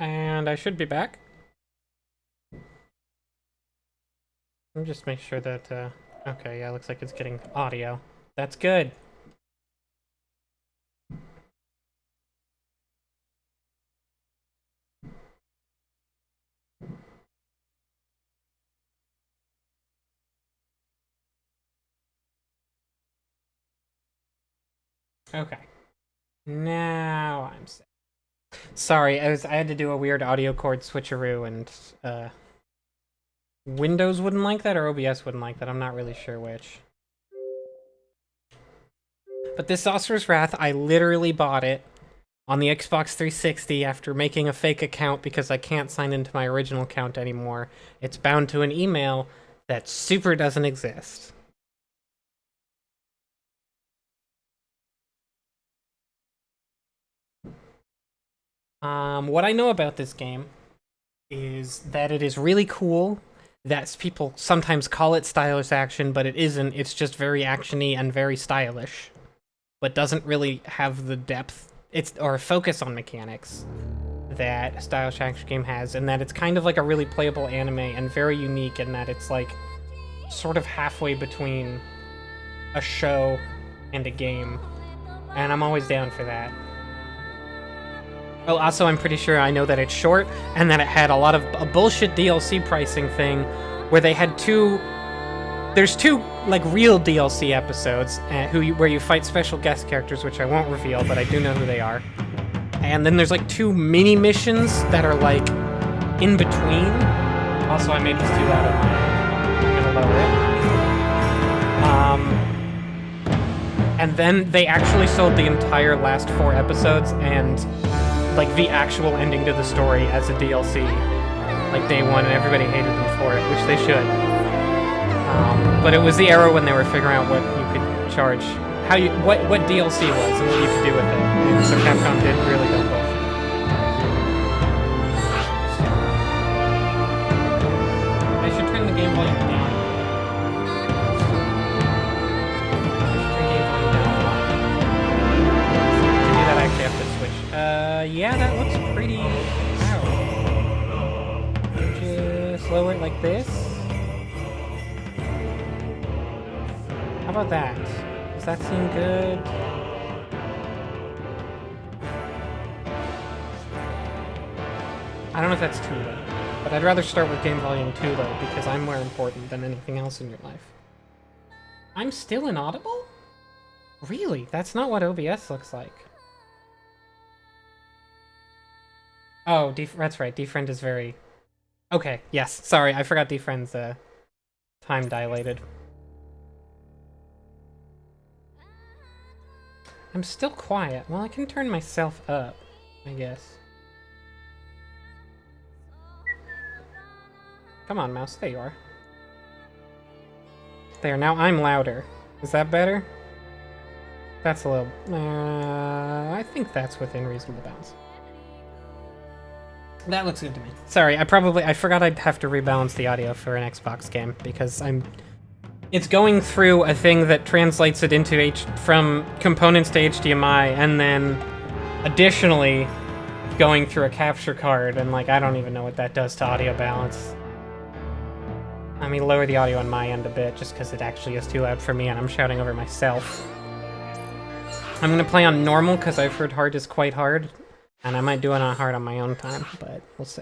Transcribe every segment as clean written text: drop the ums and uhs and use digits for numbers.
And I should be back. Let me just make sure that, okay, yeah, looks like it's getting audio. That's good. Okay. Now I'm set. Sorry, I had to do a weird audio cord switcheroo, and Windows wouldn't like that or OBS wouldn't like that. I'm not really sure which. But this Asura's Wrath, I literally bought it on the Xbox 360 after making a fake account because I can't sign into my original account anymore. It's bound to an email that super doesn't exist. What I know about this game is that it is really cool. That people sometimes call it stylish action, but it isn't. It's just very actiony and very stylish, but doesn't really have the depth or focus on mechanics that a stylish action game has, and that it's kind of like a really playable anime and very unique in that it's like sort of halfway between a show and a game, and I'm always down for that. Oh, also, I'm pretty sure I know that it's short, and that it had a lot of a bullshit DLC pricing thing, where they had there's two, like, real DLC episodes, where you fight special guest characters, which I won't reveal, but I do know who they are. And then there's, like, 2 mini-missions that are, like, in between. Also, I made this too loud on my end. I'm gonna lower it. And then they actually sold the entire last 4 episodes, and like the actual ending to the story as a DLC, like day one, and everybody hated them for it, which they should. But it was the era when they were figuring out what you could charge, what DLC was, and what you could do with it. And so Capcom did really go bullshit. I should turn the game volume down. Yeah, that looks pretty... Wow. Just lower it like this. How about that? Does that seem good? I don't know if that's too low, but I'd rather start with game volume 2 though, because I'm more important than anything else in your life. I'm still inaudible? Really? That's not what OBS looks like. Oh, that's right. Defriend is very... Okay, yes. Sorry, I forgot Defriend's time dilated. I'm still quiet. Well, I can turn myself up, I guess. Come on, mouse. There you are. There, now I'm louder. Is that better? That's a little... I think that's within reasonable bounds. That looks good to me. Sorry, I forgot I'd have to rebalance the audio for an Xbox game, because it's going through a thing that translates it into from components to HDMI, and then additionally going through a capture card, and like, I don't even know what that does to audio balance. Let me lower the audio on my end a bit, just because it actually is too loud for me, and I'm shouting over myself. I'm gonna play on normal, because I've heard hard is quite hard. And I might do it on hard on my own time, but we'll see.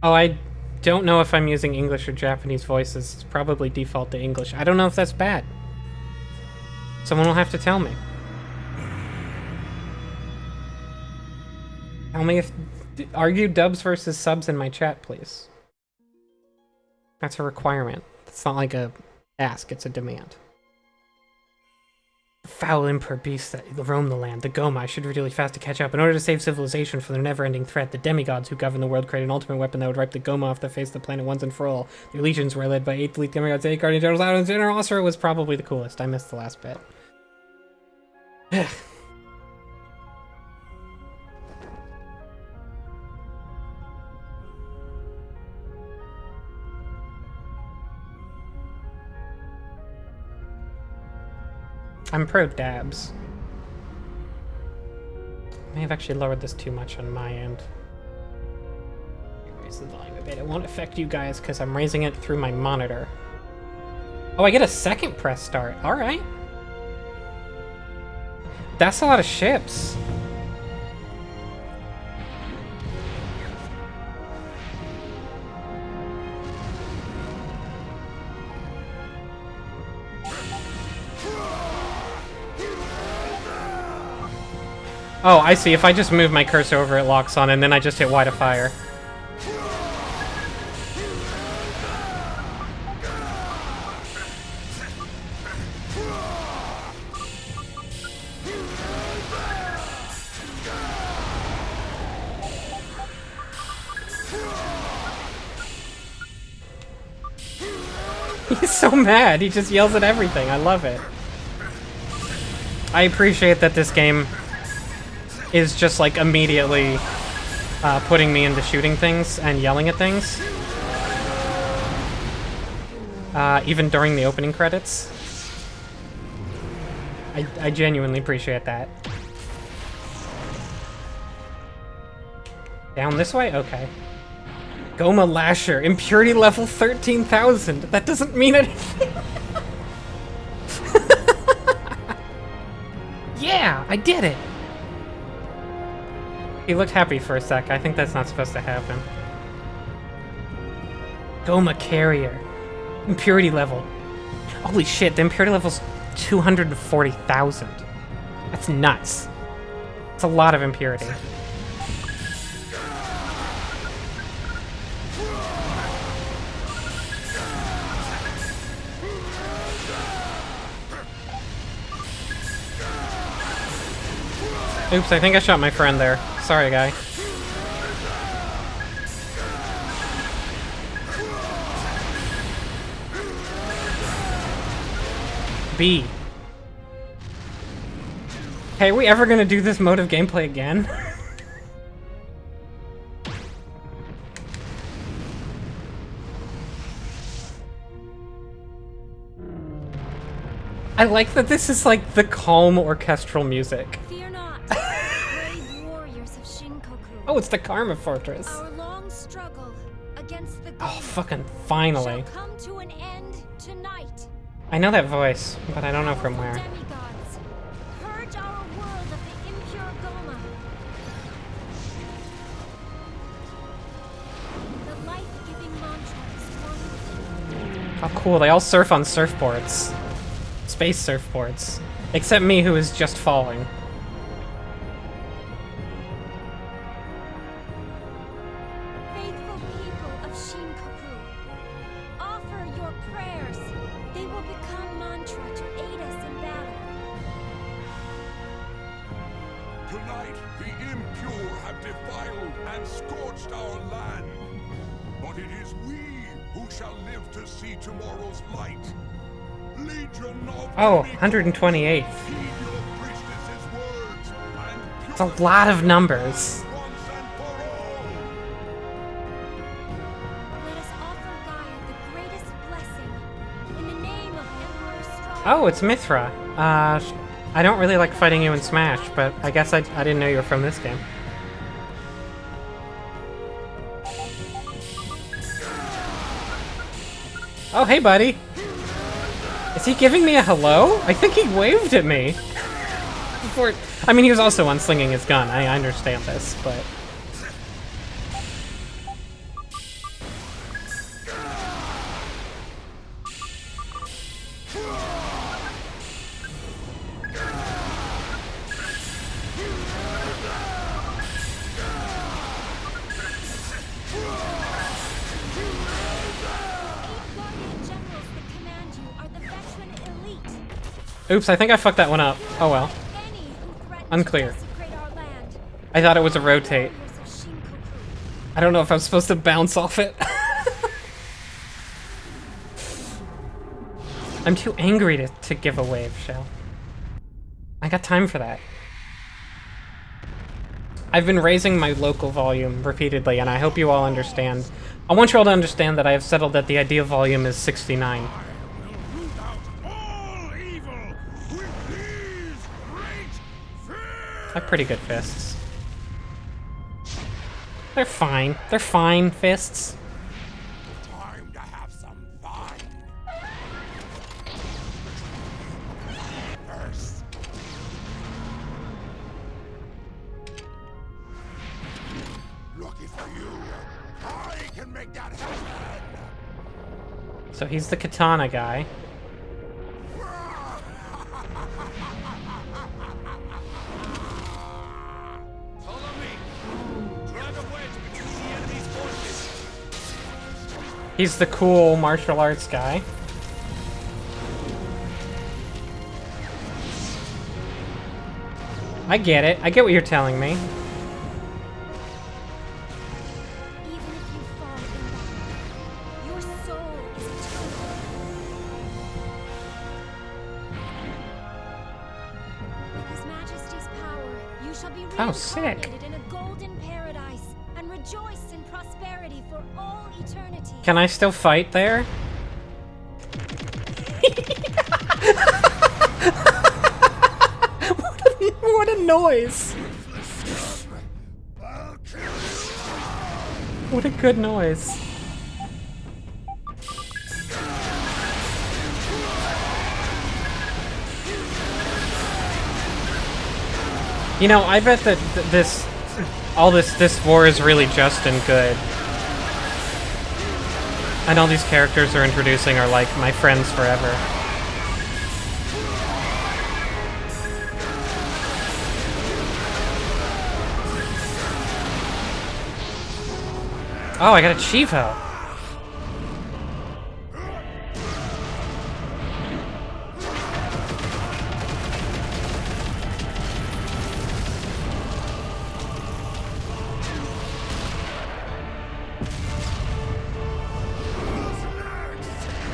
Oh, I don't know if I'm using English or Japanese voices. It's probably default to English. I don't know if that's bad. Someone will have to tell me. Tell me if... Argue dubs versus subs in my chat, please. That's a requirement. It's not like a ask, it's a demand. The foul impure beasts that roam the land, the Gomai, should be really fast to catch up. In order to save civilization from their never-ending threat, the demigods who govern the world created an ultimate weapon that would wipe the Gomai off the face of the planet once and for all. Their legions were led by 8 elite demigods, 8 guardian generals, and General Asura was probably the coolest. I missed the last bit. I'm pro dabs. I may have actually lowered this too much on my end. Raise the volume a bit. It won't affect you guys because I'm raising it through my monitor. Oh, I get a second press start. All right. That's a lot of ships. Oh, I see. If I just move my cursor over, it locks on, and then I just hit Y to fire. He's so mad. He just yells at everything. I love it. I appreciate that this game is just like immediately putting me into shooting things and yelling at things. Even during the opening credits. I genuinely appreciate that. Down this way? Okay. Goma Lasher, impurity level 13,000. That doesn't mean anything. Yeah, I did it. He looked happy for a sec. I think that's not supposed to happen. Goma Carrier. Impurity level. Holy shit, the impurity level's 240,000. That's nuts. It's a lot of impurity. Oops, I think I shot my friend there. Sorry, guy. B. Hey, are we ever gonna do this mode of gameplay again? I like that this is like the calm orchestral music. Fear not, brave warriors of Shinkoku. Oh, it's the Karma Fortress. Our long struggle against the Oh, Goma fucking finally. shall come to an end tonight. I know that voice, but I don't know from where. Demigods, purge our world of the impure Goma. The life-giving mantra is one. Oh, cool. They all surf on surfboards. Space surfboards. Except me, who is just falling. Faithful people of Shinkoku, offer your prayers. They will become mantra to aid us in battle. Tonight, the impure have defiled and scorched our land. But it is we who shall live to see tomorrow's light. Legion of Oh, Demigods, 128th. heed your priestess's words and It's a lot of numbers. once and for all. Let us offer Gaia the greatest blessing in the name of Emperor Strahd. Oh, it's Mithra. I don't really like fighting you in Smash, but I guess I didn't know you were from this game. Oh, hey, buddy. Is he giving me a hello? I think he waved at me. Before, I mean, he was also unslinging his gun. I understand this, but... Guardian generals that command you are the veteran elite. Oops, I think I fucked that one up. Oh well. Any who threaten Unclear. to desecrate our land. I thought it was a rotate. Warriors of Shinkoku. I don't know if I'm supposed to bounce off it. I'm too angry to give a wave, Shell. I got time for that. I've been raising my local volume repeatedly, and I hope you all understand. I want you all to understand that I have settled that the ideal volume is 69. Root out all evil with I have pretty good fists. They're fine. They're fine fists. Time to have some fun. First. Lucky for you, I can make that happen. So he's the katana guy. Follow me. Drive a wedge between the enemy's forces. He's the cool martial arts guy. I get it. I get what you're telling me. Even if you fall in battle, your soul is eternal. With His Majesty's power, you shall be Oh, sick. reincarnated in a golden paradise and rejoice in prosperity for all eternity. Can I still fight there? What a noise! What a good noise. You know, I bet that this war is really just and good. And all these characters they're introducing are like my friends forever. Oh, I got a Chivo.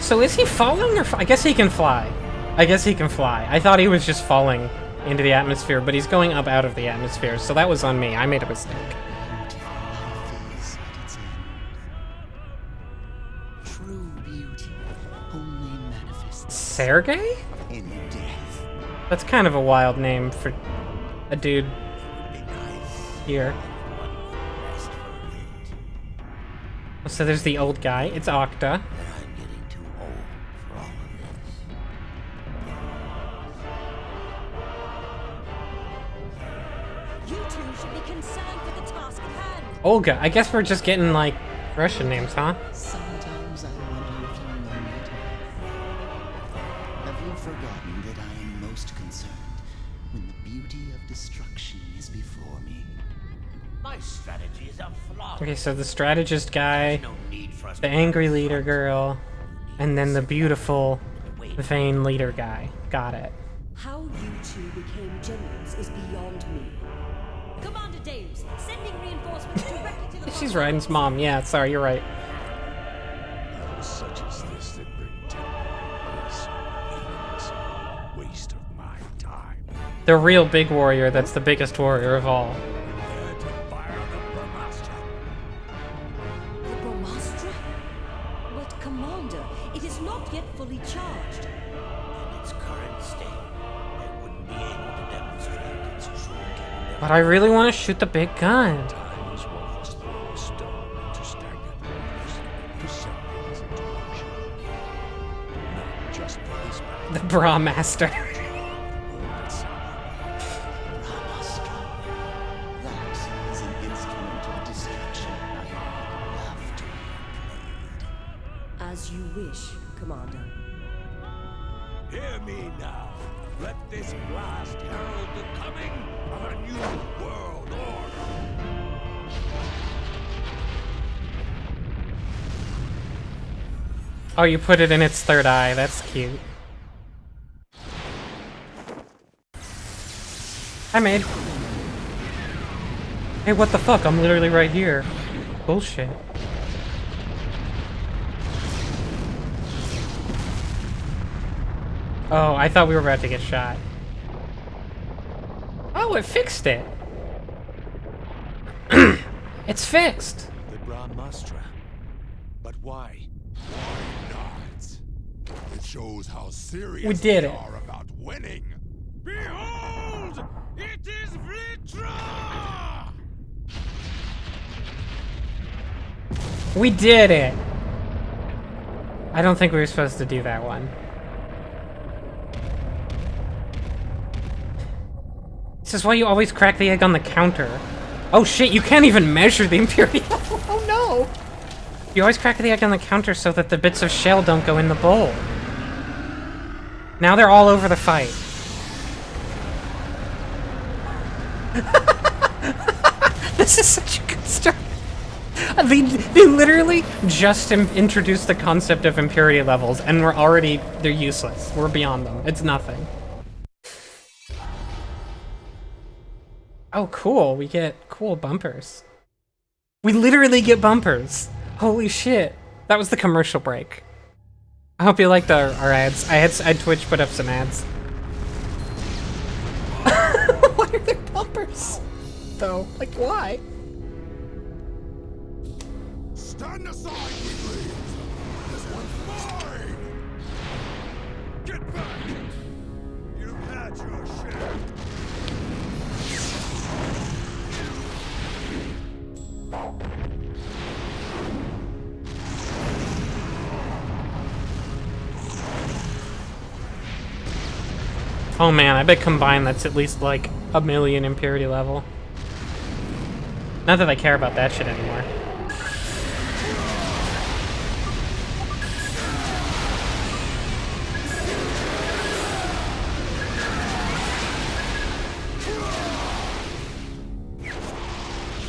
So is he falling or... I guess he can fly. I guess he can fly. I thought he was just falling into the atmosphere, but he's going up out of the atmosphere, so that was on me. I made a mistake. True beauty only manifests Sergey? in death. That's kind of a wild name for a dude here. So there's the old guy. It's Octa. I'm getting too old for all of this. You two should be concerned with the task at hand. Olga. I guess we're just getting, like, Russian names, huh? Sometimes I wonder if you know me at all. Have you forgotten that I am most concerned when the beauty of destruction is before me? My strategy is a flaw. Okay, so the strategist guy, No need for us the to angry leader girl, and then the beautiful, vain leader guy. Got it. How you two became generals is beyond me. Commander Deus, sending reinforcements directly to the She's Raiden's mom. Yeah, sorry, you're right. Such as this that bring temper is meaningless, waste of my time. The real big warrior that's the biggest warrior of all. Prepare to fire the Brahmastra. The Brahmastra? But Commander, it is not yet fully charged. In its current state, it wouldn't be able to demonstrate its true capability. But I really want to shoot the big gun. Time is what must throw a stone into stagnant waters to set things into motion. Not just for this battle, The Bra Master. the world itself. Brahmastra. That is an instrument of destruction I would love to have played. As you wish, Commander. Hear me now. Let this blast herald the coming of a new world order. Oh, you put it in its third eye. That's cute. Hi, maid. Hey, what the fuck? I'm literally right here. Bullshit. Oh, I thought we were about to get shot. Oh, it fixed it. It's fixed. The Brahmastra. But why? Why not? It shows how serious We did they it. are about winning. Behold! It is written! We did it! I don't think we were supposed to do that one. This is why you always crack the egg on the counter. Oh shit, you can't even measure the impurity level! Oh no! You always crack the egg on the counter so that the bits of shell don't go in the bowl. Now they're all over the fight. This is such a good start. They literally just introduced the concept of impurity levels, and they're useless. We're beyond them. It's nothing. Oh, cool. We get cool bumpers. We literally get bumpers. Holy shit. That was the commercial break. I hope you liked our ads. I had Twitch put up some ads. Why are there bumpers? Though, like, why? Stand aside, weakling! This one's mine! Get back! You've had your share. Oh man, I bet combined that's at least like 1,000,000 impurity level. Not that I care about that shit anymore.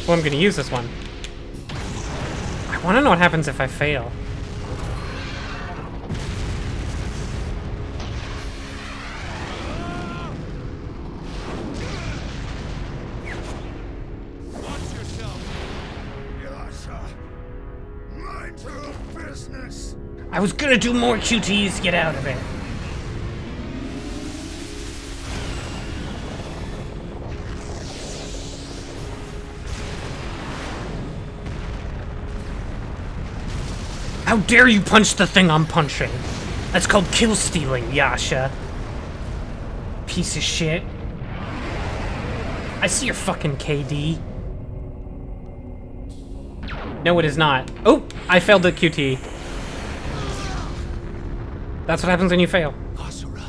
Well, I'm gonna use this one. I wanna know what happens if I fail. Watch yourself! Yasha! Mind your business! I was gonna do more QTs to get out of it. How dare you punch the thing I'm punching? That's called kill stealing, Yasha. Piece of shit. I see your fucking KD. No, it is not. Oh, I failed the QT. That's what happens when you fail. Asura.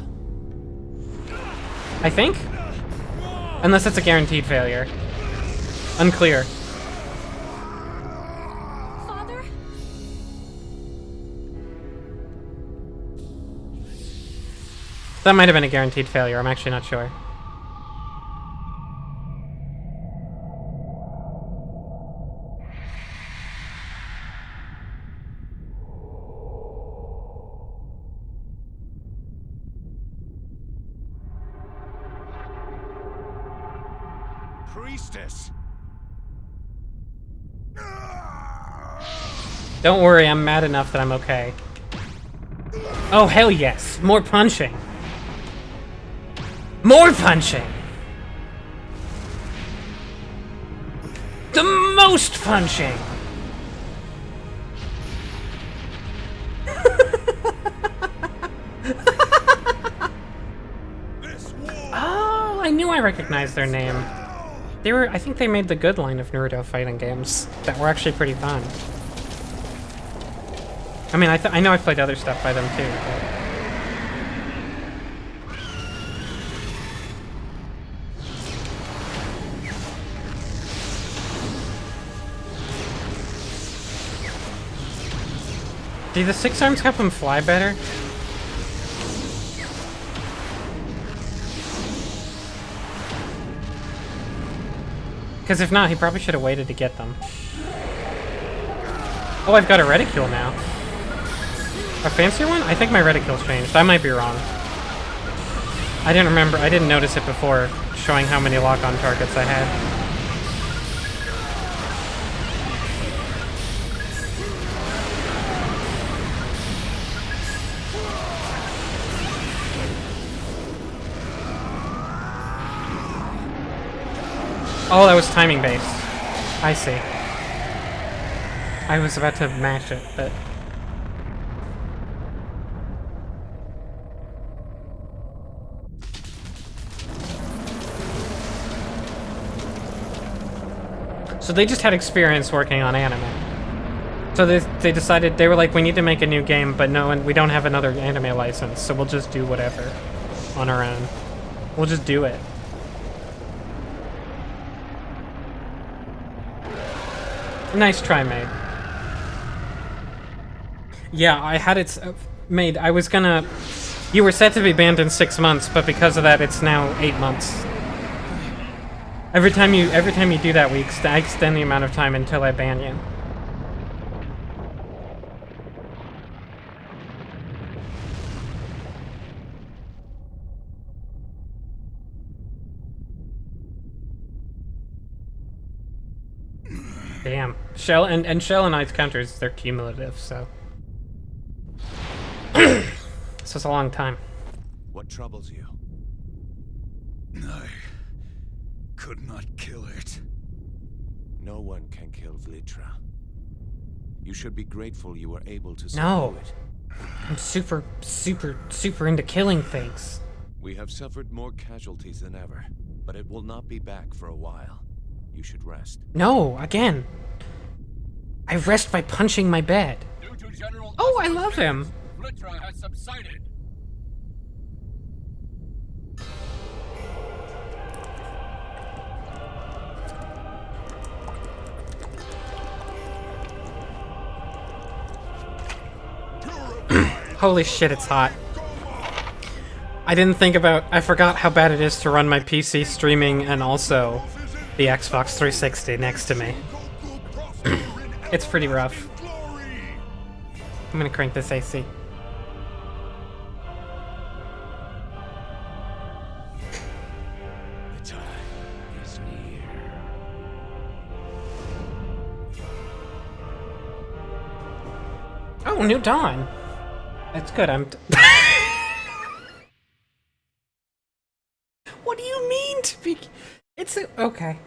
I think? Unless it's a guaranteed failure. Unclear. Father? That might have been a guaranteed failure, I'm actually not sure. Priestess! Don't worry, I'm mad enough that I'm okay. Oh, hell yes! More punching! More punching! The most punching! This war Oh, I knew I recognized their name. I think they made the good line of Naruto fighting games that were actually pretty fun. I mean, I know I've played other stuff by them too, but... Do the six arms help him fly better? Because if not, he probably should have waited to get them. Oh, I've got a reticule now. A fancier one? I think my reticule's changed. I might be wrong. I didn't notice it before showing how many lock-on targets I had. Oh, that was timing based. I see. I was about to mash it, but... So they just had experience working on anime. So they decided, they were like, we need to make a new game, but no, and we don't have another anime license, so we'll just do whatever on our own. We'll just do it. Nice try, made. Yeah, I had it made. I was gonna... You were set to be banned in 6 months, but because of that, it's now 8 months. Every time you do that, I extend the amount of time until I ban you. Damn. Shell and Shell and Ice counters, they're cumulative, so. So it's a long time. What troubles you? I could not kill it. No one can kill Vlitra. You should be grateful you were able to No. subdue it. I'm super, super, super into killing things. We have suffered more casualties than ever, but it will not be back for a while. You should rest. No, again. I rest by punching my bed. Due to general Oh, I love him. Vlitra has subsided. Holy shit, it's hot. I forgot how bad it is to run my PC streaming and also the Xbox 360 next to me. It's pretty rough. I'm gonna crank this AC. The time is near. Oh, New Dawn. That's good. What do you mean to be? Okay.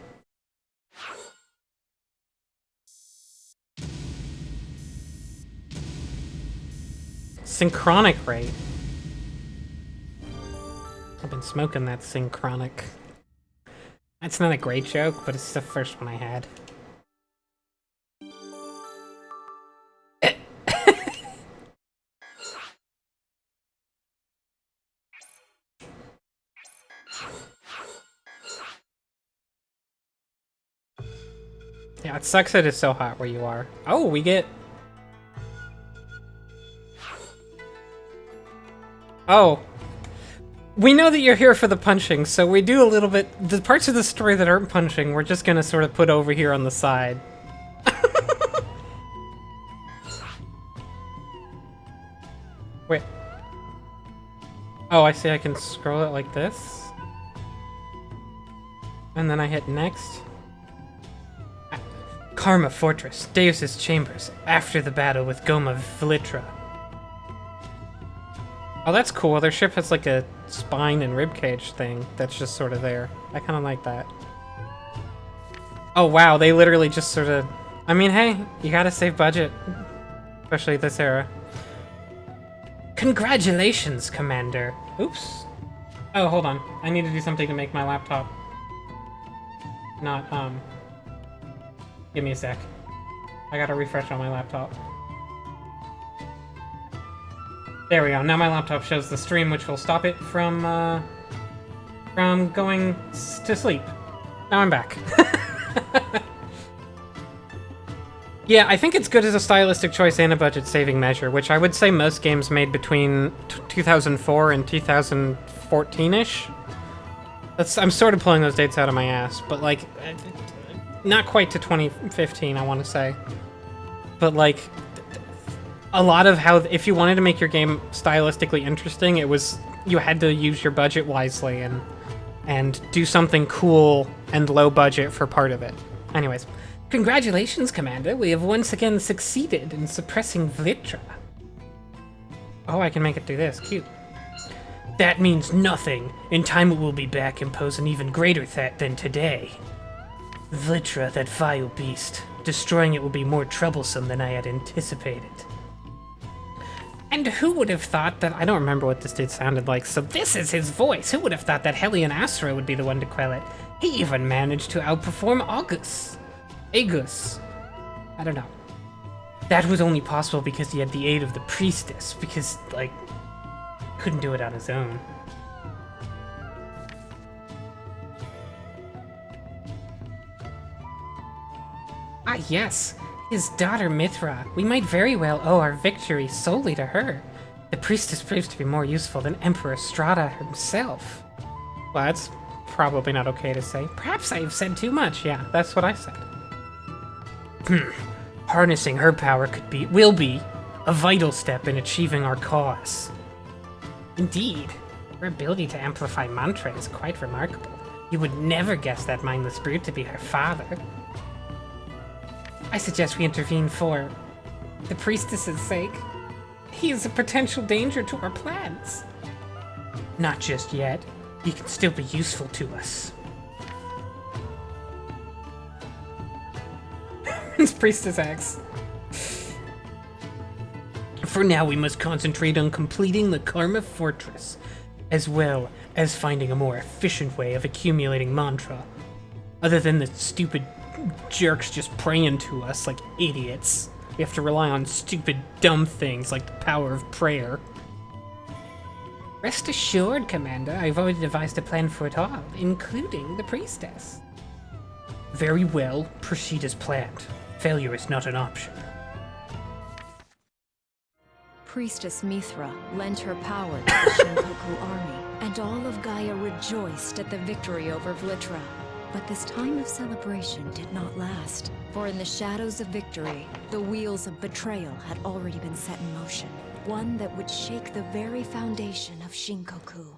Synchronic rate. I've been smoking that synchronic. That's not a great joke, but it's the first one I had. Yeah, it sucks that it's so hot where you are. Oh, we get... Oh. We know that you're here for the punching, so we do a little bit... The parts of the story that aren't punching, we're just gonna sort of put over here on the side. Wait. Oh, I see I can scroll it like this. And then I hit next. Karma Fortress, Deus's Chambers, after the battle with Goma Vlitra. Oh, that's cool. Their ship has like a spine and ribcage thing that's just sort of there. I kind of like that. Oh, wow. They literally just sort of... I mean, hey, you gotta save budget. Especially this era. Congratulations, Commander. Oops. Oh, hold on. I need to do something to make my laptop not, Give me a sec. I gotta refresh on my laptop. There we go. Now my laptop shows the stream, which will stop it from going to sleep. Now I'm back. Yeah, I think it's good as a stylistic choice and a budget-saving measure, which I would say most games made between 2004 and 2014-ish. I'm sort of pulling those dates out of my ass, but like, not quite to 2015, I want to say. But like, a lot of how, if you wanted to make your game stylistically interesting, it was, you had to use your budget wisely and do something cool and low budget for part of it. Anyways. Congratulations, Commander. We have once again succeeded in suppressing Vlitra. Oh, I can make it do this. Cute. That means nothing. In time it will be back and pose an even greater threat than today. Vlitra, that vile beast. Destroying it will be more troublesome than I had anticipated. And who would have thought that... I don't remember what this dude sounded like, so this is his voice. Who would have thought that Hellion Asura would be the one to quell it? He even managed to outperform August. Agus. I don't know. That was only possible because he had the aid of the priestess, because, like, couldn't do it on his own. Ah, yes, his daughter Mithra. We might very well owe our victory solely to her. The priestess proves to be more useful than Emperor Strata himself. Well, that's probably not okay to say. Perhaps I have said too much. Yeah, that's what I said. Harnessing her power will be a vital step in achieving our cause. Indeed, her ability to amplify mantra is quite remarkable. You would never guess that mindless brute to be her father. I suggest we intervene for the priestess's sake. He is a potential danger to our plans. Not just yet. He can still be useful to us. His priestess acts. For now, we must concentrate on completing the Karma Fortress, as well as finding a more efficient way of accumulating mantra, other than the stupid jerks just praying to us like idiots. We have to rely on stupid, dumb things like the power of prayer. Rest assured, Commander, I've already devised a plan for it all, including the priestess. Very well, proceed as planned. Failure is not an option. Priestess Mithra lent her power to the Shinkoku army, and all of Gaia rejoiced at the victory over Vlitra. But this time of celebration did not last, for in the shadows of victory, the wheels of betrayal had already been set in motion, one that would shake the very foundation of Shinkoku.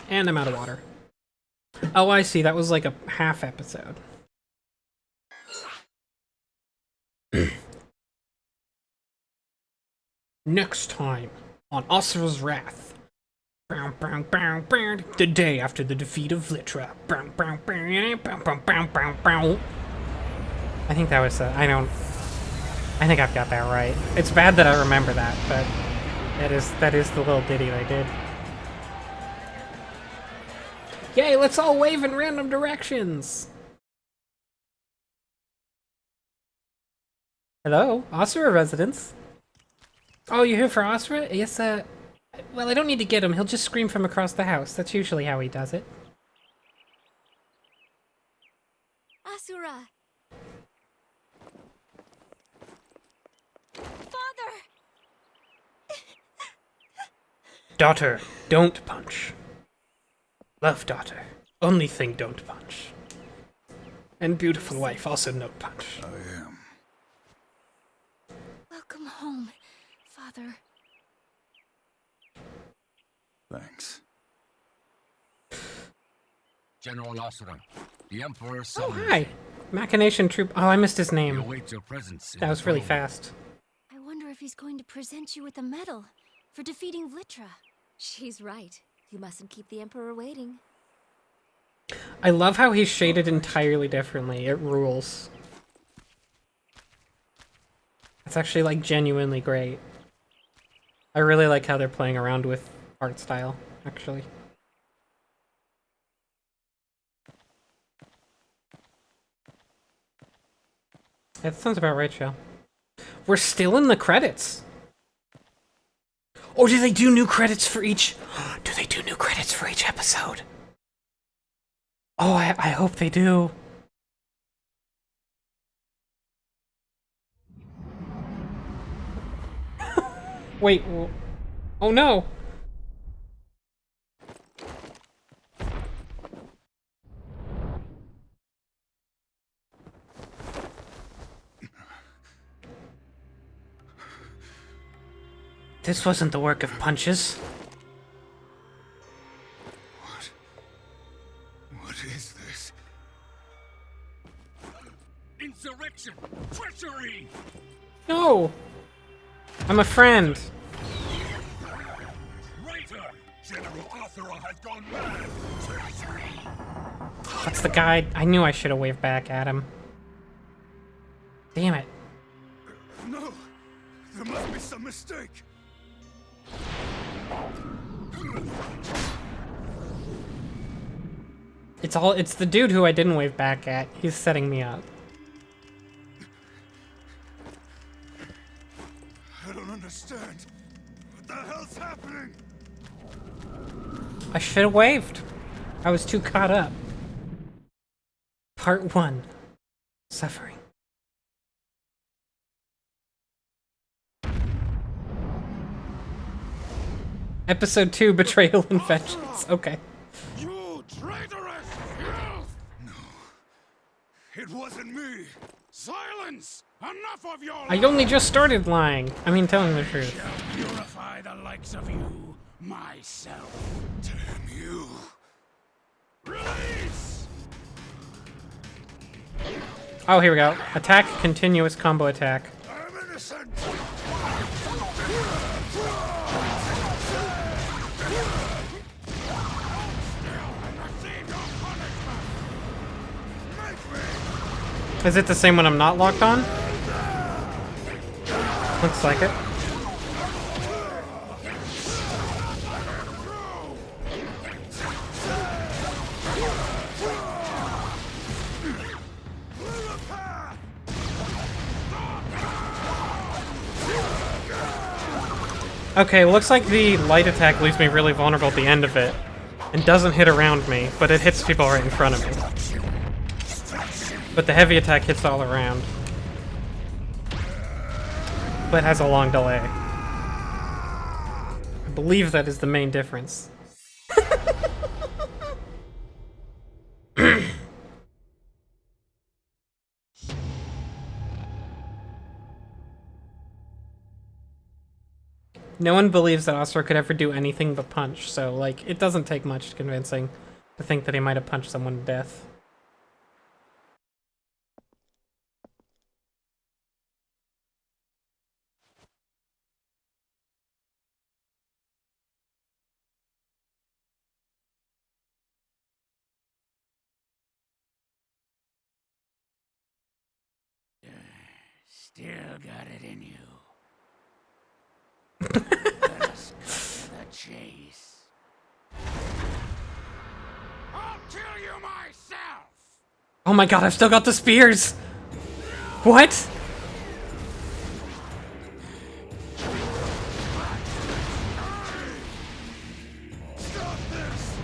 And I'm out of water. Oh, I see. That was like a half episode. Next time on Asura's Wrath. The day after the defeat of Vlitra. I think that was I think I've got that right. It's bad that I remember that, but that is the little ditty they did. Yay, let's all wave in random directions! Hello, Asura residents. Oh, you're here for Asura? Yes, well, I don't need to get him. He'll just scream from across the house. That's usually how he does it. Asura! Father! Daughter, don't punch. Love, daughter. Only thing, don't punch. And beautiful wife, also no punch. I am. Welcome home, Father. Thanks. General Asura, the Emperor Oh, summons hi. Machination Troop. Oh, I missed his you. We name. await your presence. That was really fast. I wonder if he's going to present you with a medal for defeating Vlitra. She's right. You mustn't keep the Emperor waiting. I love how he's shaded entirely differently. It rules. It's actually, like, genuinely great. I really like how they're playing around with art style, actually. That sounds about right, Joe. We're still in the credits. Or do they do new credits for each... Do they do new credits for each episode? Oh, I hope they do. Wait, oh no! This wasn't the work of punches. What is this? Insurrection! Treachery! No! I'm a friend. Traitor! General Asura has gone mad! That's the guy. I knew I should have waved back at him. Damn it. No! There must be some mistake! It's the dude who I didn't wave back at. He's setting me up. I don't understand. What the hell's happening? I should have waved. I was too caught up. Part 1. Suffering. Episode 2, Betrayal and Vengeance. Okay. You traitorous filth! No. It wasn't me. Silence! Enough of your I only just started lying. I mean, telling the truth. shall purify the likes of you, myself. Damn you. Release! Oh, here we go. Attack, continuous combo attack. I'm innocent. Receive your punishment! Make me. Is it the same when I'm not locked on? Looks like it. Okay, looks like the light attack leaves me really vulnerable at the end of it. And doesn't hit around me, but it hits people right in front of me. But the heavy attack hits all around. But has a long delay. I believe that is the main difference. No one believes that Asura could ever do anything but punch, so, like, it doesn't take much convincing to think that he might have punched someone to death. Still got it in you. Let us cut to the chase. I'll kill you myself! Oh my god, I've still got the spears! What?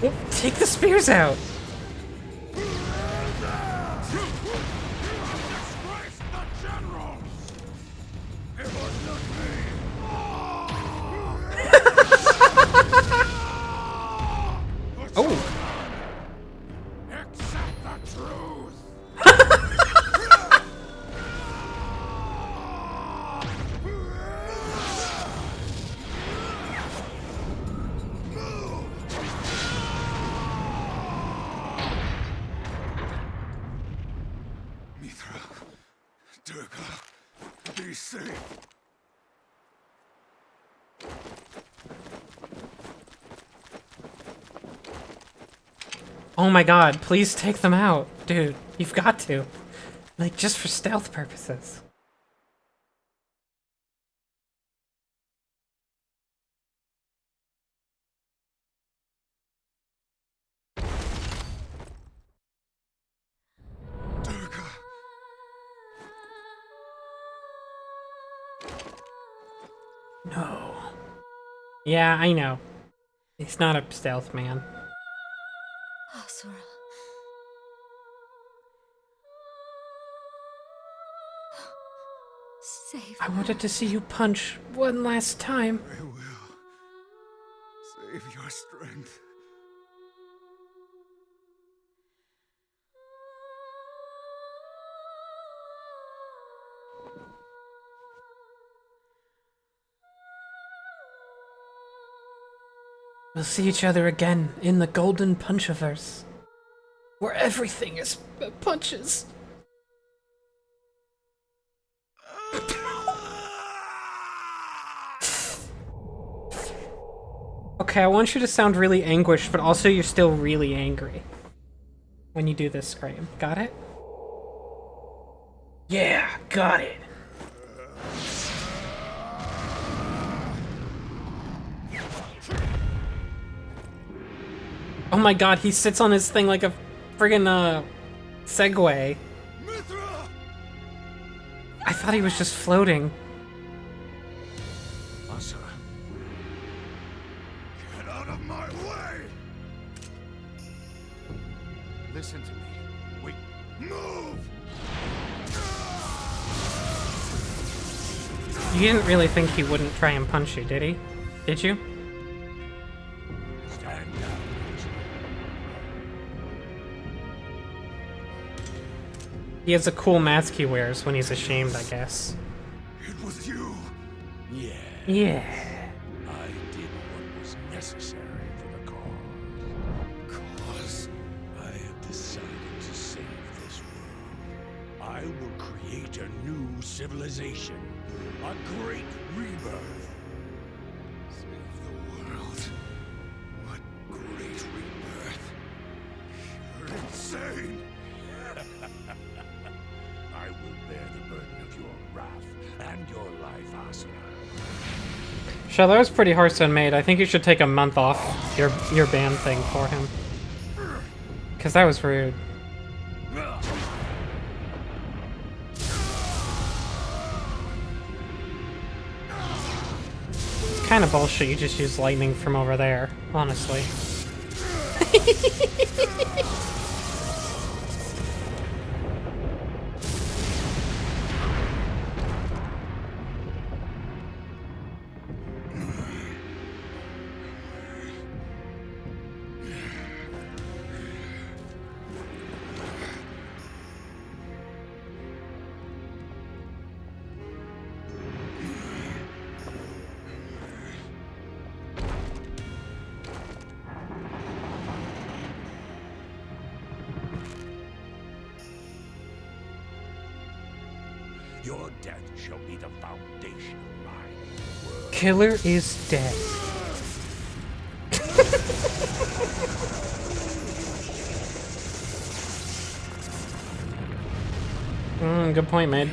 Oh, take the spears out! Disgrace the general! It was not me! Oh! Accept the truth! Mithra. Durga. Be safe. Oh my god, please take them out. Dude, you've got to. Like, just for stealth purposes. Durga. No. Yeah, I know. He's not a stealth man. Asura. Save I wanted to see you punch one last time. I will. Save your strength. We'll see each other again in the Golden Punchiverse, where everything is punches. Okay, I want you to sound really anguished, but also you're still really angry when you do this scream. Got it? Yeah, got it. Oh my god, he sits on his thing like a friggin' segue. Mithra! I thought he was just floating. Asura, Get out of my way! listen to me. Wait, move! You didn't really think he wouldn't try and punch you, did he? Did you? Stand down. He has a cool mask he wears when he's ashamed, I guess. It was you. Yeah, Yeah. I did what was necessary for the cause. Cause I have decided to save this world. I will create a new civilization. A great rebirth. save the world. What great rebirth. You're insane. I will bear the burden of your wrath and your life, Asura. Shell, that was pretty Hearthstone made. I think you should take a month off your ban thing for him. Cause that was rude. It's kind of bullshit you just use lightning from over there, honestly. Your death shall be the foundation of my world. Killer is dead. Good point, mate.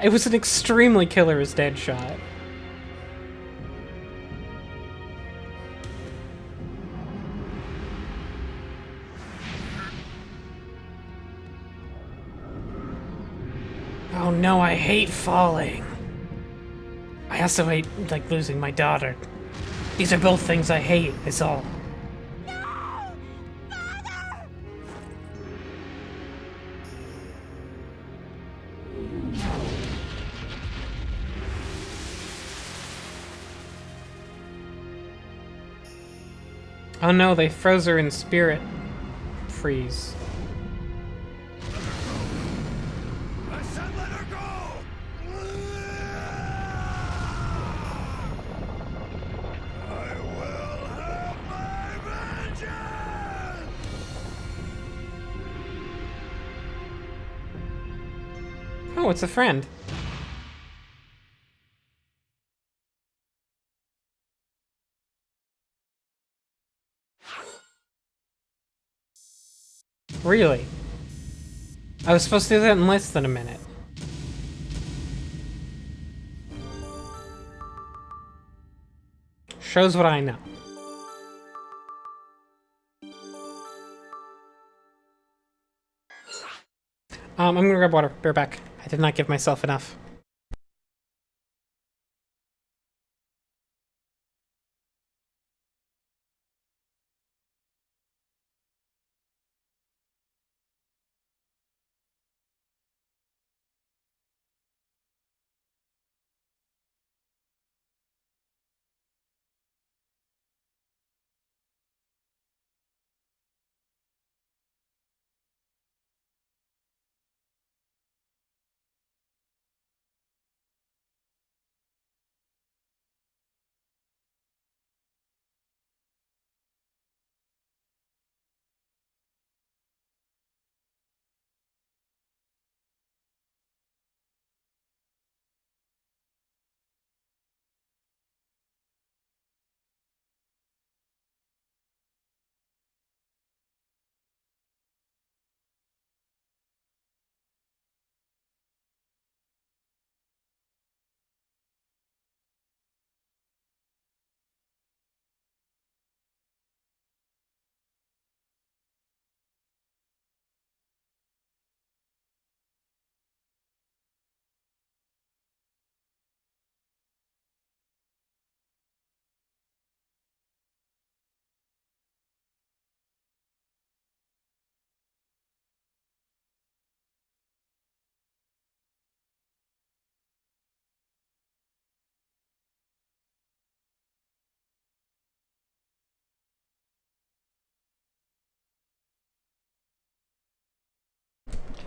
It was an extremely killer is dead shot. Oh no, I hate falling. I also hate, like, losing my daughter. These are both things I hate, is all. Oh no, they froze her in spirit freeze. I said let her go! I will have my vengeance! Oh, it's a friend. Really? I was supposed to do that in less than a minute. Shows what I know. I'm gonna grab water. Bear back. I did not give myself enough.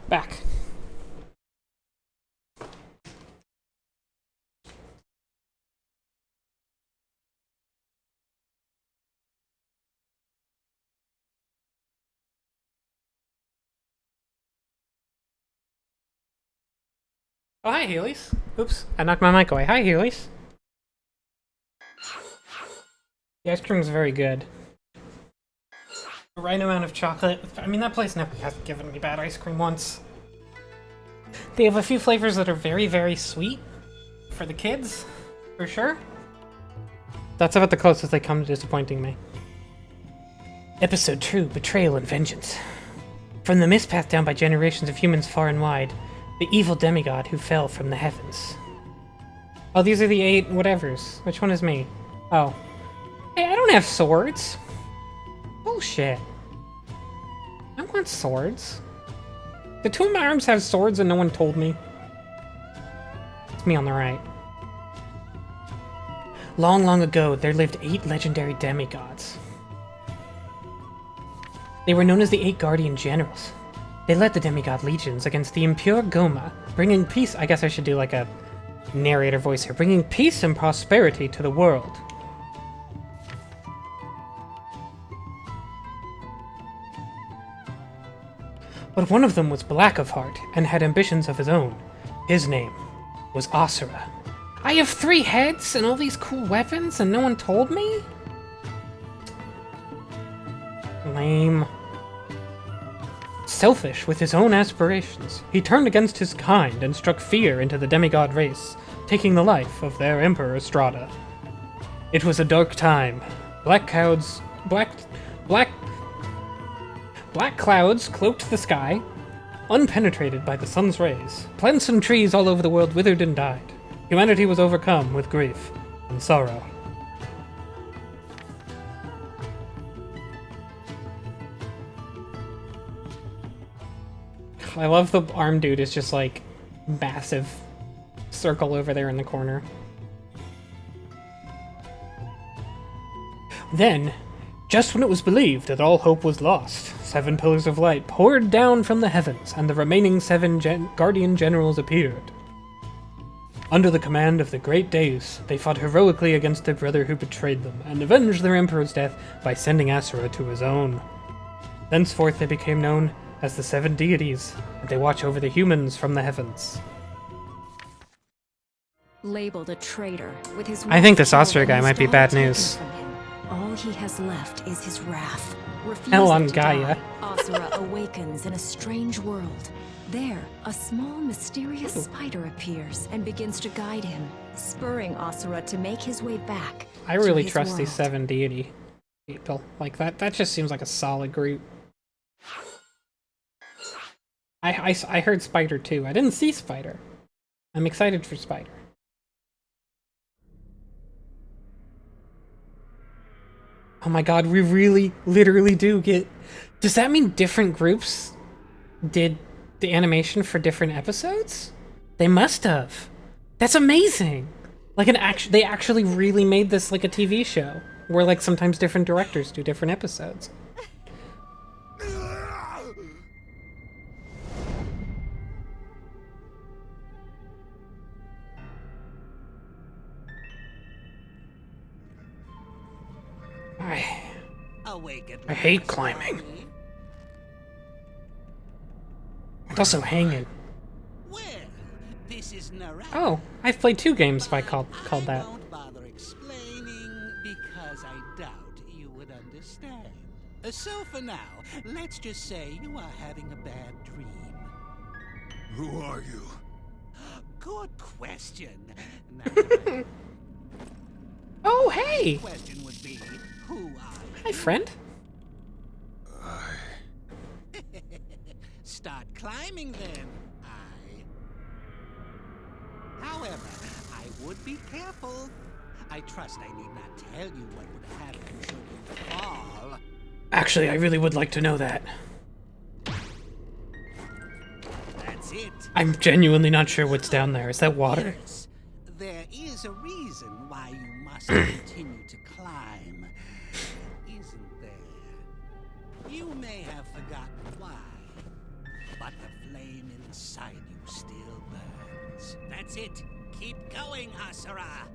Back. Oh, hi, Heelys. Oops, I knocked my mic away. Hi, Heelys. The ice cream's very good. The right amount of chocolate. I mean, that place never has given me bad ice cream once. They have a few flavors that are very, very sweet for the kids, for sure. That's about the closest they come to disappointing me. Episode 2, Betrayal and Vengeance. From the mist passed down by generations of humans far and wide, the evil demigod who fell from the heavens. Oh, these are the 8 whatevers. Which one is me? Oh. Hey, I don't have swords. Bullshit. I want swords. The 2 of my arms have swords and no one told me. It's me on the right. Long, long ago, there lived 8 legendary demigods. They were known as the 8 Guardian Generals. They led the demigod legions against the impure Goma, bringing peace— I guess I should do like a narrator voice here— bringing peace and prosperity to the world. But one of them was black of heart and had ambitions of his own. His name was Asura. I have 3 heads and all these cool weapons and no one told me? Lame. Selfish with his own aspirations, he turned against his kind and struck fear into the demigod race, taking the life of their Emperor Strada. It was a dark time. Black clouds cloaked the sky, unpenetrated by the sun's rays. Plants and trees all over the world withered and died. Humanity was overcome with grief and sorrow. I love the arm dude is just like massive circle over there in the corner. Then, just when it was believed that all hope was lost, 7 pillars of light poured down from the heavens, and the remaining 7 Guardian Generals appeared. Under the command of the Great Deus, they fought heroically against their brother who betrayed them, and avenged their Emperor's death by sending Asura to his own. Thenceforth they became known as the 7 deities, and they watch over the humans from the heavens. Labeled a traitor, with his I think this wife Asura killed guy and might his be bad daughter news. taken from him, all he has left is his wrath. Hell on Refusing to Gaia. die, Asura awakens in a strange world. There, a small, mysterious spider appears and begins to guide him, spurring Asura to make his way back. I really to his trust these world. 7 deity people. Like, that just seems like a solid group. I heard Spider too. I didn't see Spider. I'm excited for Spider. Oh my god, we really, literally do get... Does that mean different groups did the animation for different episodes? They must have. That's amazing! Like they actually really made this like a TV show, where like sometimes different directors do different episodes. I hate climbing. And also hanging. Well, this is Naraka. Oh, I've played 2 games by called that. I won't bother explaining because I doubt you would understand. So for now, let's just say you are having a bad dream. Who are you? Good question. Now, Oh, hey! question would be, who are Hi, friend. you? Start climbing then. However, I would be careful. I trust I need not tell you what would happen should you fall. Actually, I really would like to know that. That's it. I'm genuinely not sure what's down there. Is that water? Yes, there is a reason why you must continue to climb, isn't there? You may have forgotten why. but the flame inside you still burns. That's it. Keep going, Asura.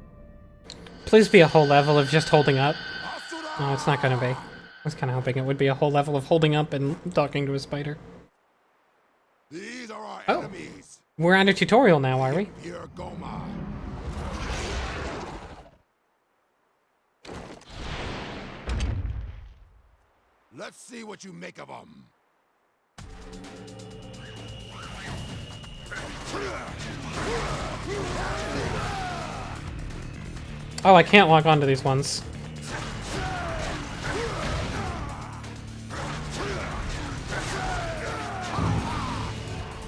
Please be a whole level of just holding up. Oh, it's not gonna be. I was kind of hoping it would be a whole level of holding up and talking to a spider. These are our Oh. enemies. We're on a tutorial now, are we? Here, Goma. Let's see what you make of them. Oh, I can't lock onto these ones.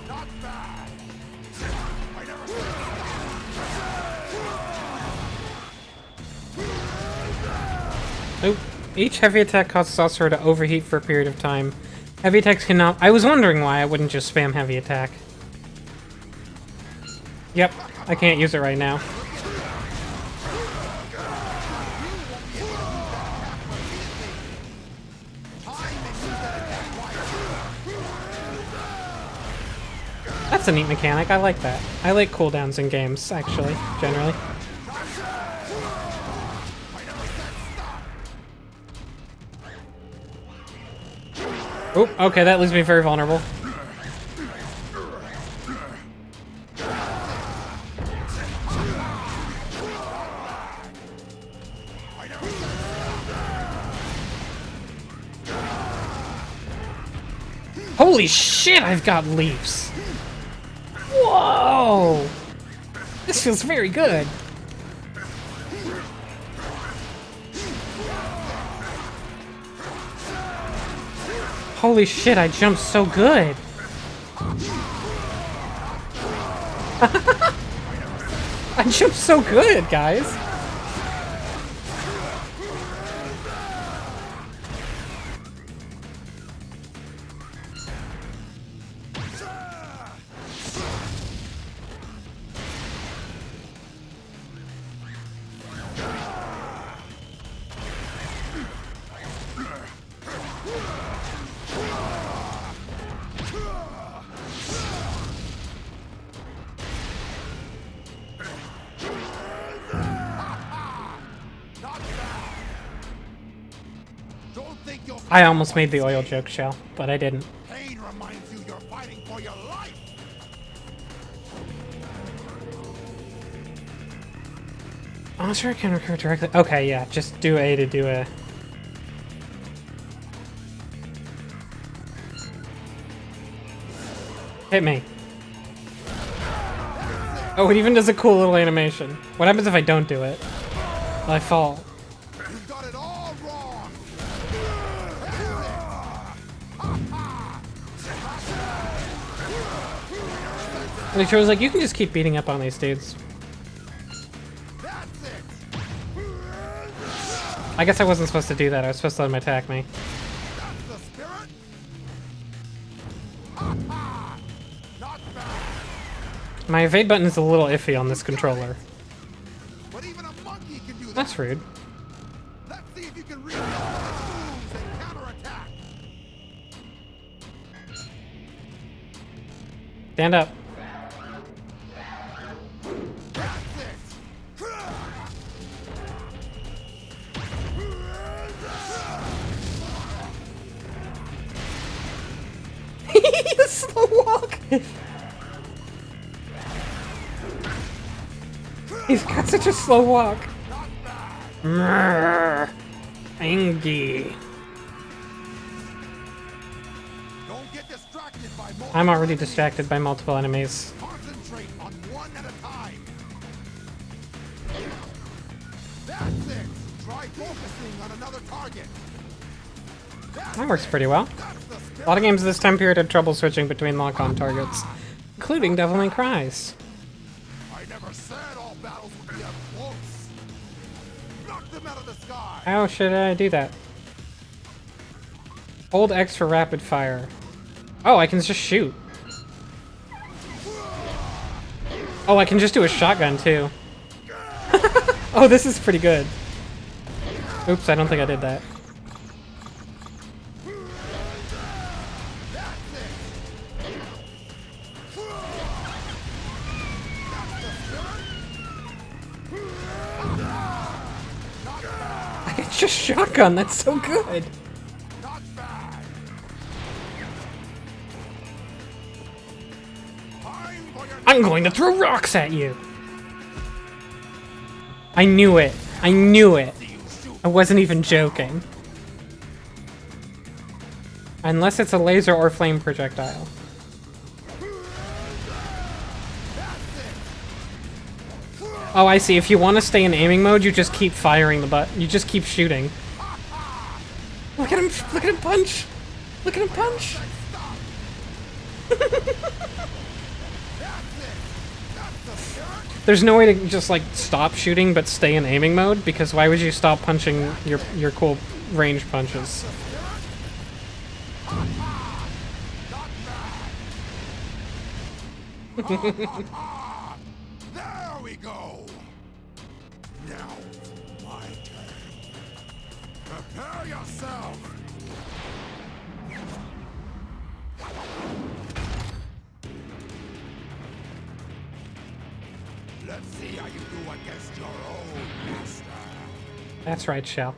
Not bad. I never Nope. Each heavy attack causes Asura to overheat for a period of time. Heavy attacks cannot... I was wondering why I wouldn't just spam heavy attack. Yep, I can't use it right now. That's a neat mechanic, I like that. I like cooldowns in games, actually, generally. Oh, okay, that leaves me very vulnerable. Holy shit, I've got leaps! Whoa! This feels very good. Holy shit, I jumped so good! I jumped so good, guys! I almost made the oil joke, Shell, but I didn't. Pain reminds you you're fighting for your life. Asura can recur directly. Okay, yeah, just do A to do A. Hit me. Oh, it even does a cool little animation. What happens if I don't do it? I fall. You've got it all wrong. And the was like, you can just keep beating up on these dudes. That's it. I guess I wasn't supposed to do that. I was supposed to let him attack me. That's the spirit. Not bad. My evade button is a little iffy on this controller. But even a monkey can do that. That's rude. Let's see if you can read moves and counterattack. Stand up. That's it. Slow walk! He's got such a slow walk. Mrrr. Angie. Don't get distracted by multiple I'm already enemies. distracted by multiple enemies. Concentrate on one at a time. That's it. Try focusing on another target. That works pretty well. That's the spirit. A lot of games this time period had trouble switching between lock-on targets, including Devil May Cry's. I never said all battles would be up close. Knock them out of the sky. How should I do that? Hold X for rapid fire. Oh, I can just shoot. Oh, I can just do a shotgun too. Oh, this is pretty good. Oops, I don't think I did that. Just shotgun, that's so good. Not bad. Time for your I'm going to throw rocks at you. I knew it. I knew it. I wasn't even joking. Unless it's a laser or flame projectile. Oh, I see. If you want to stay in aiming mode, you just keep firing the button. You just keep shooting. Look at him! Look at him punch! Look at him punch! There's no way to just, like, stop shooting but stay in aiming mode, because why would you stop punching your cool range punches? There we go. Now, my turn. Prepare yourself. Let's see how you do against your own master. That's right, Shell.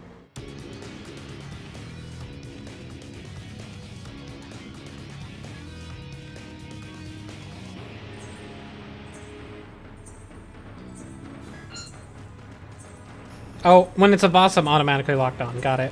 Oh, when it's a boss, I'm automatically locked on. Got it.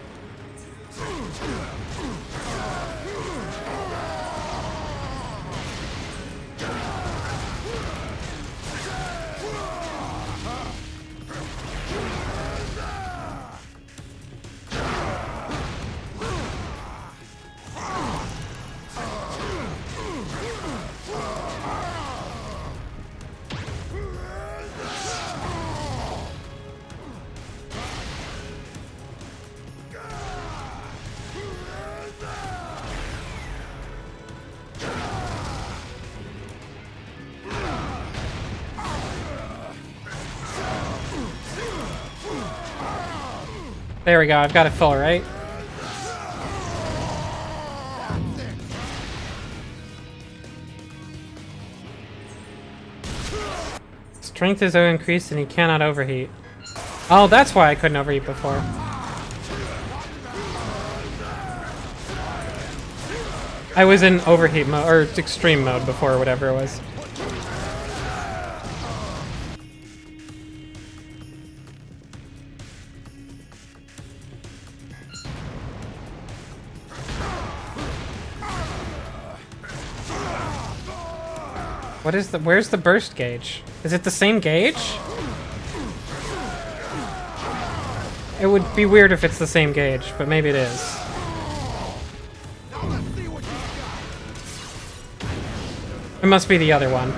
There we go, I've got it full, right? Strength is increased and he cannot overheat. Oh, that's why I couldn't overheat before. I was in overheat mode, or extreme mode before, or whatever it was. What is the, where's the burst gauge? Is it the same gauge? It would be weird if it's the same gauge, but maybe it is. It must be the other one.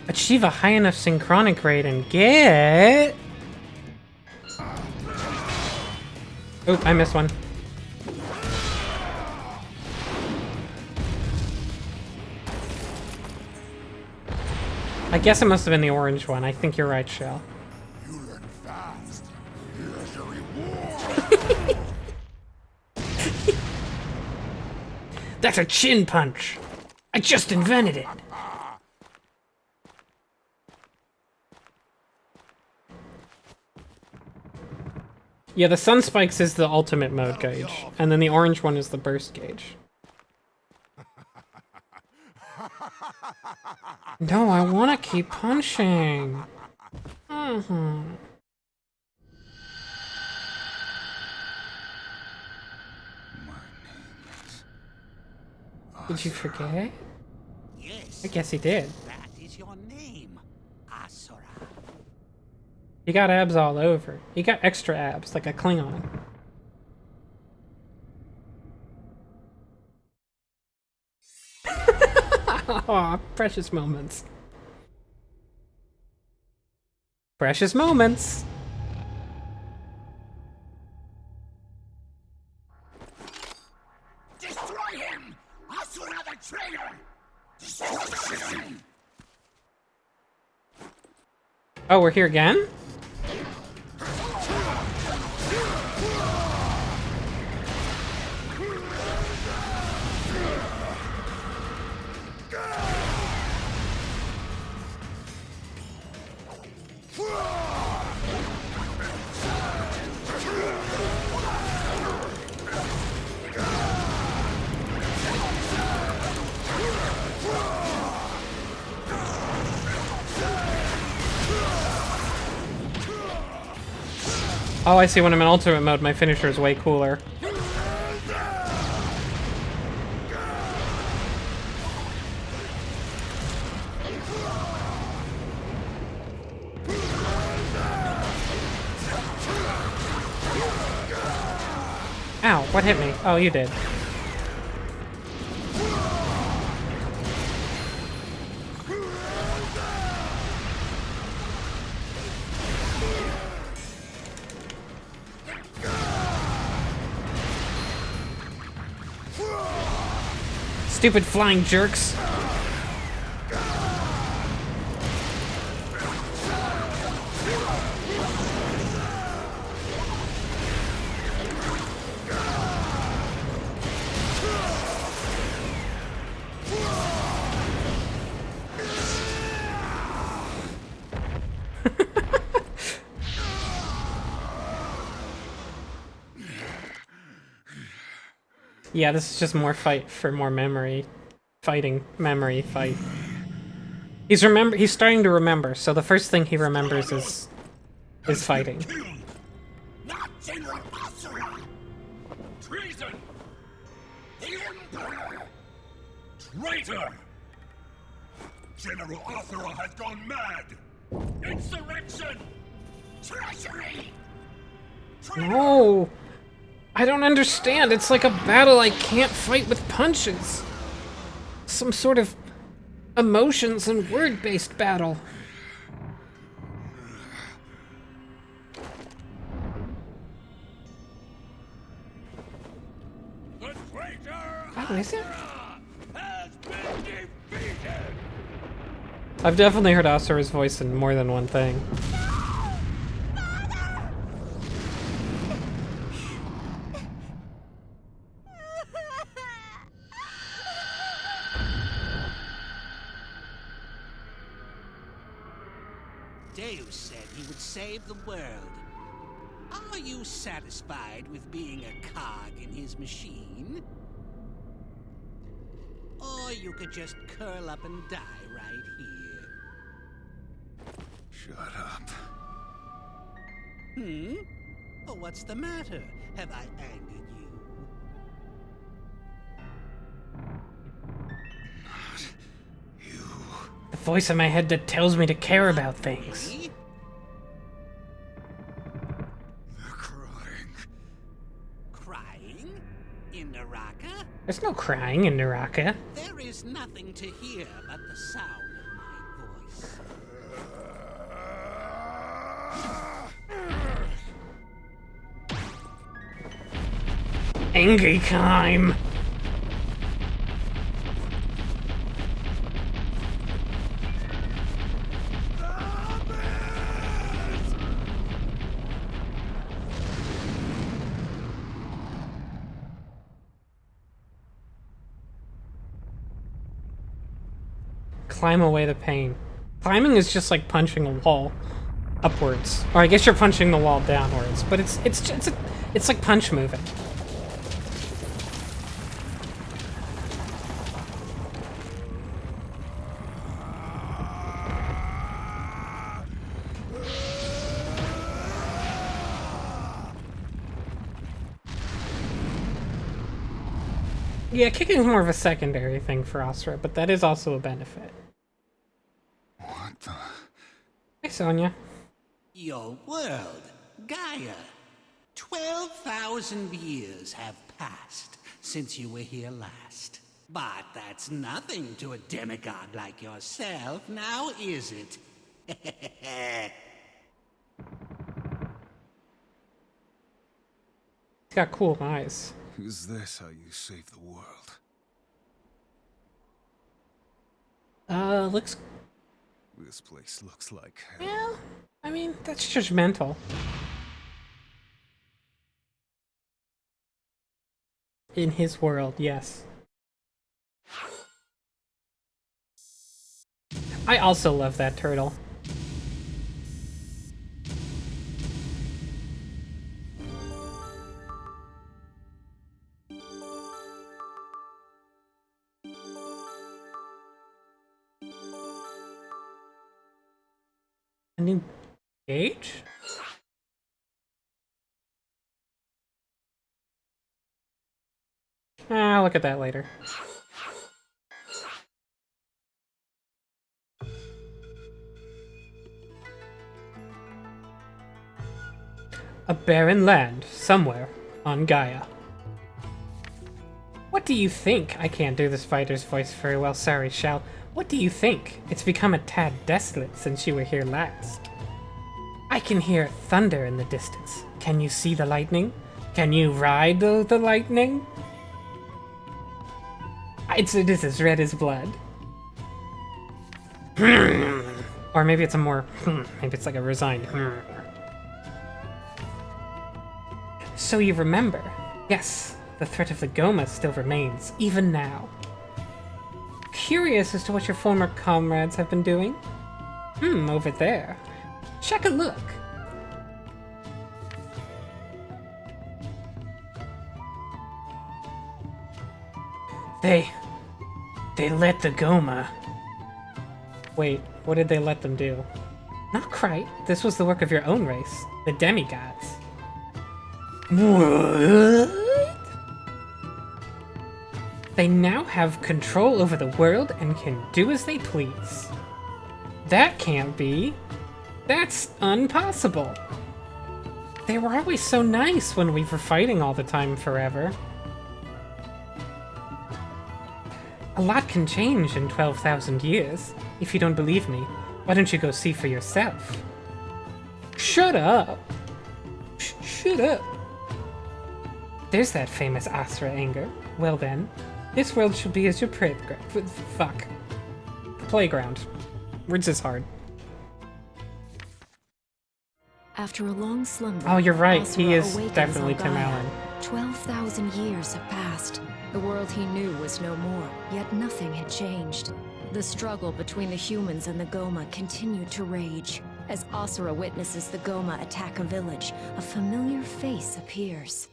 Achieve a high enough synchronic rate and get... Oop, I missed one. I guess it must have been the orange one. I think you're right, Shell. You learn fast. Here's your reward. That's a chin punch! I just invented it! Yeah, the sun spikes is the ultimate mode gauge, and then the orange one is the burst gauge. No, I want to keep punching. Did you forget? Yes. I guess he did. That is your name, Asura. He got abs all over. He got extra abs, like a Klingon. Aw, precious moments. Precious moments. Destroy him! Asura the traitor! Destruction! Oh, we're here again? Oh, I see. When I'm in ultimate mode, my finisher is way cooler. Ow, what hit me? Oh, you did. Stupid flying jerks. Yeah, this is just more fight for more memory. Fighting, memory, fight. He's starting to remember, so the first thing he remembers is fighting. Not General Asura! Treason! The Emperor! Traitor! General Asura has gone mad! Insurrection! Treachery! No! I don't understand. It's like a battle I can't fight with punches. Some sort of emotions and word-based battle. The traitor Oh, is it? has been defeated! I've definitely heard Asura's voice in more than one thing. Deus said he would save the world. Are you satisfied with being a cog in his machine? Or you could just curl up and die right here. Shut up. Oh, what's the matter? Have I angered you? You. The voice in my head that tells me to care about things. Me? They're crying. Crying? In Naraka? There's no crying in Naraka. There is nothing to hear but the sound of my voice. Angry time. Climb away the pain. Climbing is just like punching a wall upwards, or I guess you're punching the wall downwards. But it's like punch moving. Yeah, kicking is more of a secondary thing for Asura, but that is also a benefit. What the? Hey, Sonya. Your world, Gaia. 12,000 years have passed since you were here last. But that's nothing to a demigod like yourself, now is it? He's got cool eyes. Is this how you save the world? Looks... This place looks like hell. Yeah, I mean, that's judgmental. In his world, yes. I also love that turtle. A new gauge? I'll look at that later. A barren land, somewhere, on Gaia. What do you think? I can't do this fighter's voice very well, sorry, Shao. What do you think? It's become a tad desolate since you were here last. I can hear thunder in the distance. Can you see the lightning? Can you ride the lightning? It is as red as blood. Or maybe it's a more, maybe it's like a resigned. So you remember? Yes, the threat of the Goma still remains, even now. Curious as to what your former comrades have been doing? Over there. Check a look. They let the Goma... Wait, what did they let them do? Not quite. This was the work of your own race, the demigods. What? They now have control over the world and can do as they please. That can't be. That's impossible. They were always so nice when we were fighting all the time forever. A lot can change in 12,000 years. If you don't believe me, why don't you go see for yourself? Shut up! Shut up! There's that famous Asura anger. Well then, this world should be as your playground. Words is hard. After a long slumber, Oh, you're right. Asura He is awakens definitely on Tim Gaia. Allen. 12,000 years have passed. The world he knew was no more, yet nothing had changed. The struggle between the humans and the Goma continued to rage. As Asura witnesses the Goma attack a village, a familiar face appears.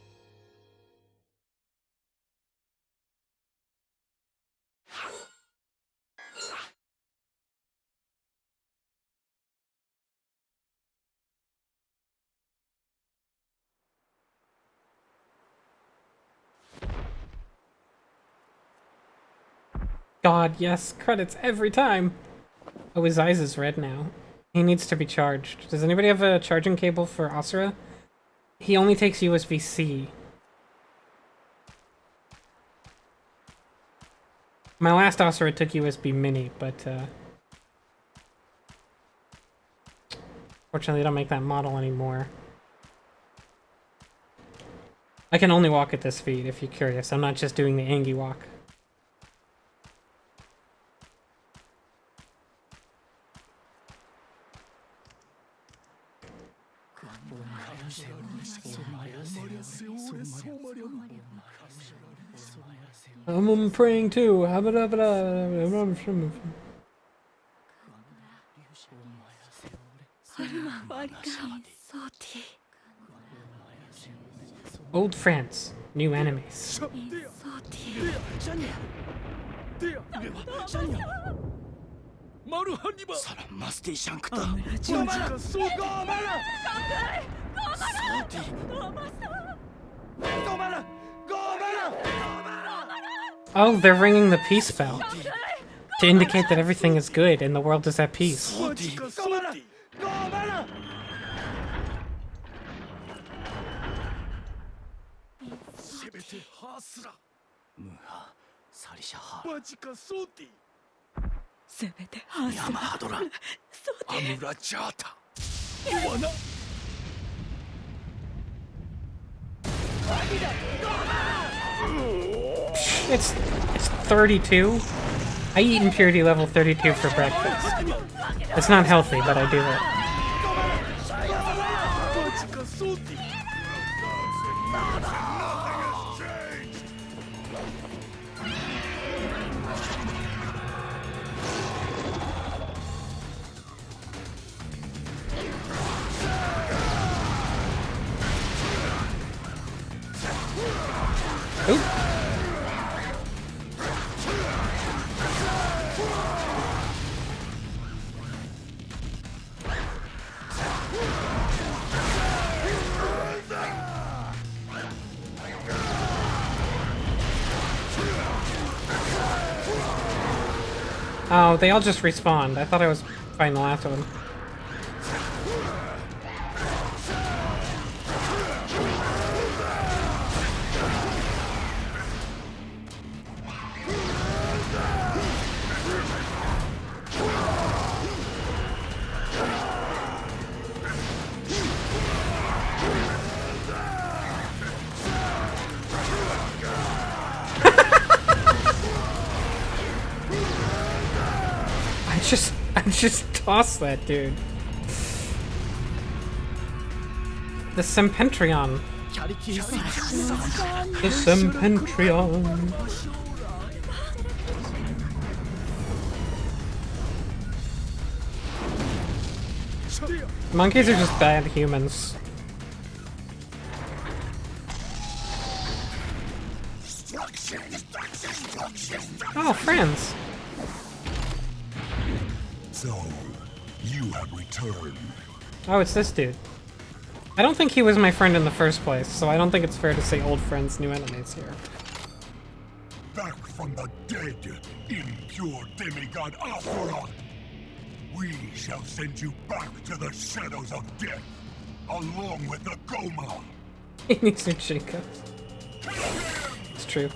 God, yes, credits every time. Oh, his eyes is red now. He needs to be charged. Does anybody have a charging cable for Asura? He only takes USB-C. My last Asura took USB Mini, but fortunately they don't make that model anymore. I can only walk at this speed, if you're curious. I'm not just doing the Angie walk. I'm praying too. Old friends, new enemies. 사람 마스티 샹크다. Oh, they're ringing the peace bell to indicate that everything is good and the world is at peace. 야마하도라. 아무라 자타. It's 32. I eat impurity level 32 for breakfast. It's not healthy, but I do it. Oop. Oh, they all just respawned. I thought I was fighting the last one. I just tossed that dude. The Sempentrion. The Sempentrion. Monkeys are just bad humans. Oh, friends. So, you have returned. Oh, it's this dude. I don't think he was my friend in the first place, so I don't think it's fair to say old friends, new enemies here. Back from the dead, impure demigod Asura. We shall send you back to the shadows of death, along with the Goma. He needs new Jacobs. It's true.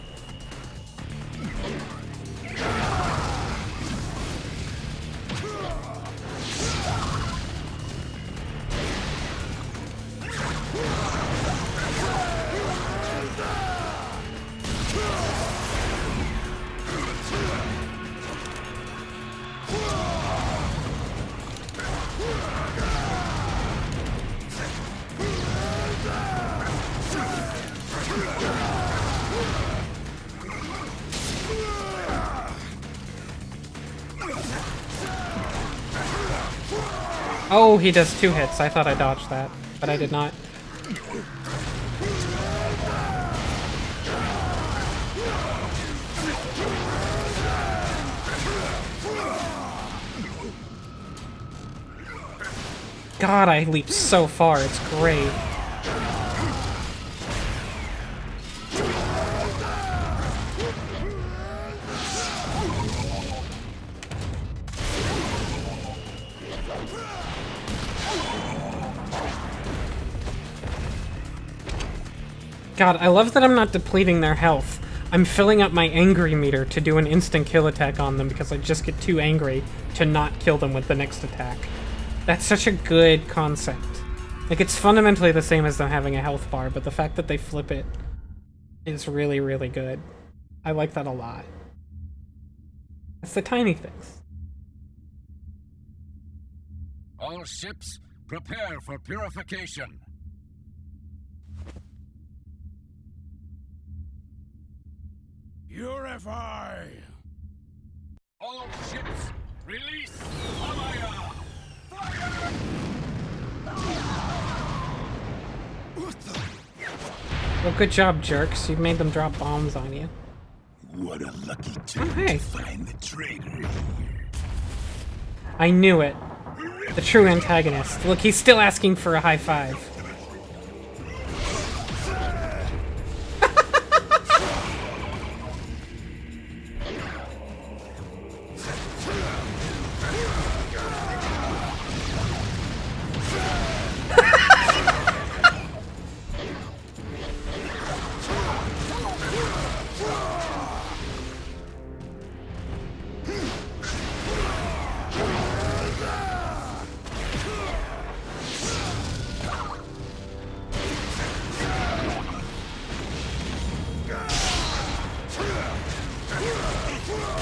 Oh, he does 2 hits. I thought I dodged that, but I did not. God, I leap so far. It's great. God, I love that I'm not depleting their health. I'm filling up my angry meter to do an instant kill attack on them because I just get too angry to not kill them with the next attack. That's such a good concept. Like, it's fundamentally the same as them having a health bar, but the fact that they flip it is really, really good. I like that a lot. It's the tiny things. All ships, prepare for purification. Purify! All ships, release Amaya! Fire! What the? Well, good job, jerks. You made them drop bombs on you. What a lucky turn hey. to find the traitor here. I knew it. The true antagonist. Look, he's still asking for a high five.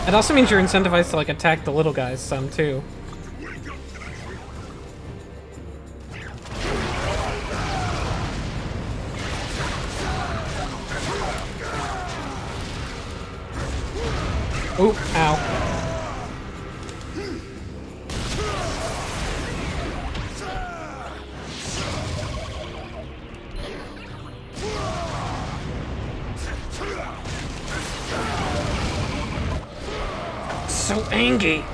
It also means you're incentivized to, like, attack the little guys some, too. Oop, ow. So angry.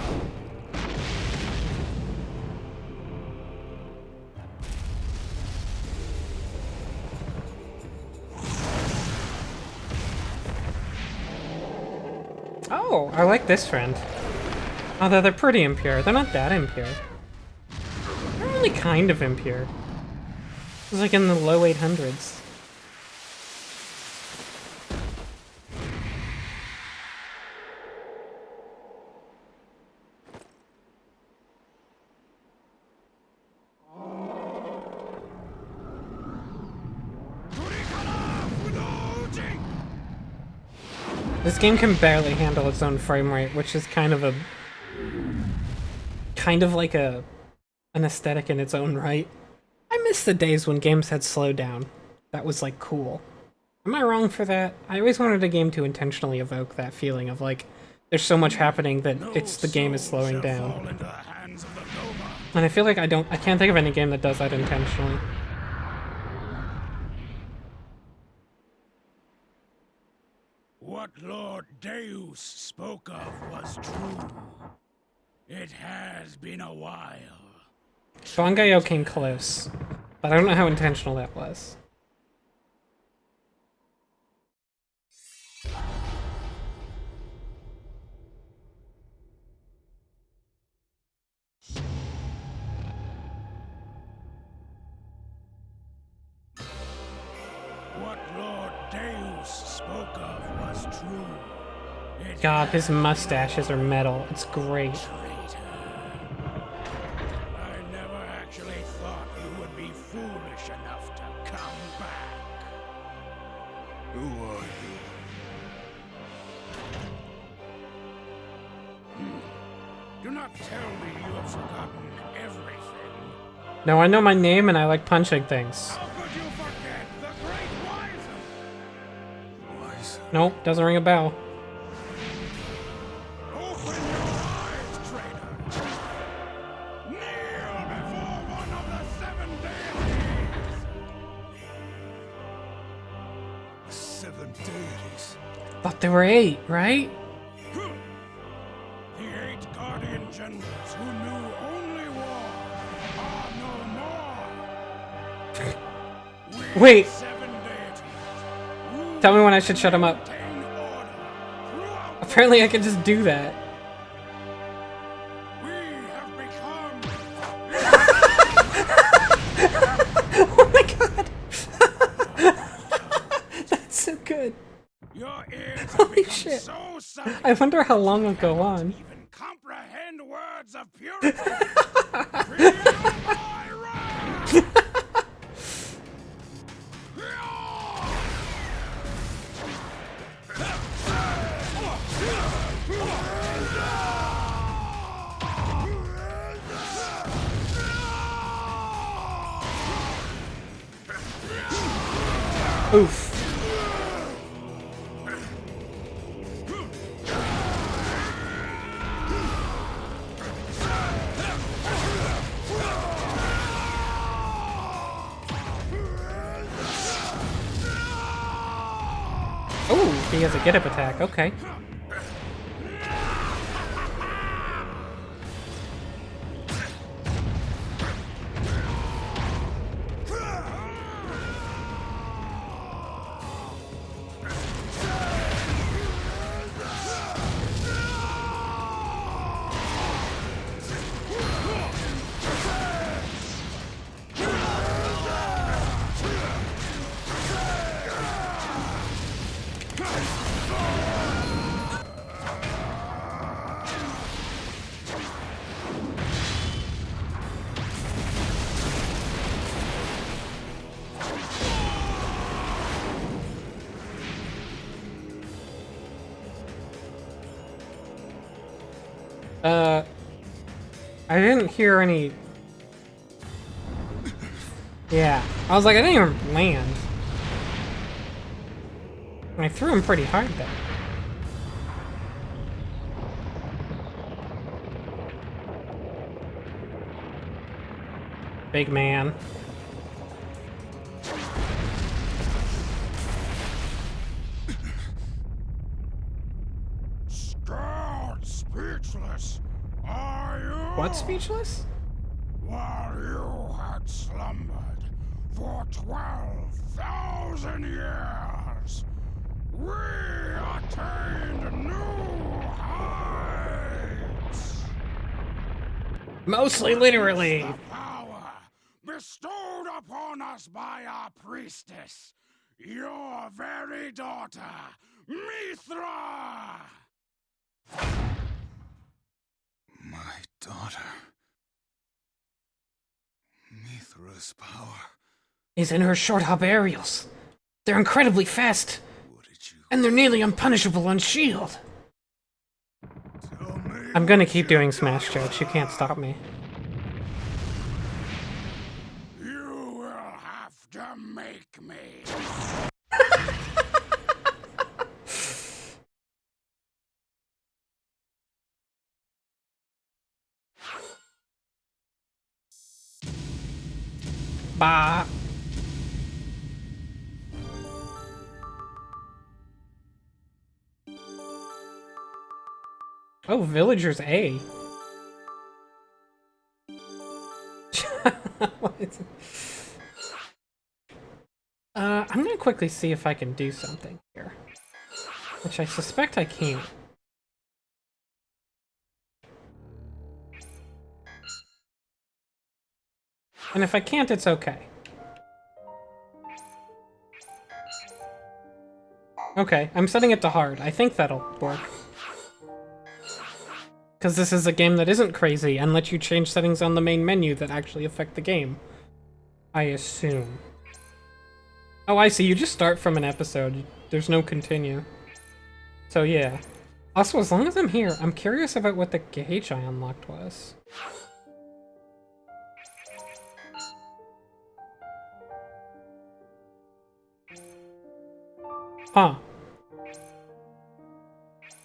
Oh, I like this friend. Although they're pretty impure. They're not that impure. They're really kind of impure. It's like in the low 800s. This game can barely handle its own frame rate, which is kind of like an aesthetic in its own right. I miss the days when games had slowdown. That was like cool. Am I wrong for that? I always wanted a game to intentionally evoke that feeling of like there's so much happening that the game is slowing down. And I feel like I can't think of any game that does that intentionally. What Lord Deus spoke of was true. It has been a while. Bangayo came close, but I don't know how intentional that was. What Lord Deus spoke of was true. God, his mustaches are metal. It's great. I never actually thought you would be foolish enough to come back. Who are you? Do not tell me you have forgotten everything. No, I know my name and I like punching things. How could you forget the great Wiser? Wise. Nope, doesn't ring a bell. Open your eyes, traitor! Kneel before one of the 7 deities! 7 deities. Thought there were 8, right? The 8 guardian generals who knew only war are no more. We Wait. 7 deities rule Tell me when I should shut him up. and maintain order throughout the Apparently I can just do that. We have become Oh my god! That's so good. your ears have Holy become shit. so silent I wonder how long it'll go on. even comprehend words of purity. Feel my wrath! Oof. Oh, he has a get up attack. Okay. I didn't hear any... Yeah, I was like, I didn't even land. I threw him pretty hard though. Big man. Scared speechless, are you? What, speechless? While you had slumbered for 12,000 years, we attained new heights. Mostly literally. The power bestowed upon us by our priestess, your very daughter, Mithra! My daughter. Mithra's power. Is in her short hop aerials. They're incredibly fast, What did you and they're nearly unpunishable on shield. tell me? I'm gonna keep doing Smash jokes. You can't stop me. You will have to make me. Bah. Oh, villagers A. I'm gonna quickly see if I can do something here. Which I suspect I can't. And if I can't, it's okay. Okay, I'm setting it to hard. I think that'll work. Because this is a game that isn't crazy and lets you change settings on the main menu that actually affect the game. I assume. Oh, I see. You just start from an episode. There's no continue. So yeah. Also, as long as I'm here, I'm curious about what the gauge I unlocked was. Huh.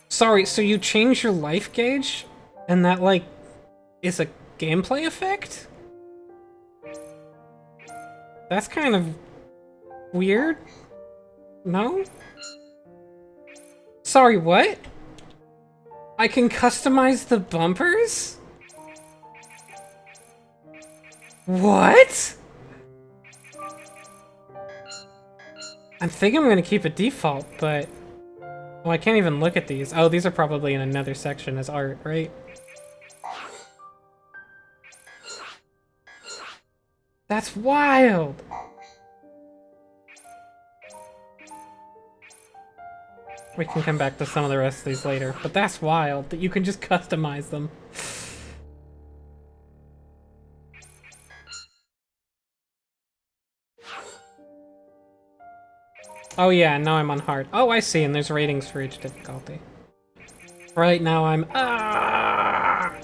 Sorry, so you change your life gauge? And that, like, is a gameplay effect? That's kind of weird. No? Sorry, what? I can customize the bumpers? What? I think I'm gonna keep it default, but... Well, I can't even look at these. Oh, these are probably in another section as art, right? That's wild! We can come back to some of the rest of these later, but that's wild that you can just customize them. Oh yeah, now I'm on hard. Oh, I see, and there's ratings for each difficulty. Right now I'm... Ah!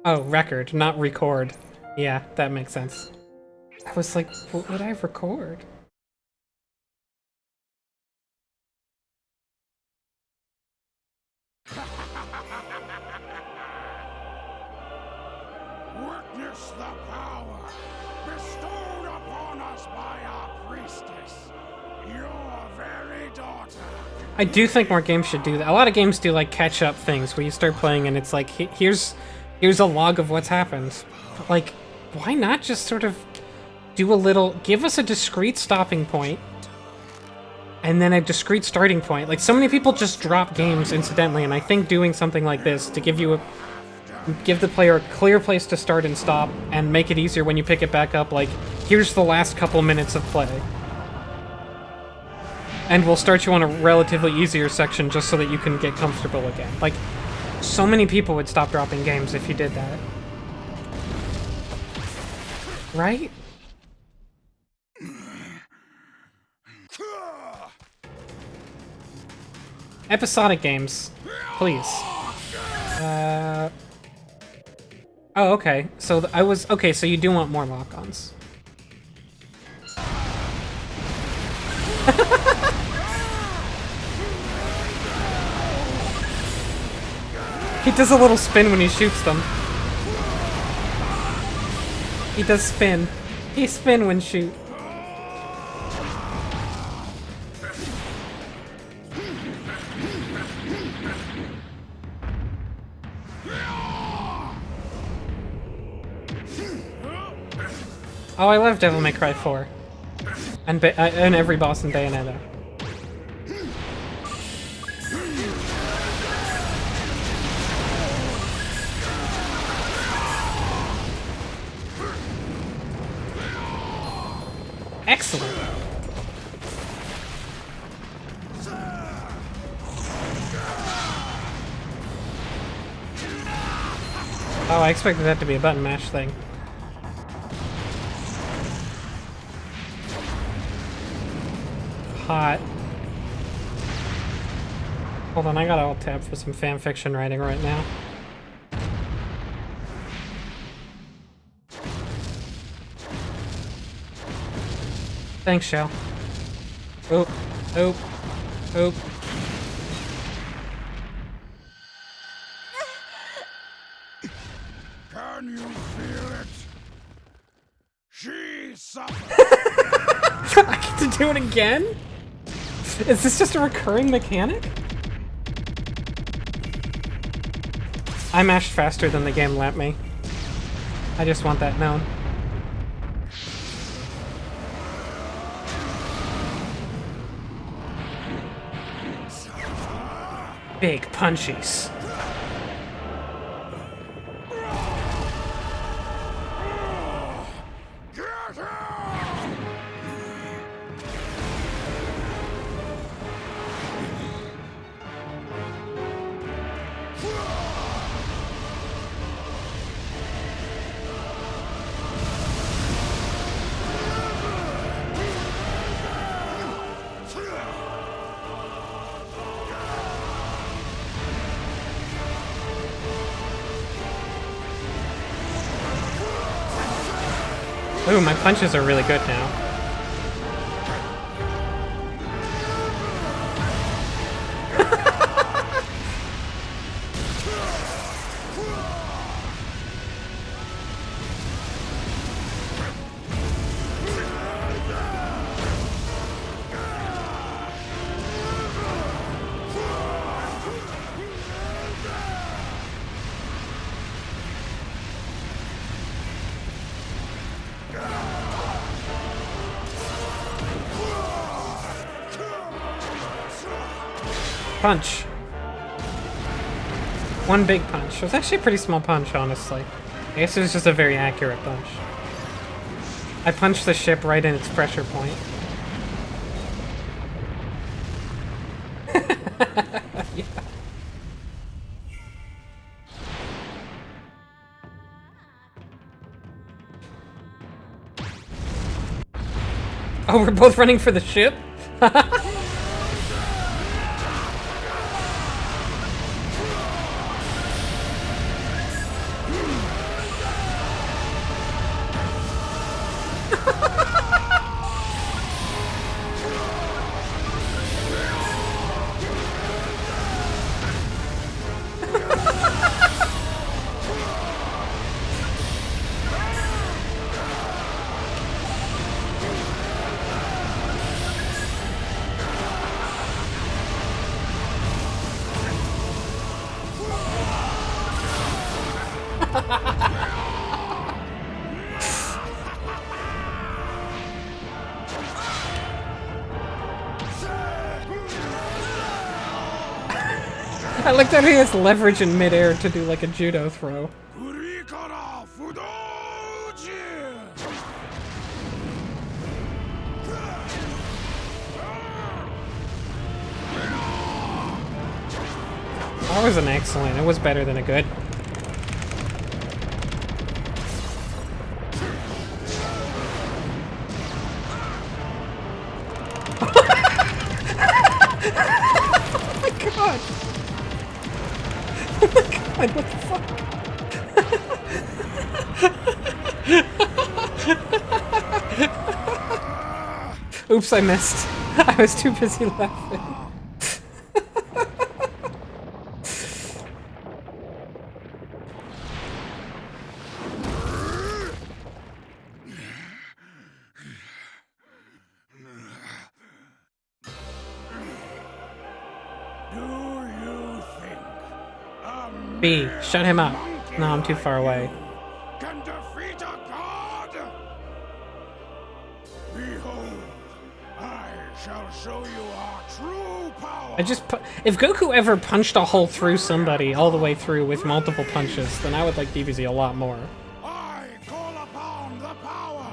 Oh, record, not record. Yeah, that makes sense. I was like, what would I record? Witness the power bestowed upon us by our priestess, your very daughter. I do think more games should do that. A lot of games do like catch-up things where you start playing and it's like, here's a log of what's happened. But like, why not just sort of do a little, give us a discrete stopping point and then a discrete starting point. Like, so many people just drop games incidentally, and I think doing something like this to give the player a clear place to start and stop and make it easier when you pick it back up, like, here's the last couple minutes of play. And we'll start you on a relatively easier section just so that you can get comfortable again. Like, so many people would stop dropping games if you did that. Right? Episodic games, please. Oh, okay. So okay, so you do want more lock-ons. He does a little spin when he shoots them. He does spin. He spin when shoot. Oh, I love Devil May Cry 4. And every boss in Bayonetta. Excellent. Oh, I expected that to be a button mash thing. Hot. Hold on, I gotta alt tab for some fan fiction writing right now. Thanks, Shell. Oop, oop, oop. Can you feel it? She suffers. I get to do it again? Is this just a recurring mechanic? I mashed faster than the game let me. I just want that known. Big punchies. Ooh, my punches are really good now. Punch. One big punch. It was actually a pretty small punch, honestly. I guess it was just a very accurate punch. I punched the ship right in its pressure point. Yeah. Oh, we're both running for the ship? I like that he has leverage in midair to do like a judo throw. That was an excellent. It was better than a good. Oh my god! Oh my god, what the fuck? Oops, I missed. I was too busy laughing. B, shut him up. No, I'm too far away. Can defeat a god? Behold, I shall show you our true power. If Goku ever punched a hole through somebody all the way through with multiple punches, then I would like DBZ a lot more. I call upon the power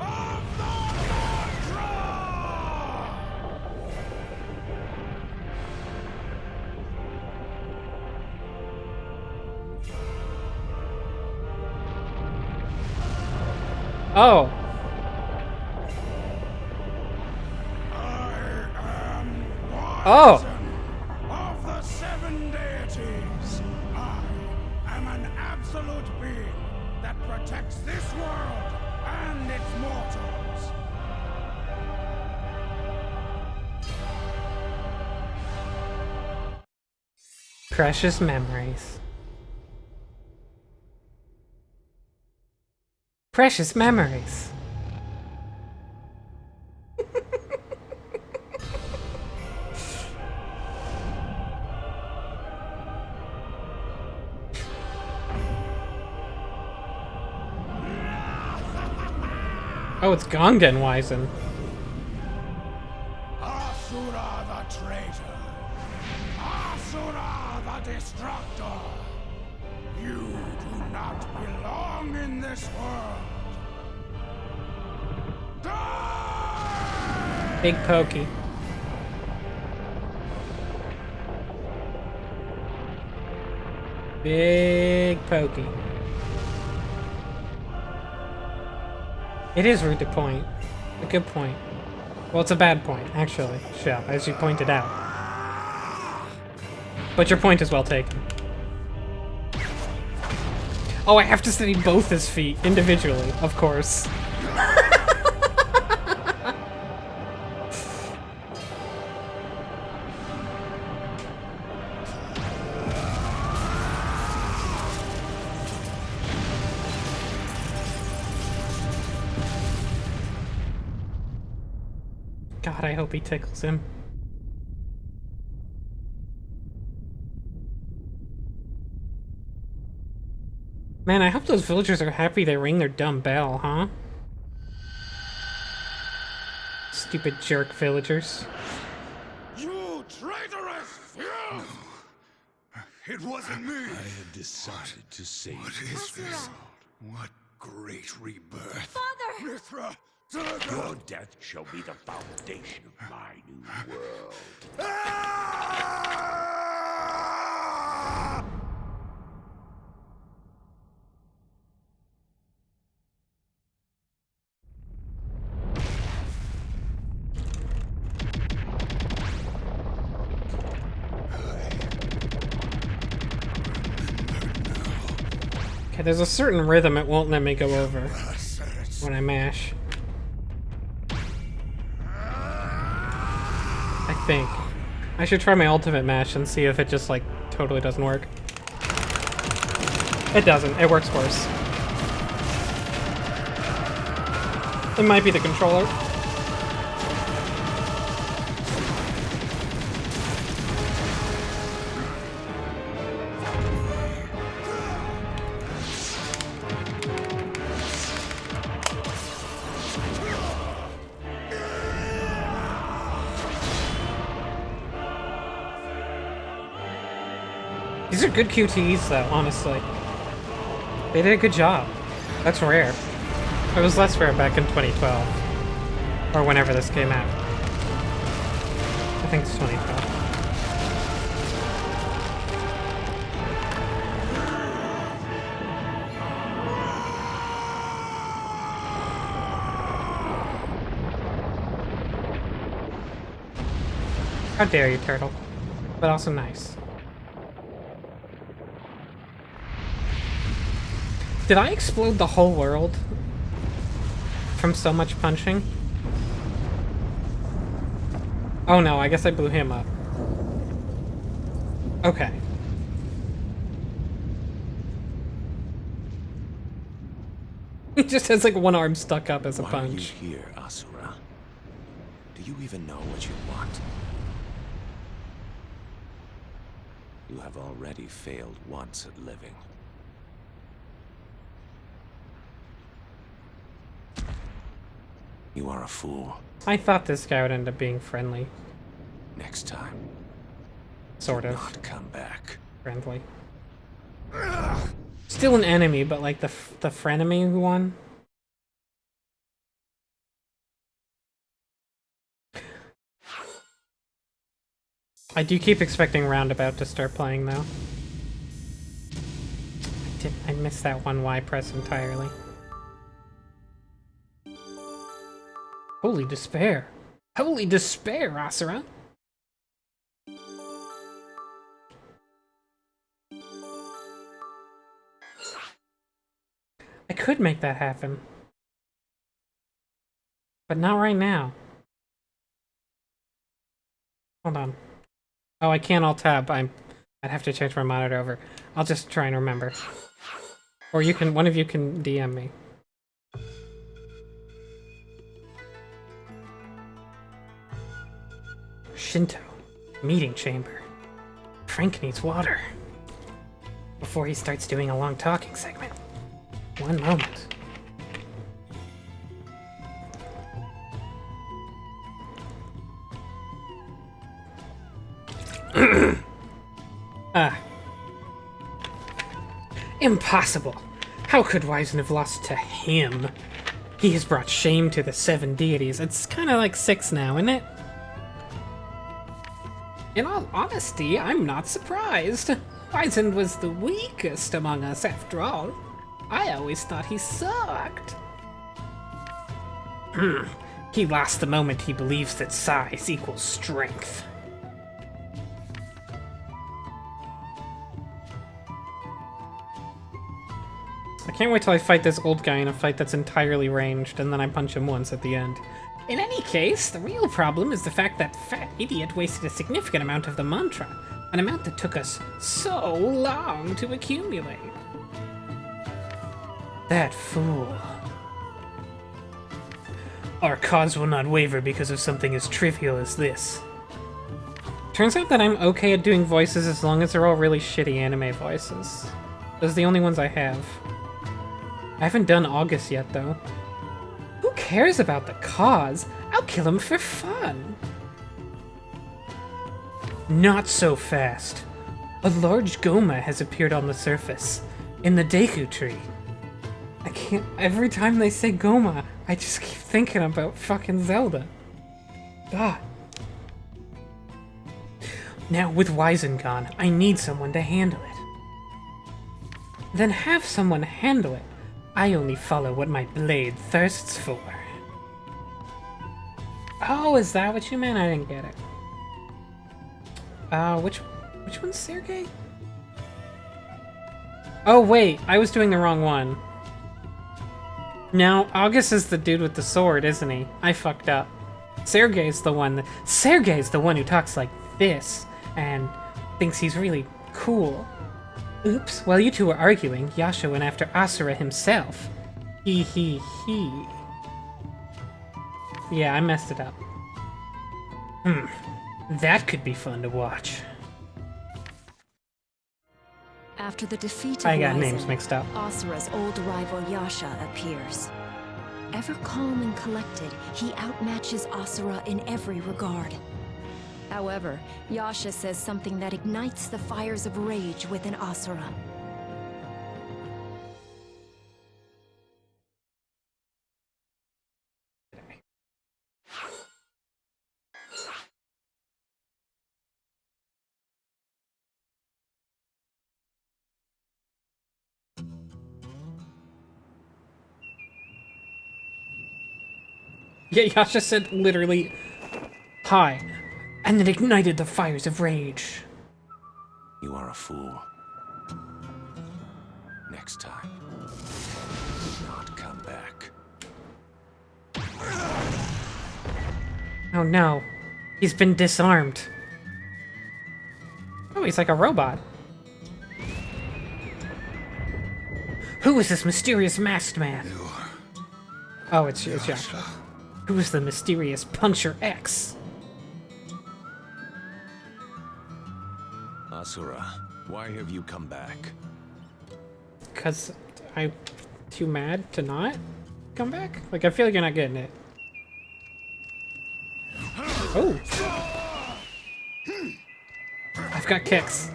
of the Oh. I am Oh. Wisen of the seven deities. I am an absolute being that protects this world and its mortals. Precious memories. Precious memories. Oh, it's Gonga and Wisen. Asura the traitor. Asura the destructor. You do not belong in this world. Die! Big Pokey. Big Pokey. It is rude to point. A good point. Well, it's a bad point, actually, Shell, as you pointed out. But your point is well taken. Oh, I have to study both his feet individually, of course. God, I hope he tickles him. Man, I hope those villagers are happy they ring their dumb bell, huh? Stupid jerk villagers. You traitorous filth! It wasn't me. I have decided to save this world. What great rebirth. Father! Mithra, deliver! Your death shall be the foundation of my new world. Ah! Okay, there's a certain rhythm it won't let me go over when I mash. I think. I should try my ultimate mash and see if it just, like, totally doesn't work. It doesn't. It works worse. It might be the controller. These are good QTEs, though, honestly. They did a good job. That's rare. It was less rare back in 2012. Or whenever this came out. I think it's 2012. How dare you, turtle. But also nice. Did I explode the whole world from so much punching? Oh no, I guess I blew him up. Okay. He just has like one arm stuck up as a Why punch. are you here, Asura? Do you even know what you want? You have already failed once at living. You are a fool. I thought this guy would end up being friendly. Next time, Sort do of. not come back. Friendly. Still an enemy, but like the frenemy one. I do keep expecting Roundabout to start playing though. I missed that one Y press entirely. Holy despair. Holy despair, Asura. I could make that happen. But not right now. Hold on. Oh, I can't alt-tab. I'd have to change my monitor over. I'll just try and remember. Or you can, one of you can DM me. Shinto. Meeting chamber. Frank needs water. Before he starts doing a long talking segment. One moment. Impossible! How could Wyzen have lost to him? He has brought shame to the 7 deities. It's kind of like 6 now, isn't it? In all honesty, I'm not surprised. Wyzen was the weakest among us, after all. I always thought he sucked. He lost the moment he believes that size equals strength. I can't wait till I fight this old guy in a fight that's entirely ranged, and then I punch him once at the end. In any case, the real problem is the fact that fat idiot wasted a significant amount of the mantra, an amount that took us so long to accumulate. That fool. Our cause will not waver because of something as trivial as this. Turns out that I'm okay at doing voices as long as they're all really shitty anime voices. Those are the only ones I have. I haven't done August yet, though. Who cares about the cause? I'll kill him for fun. Not so fast. A large Goma has appeared on the surface, in the Deku tree. I can't. Every time they say Goma, I just keep thinking about fucking Zelda. God. Now, with Wyzen gone, I need someone to handle it. Then have someone handle it. I only follow what my blade thirsts for. Oh, is that what you meant? I didn't get it. Which one's Sergei? Oh wait, I was doing the wrong one. No, August is the dude with the sword, isn't he? I fucked up. Sergei's the one who talks like this and thinks he's really cool. Oops, while you two were arguing, Yasha went after Asura himself. He. Yeah, I messed it up. That could be fun to watch. After the defeat of I got Wyzen, names mixed up. Asura's old rival Yasha appears. Ever calm and collected, he outmatches Asura in every regard. However, Yasha says something that ignites the fires of rage within Asura. Yeah, Yasha said literally, hi, and then ignited the fires of rage. You are a fool. Next time, do not come back. Oh no, he's been disarmed. Oh, he's like a robot. Who is this mysterious masked man? Oh, it's Yasha. Who is the mysterious Puncher X? Asura, why have you come back? Because I'm too mad to not come back? Like, I feel like you're not getting it. Oh! I've got kicks.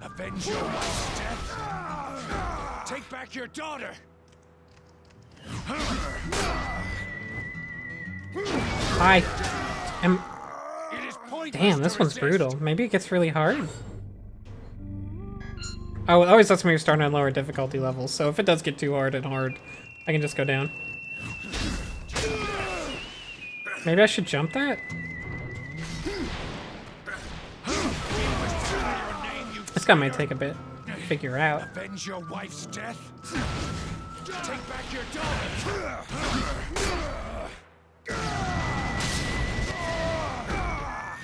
Avenge your wife's death? Take back your daughter! I am... Damn, this one's brutal. Maybe it gets really hard. Oh, it always lets me start on lower difficulty levels, so if it does get too hard and hard, I can just go down. Maybe I should jump that? This guy might take a bit to figure out. Avenge your wife's death? Take back your daughter!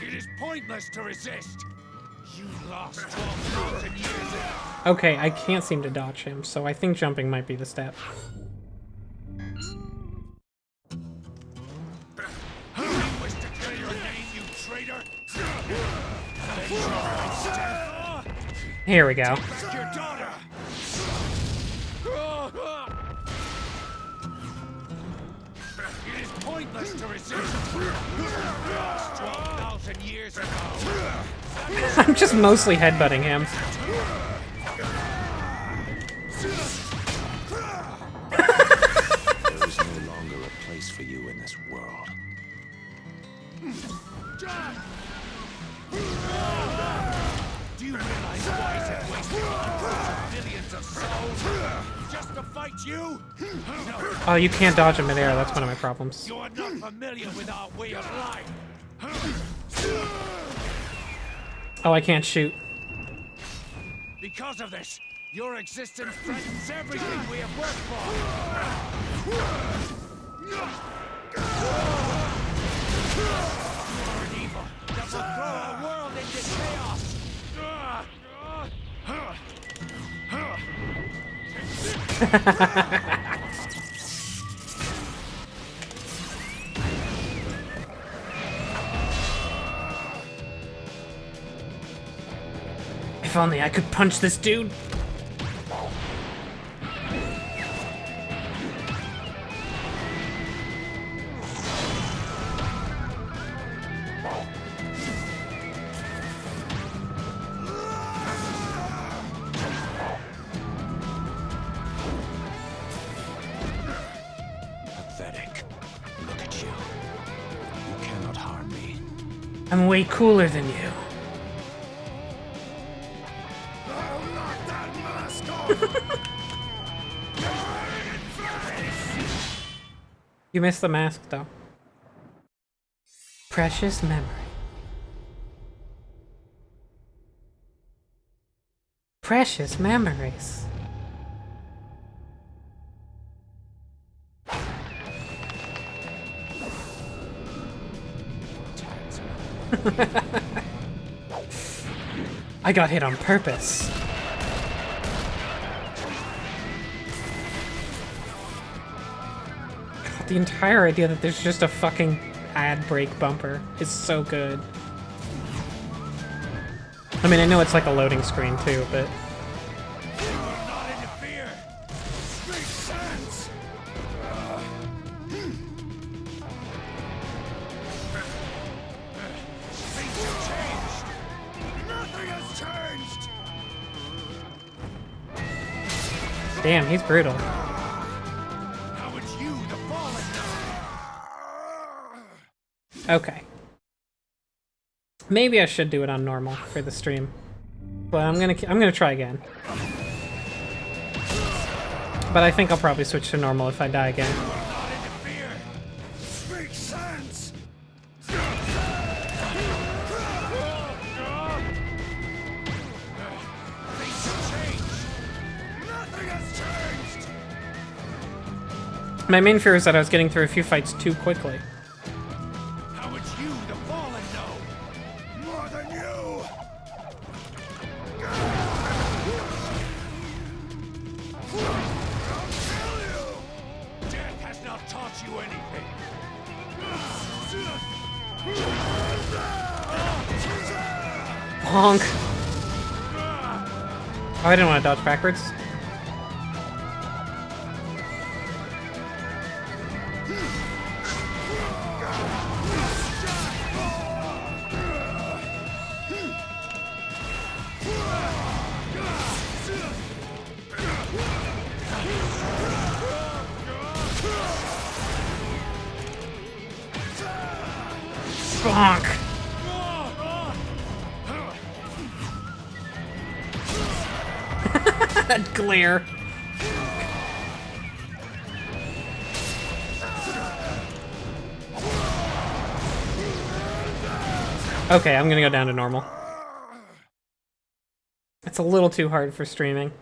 It is pointless to resist! You lost 12,000 years ago! Okay, I can't seem to dodge him, so I think jumping might be the step. Wish to clear your name, you traitor! Avenge your wife's death! Here we go. Back your daughter! It is pointless to resist! You lost 12,000 years ago! I'm just mostly headbutting him. There is no longer a place for you in this world. Do you realize why is it wasting hundreds of millions of souls just to fight you? No, Oh, you can't dodge him midair, that's one of my problems. you are not familiar with our way of life. Oh, I can't shoot. Because of this, your existence threatens everything we have worked for. You are an evil that will throw our world into chaos. If only I could punch this dude. Pathetic. Look at you. You cannot harm me. I'm way cooler than you. You missed the mask, though. Precious memory. Precious memories. I got hit on purpose. God, the entire idea that there's just a fucking ad break bumper is so good. I mean, I know it's like a loading screen too, but... Not interfere. Makes sense. Things have changed. Nothing has changed. Damn, he's brutal. How would you, the fallen, know? Okay. Maybe I should do it on normal for the stream. But I'm gonna try again. But I think I'll probably switch to normal if I die again. Not interfere. Makes sense. Things have changed. Nothing has changed. My main fear is that I was getting through a few fights too quickly. How would you, the fallen, know? More than you. I'll kill you. Death has not taught you anything. Honk. Oh, I didn't want to dodge backwards. Bonk. That glare. Okay, I'm gonna go down to normal. It's a little too hard for streaming.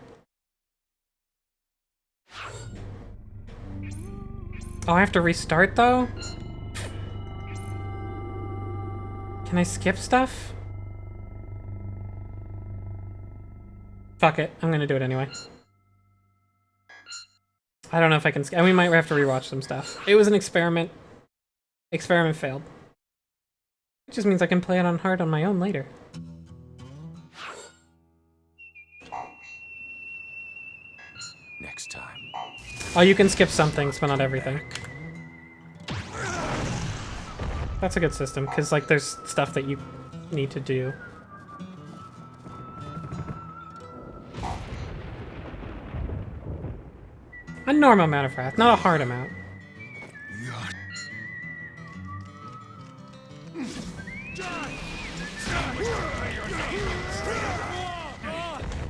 Oh, I have to restart though? Can I skip stuff? Fuck it, I'm gonna do it anyway. I don't know if I can skip. We might have to rewatch some stuff. It was an experiment. Experiment failed. It just means I can play it on hard on my own later. Next time. Oh, you can skip some things, but not everything. That's a good system, because, like, there's stuff that you need to do. A normal amount of wrath, not a hard amount.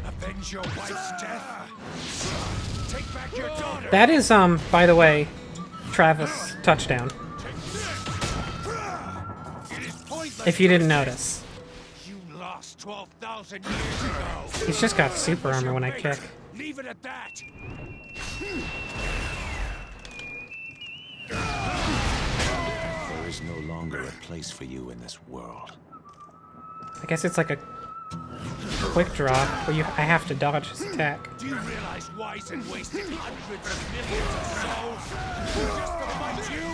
Avenge your wife's death. Take back your daughter. That is, by the way, Travis touchdown. If you didn't notice. You lost 12,000 years ago. He's just got super armor when I kick. Leave it at that. There is no longer a place for you in this world. I guess it's like a quick draw where I have to dodge his attack. Do you realize Wyzen wasted hundreds of millions of souls just to fight you?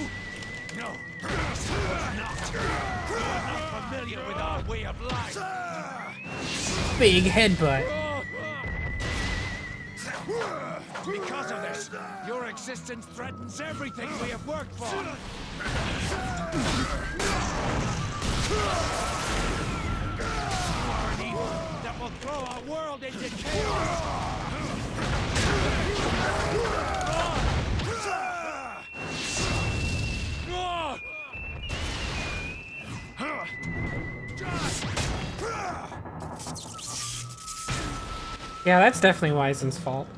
No, he was not. You are not familiar with our way of life. Big headbutt. Because of this, your existence threatens everything we have worked for. You are an evil that will throw our world into chaos. Yeah, that's definitely Wyzen's fault.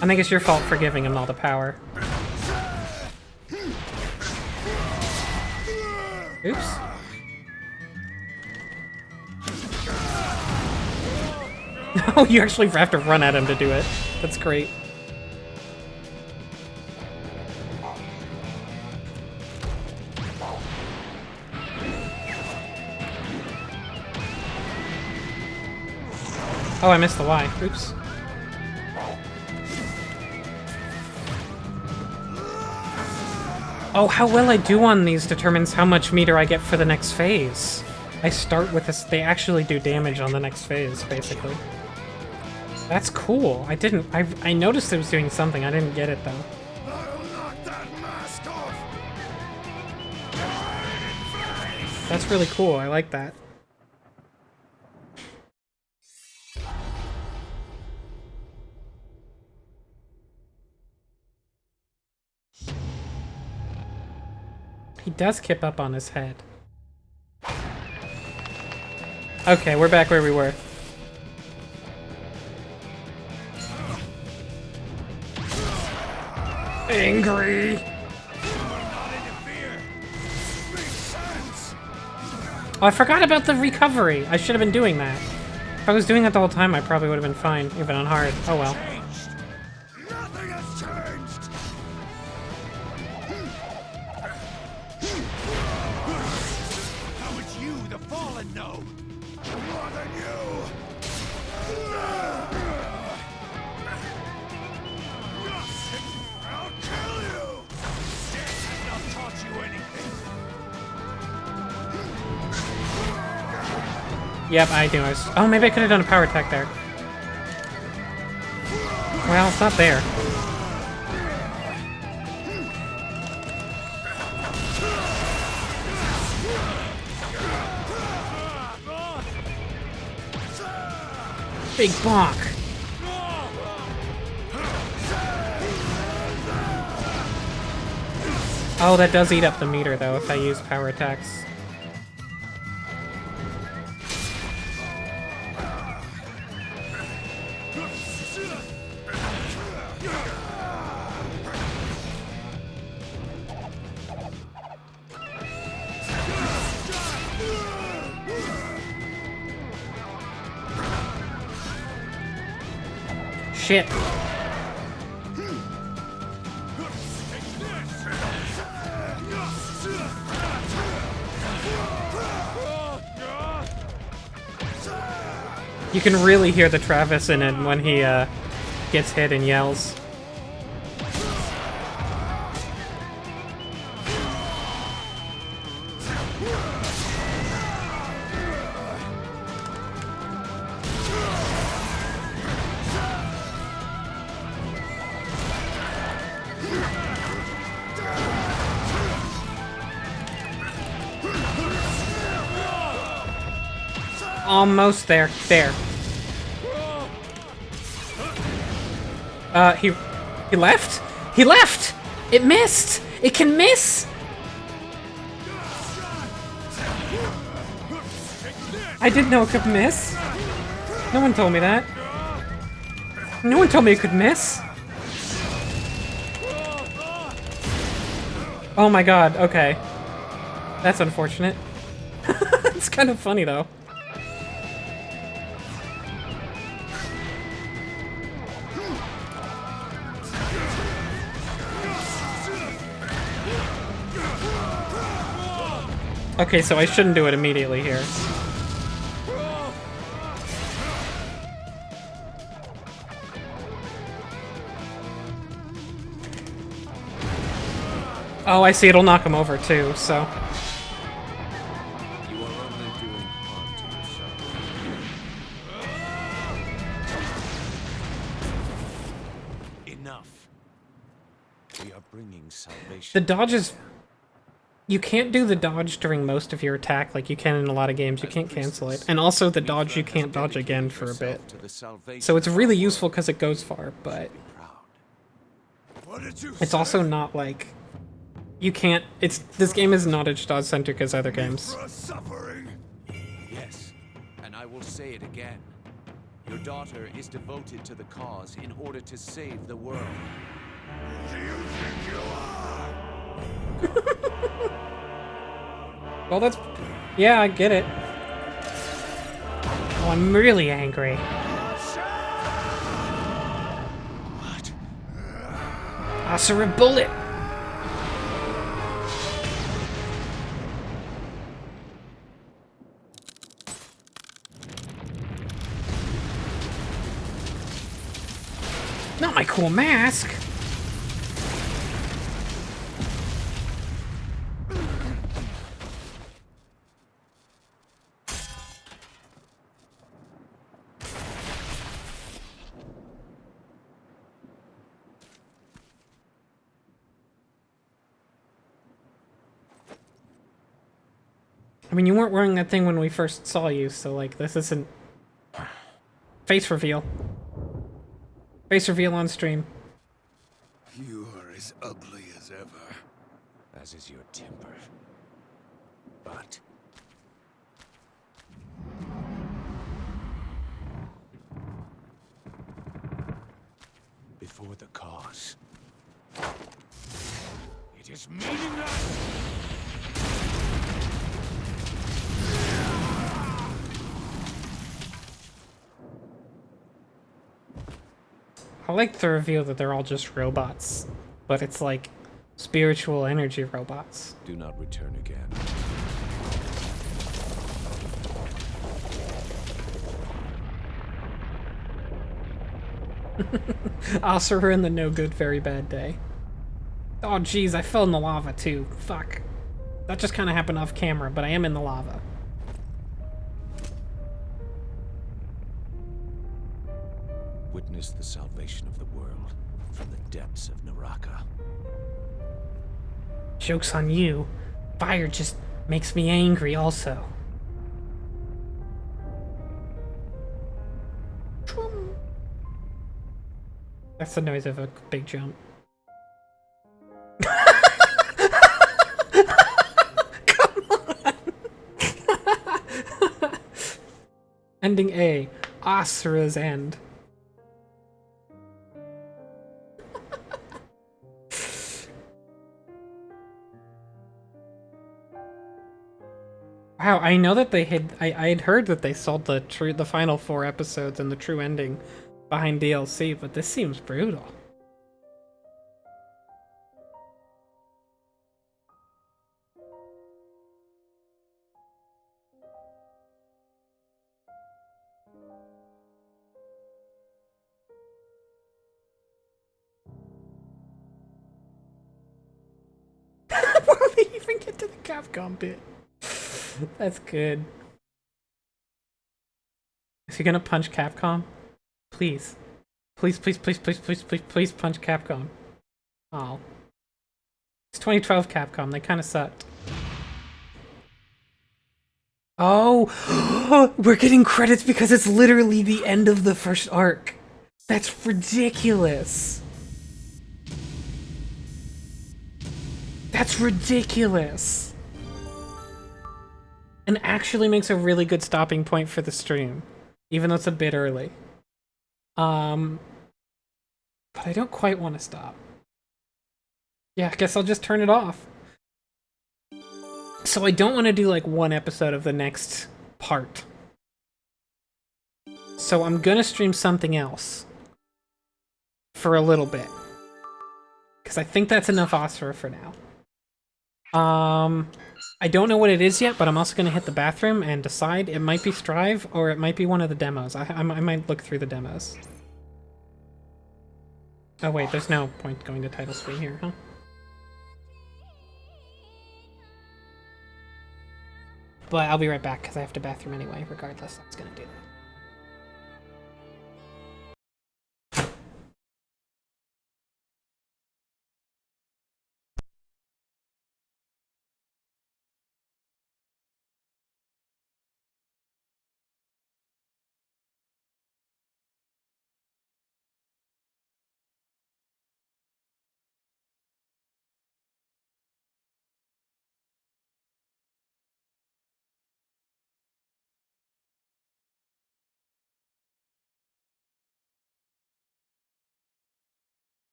I think it's your fault for giving him all the power. Oops. Oh, you actually have to run at him to do it. That's great. Oh, I missed the Y. Oops. Oh, how well I do on these determines how much meter I get for the next phase. I start with this. They actually do damage on the next phase, basically. That's cool. I noticed it was doing something. I didn't get it, though. That's really cool. I like that. He does kip up on his head. Okay, we're back where we were. Angry! Oh, I forgot about the recovery. I should have been doing that. If I was doing that the whole time, I probably would have been fine, even on hard. Oh well. Nothing has changed. How would you, the fallen, know? More than you. I'll kill you. Death has not taught you anything. Yep, I do. Oh, maybe I could have done a power attack there. Well, it's not there. Big bonk. Oh, that does eat up the meter, though, if I use power attacks. shit. You can really hear the Travis in it when he gets hit and yells. Almost there. There. He left? He left! It missed! It can miss! I didn't know it could miss. No one told me that. No one told me it could miss. Oh my god, okay. That's unfortunate. It's kind of funny though. Okay, so I shouldn't do it immediately here. Oh, I see, it'll knock him over too, so... You are only doing harm to yourself. Enough. We are bringing salvation. The dodge is... You can't do the dodge during most of your attack like you can in a lot of games. You can't cancel it. And also the dodge you can't dodge again for a bit. So it's really useful because it goes far, but... It's also not like... You can't... This game is not as dodge-centric as other games. Yes, and I will say it again. Your daughter is devoted to the cause in order to save the world. Do you think you are? Well, that's... Yeah, I get it. Oh, I'm really angry. What? Asura bullet! Not my cool mask! I mean, you weren't wearing that thing when we first saw you, so, like, this isn't... Face reveal. Face reveal on stream. You are as ugly as ever. As is your temper. But... before the cause... it is meaningless! I like the reveal that they're all just robots, but it's like spiritual energy robots. Do not return again. Asura in the no good, very bad day. Oh jeez, I fell in the lava too. Fuck. That just kind of happened off camera, but I am in the lava. Witness the salvation of the world from the depths of Naraka. Joke's on you. Fire just makes me angry also. That's the noise of a big jump. Come on! Ending A. Asura's end. Wow, I know that they had... I had heard that they sold the final 4 episodes and the true ending, behind DLC, but this seems brutal. Before they even get to the Capcom bit. That's good. Is he gonna punch Capcom? Please. Please, please, please, please, please, please, please punch Capcom. Oh. It's 2012 Capcom, they kinda sucked. Oh! We're getting credits because it's literally the end of the first arc. That's ridiculous. That's ridiculous. And actually makes a really good stopping point for the stream. Even though it's a bit early. But I don't quite want to stop. Yeah, I guess I'll just turn it off. So I don't want to do like one episode of the next part. So I'm gonna stream something else. For a little bit. Because I think that's enough Asura for now. I don't know what it is yet, but I'm also going to hit the bathroom and decide. It might be Strive, or it might be one of the demos. I might look through the demos. Oh wait, there's no point going to title screen here, huh? But I'll be right back, because I have to bathroom anyway, regardless. I was going to do that.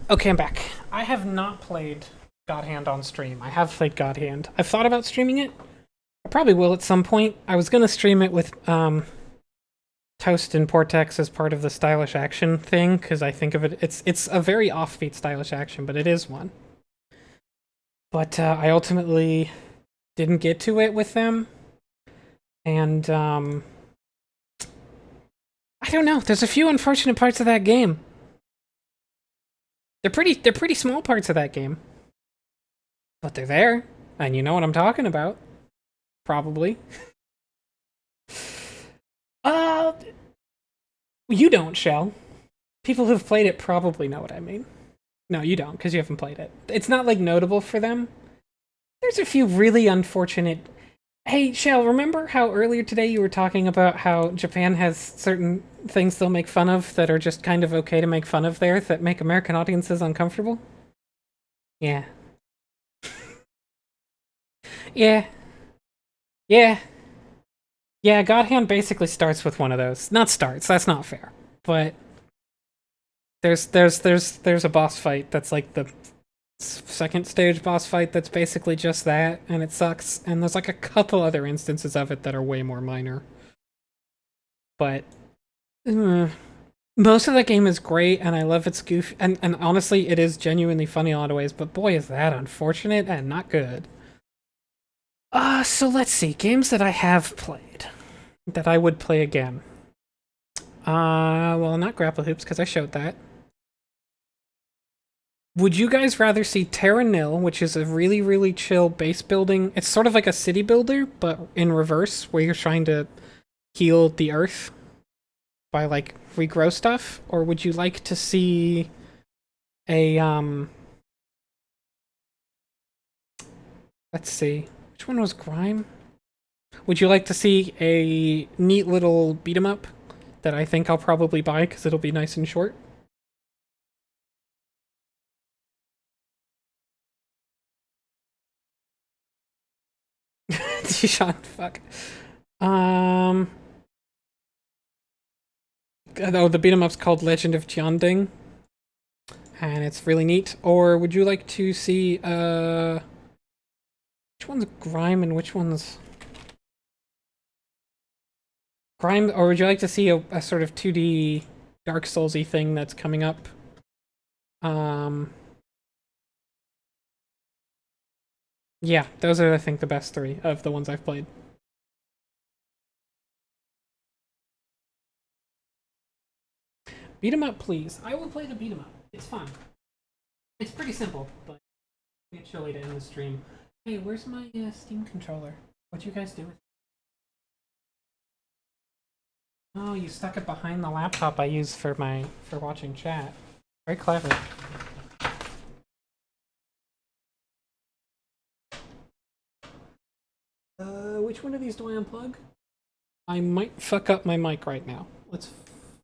Okay, I'm back. I have not played God Hand on stream. I have played God Hand. I've thought about streaming it. I probably will at some point. I was gonna stream it with Toast and Portex as part of the stylish action thing, because I think of it, it's a very offbeat stylish action, but it is one. But I ultimately didn't get to it with them, and I don't know. There's a few unfortunate parts of that game. They're pretty small parts of that game, but they're there, and you know what I'm talking about, probably. You don't, Shell. People who've played it probably know what I mean. No, you don't, because you haven't played it. It's not, like, notable for them. There's a few really unfortunate... Hey, Shell, remember how earlier today you were talking about how Japan has certain things they'll make fun of that are just kind of okay to make fun of there that make American audiences uncomfortable? Yeah. Yeah. Yeah. Yeah, God Hand basically starts with one of those. Not starts, that's not fair. But there's a boss fight that's like the second stage boss fight that's basically just that, and it sucks. And there's like a couple other instances of it that are way more minor. But Most of the game is great, and I love its goof, and honestly, it is genuinely funny in a lot of ways, but boy, is that unfortunate and not good. So let's see. Games that I have played. That I would play again. Well, not Grapple Hoops, because I showed that. Would you guys rather see Terra Nil, which is a really, really chill base building? It's sort of like a city builder, but in reverse, where you're trying to heal the earth by, like, regrow stuff? Or would you like to see a, let's see. Which one was Grime? Would you like to see a neat little beat 'em up that I think I'll probably buy because it'll be nice and short? Sean, fuck. Oh, the beat 'em up's called Legend of Jianding, and it's really neat. Or would you like to see which one's Grime and which one's Grime? Or would you like to see a sort of 2D Dark Soulsy thing that's coming up? Yeah, those are, I think, the best three of the ones I've played. Beat 'em up, please. I will play the beat 'em up. It's fun. It's pretty simple, but it's chilly to end the stream. Hey, where's my Steam controller? What'd you guys do with it? Oh, you stuck it behind the laptop I use for watching chat. Very clever. Which one of these do I unplug? I might fuck up my mic right now. Let's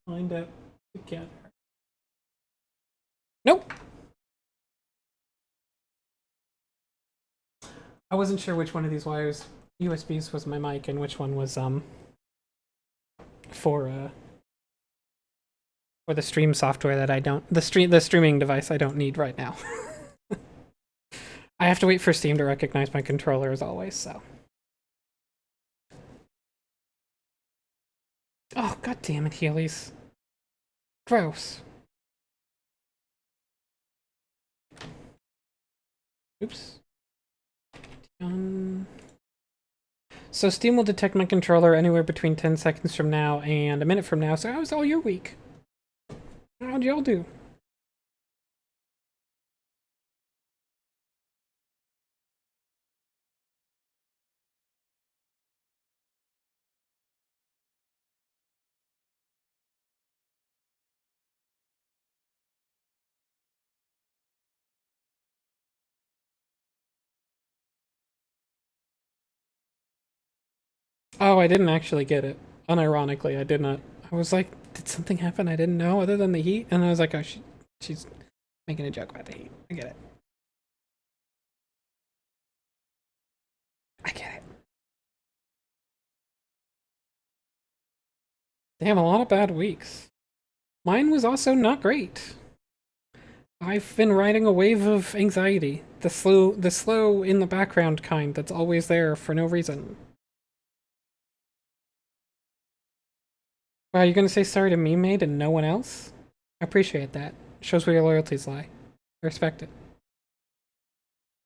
find out together. Nope! I wasn't sure which one of these wires, USBs, was my mic and which one was, for the stream software that I don't, the streaming device I don't need right now. I have to wait for Steam to recognize my controller as always, so. Oh, god damn it, Heelys. Gross. Oops. So Steam will detect my controller anywhere between 10 seconds from now and a minute from now, so how's all your week? How'd y'all do? Oh, I didn't actually get it. Unironically, I did not. I was like, did something happen I didn't know other than the heat? And I was like, oh, she's making a joke about the heat. I get it. I get it. Damn, a lot of bad weeks. Mine was also not great. I've been riding a wave of anxiety. The slow in the background kind that's always there for no reason. Wow, you're gonna say sorry to me, mate, and no one else? I appreciate that. Shows where your loyalties lie. I respect it.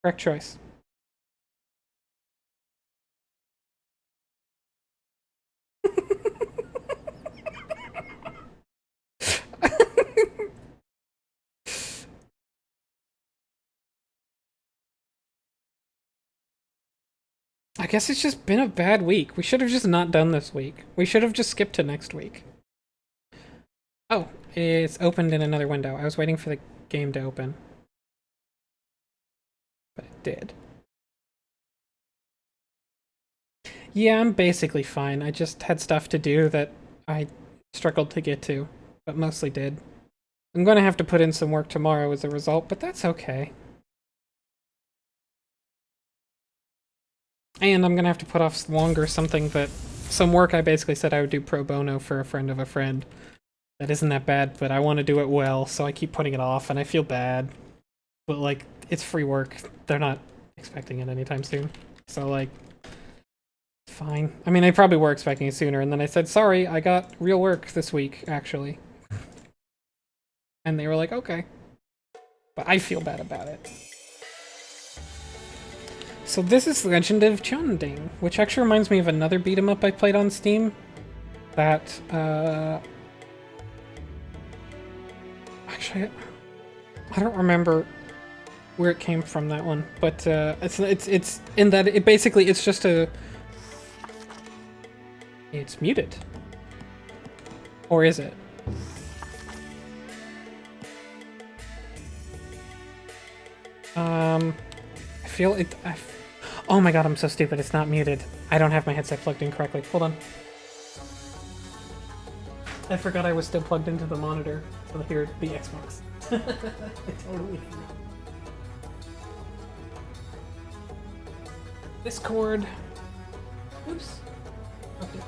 Correct choice. I guess it's just been a bad week. We should have just not done this week. We should have just skipped to next week. Oh, it's opened in another window. I was waiting for the game to open. But it did. Yeah, I'm basically fine. I just had stuff to do that I struggled to get to, but mostly did. I'm gonna have to put in some work tomorrow as a result, but that's okay. And I'm gonna have to put off longer some work I basically said I would do pro bono for a friend of a friend. That isn't that bad, but I want to do it well, so I keep putting it off, and I feel bad. But, like, it's free work. They're not expecting it anytime soon. So, like, fine. I mean, they probably were expecting it sooner, and then I said, sorry, I got real work this week, actually. And they were like, okay. But I feel bad about it. So this is Legend of Chunding, which actually reminds me of another beat 'em up I played on Steam. That, actually, I don't remember where it came from, that one. But, it's in that it basically, it's just a... It's muted. Or is it? I feel it... Oh my god, I'm so stupid. It's not muted. I don't have my headset plugged in correctly. Hold on. I forgot I was still plugged into the monitor. So here, the Xbox. I totally forgot. This cord. Oops. Okay.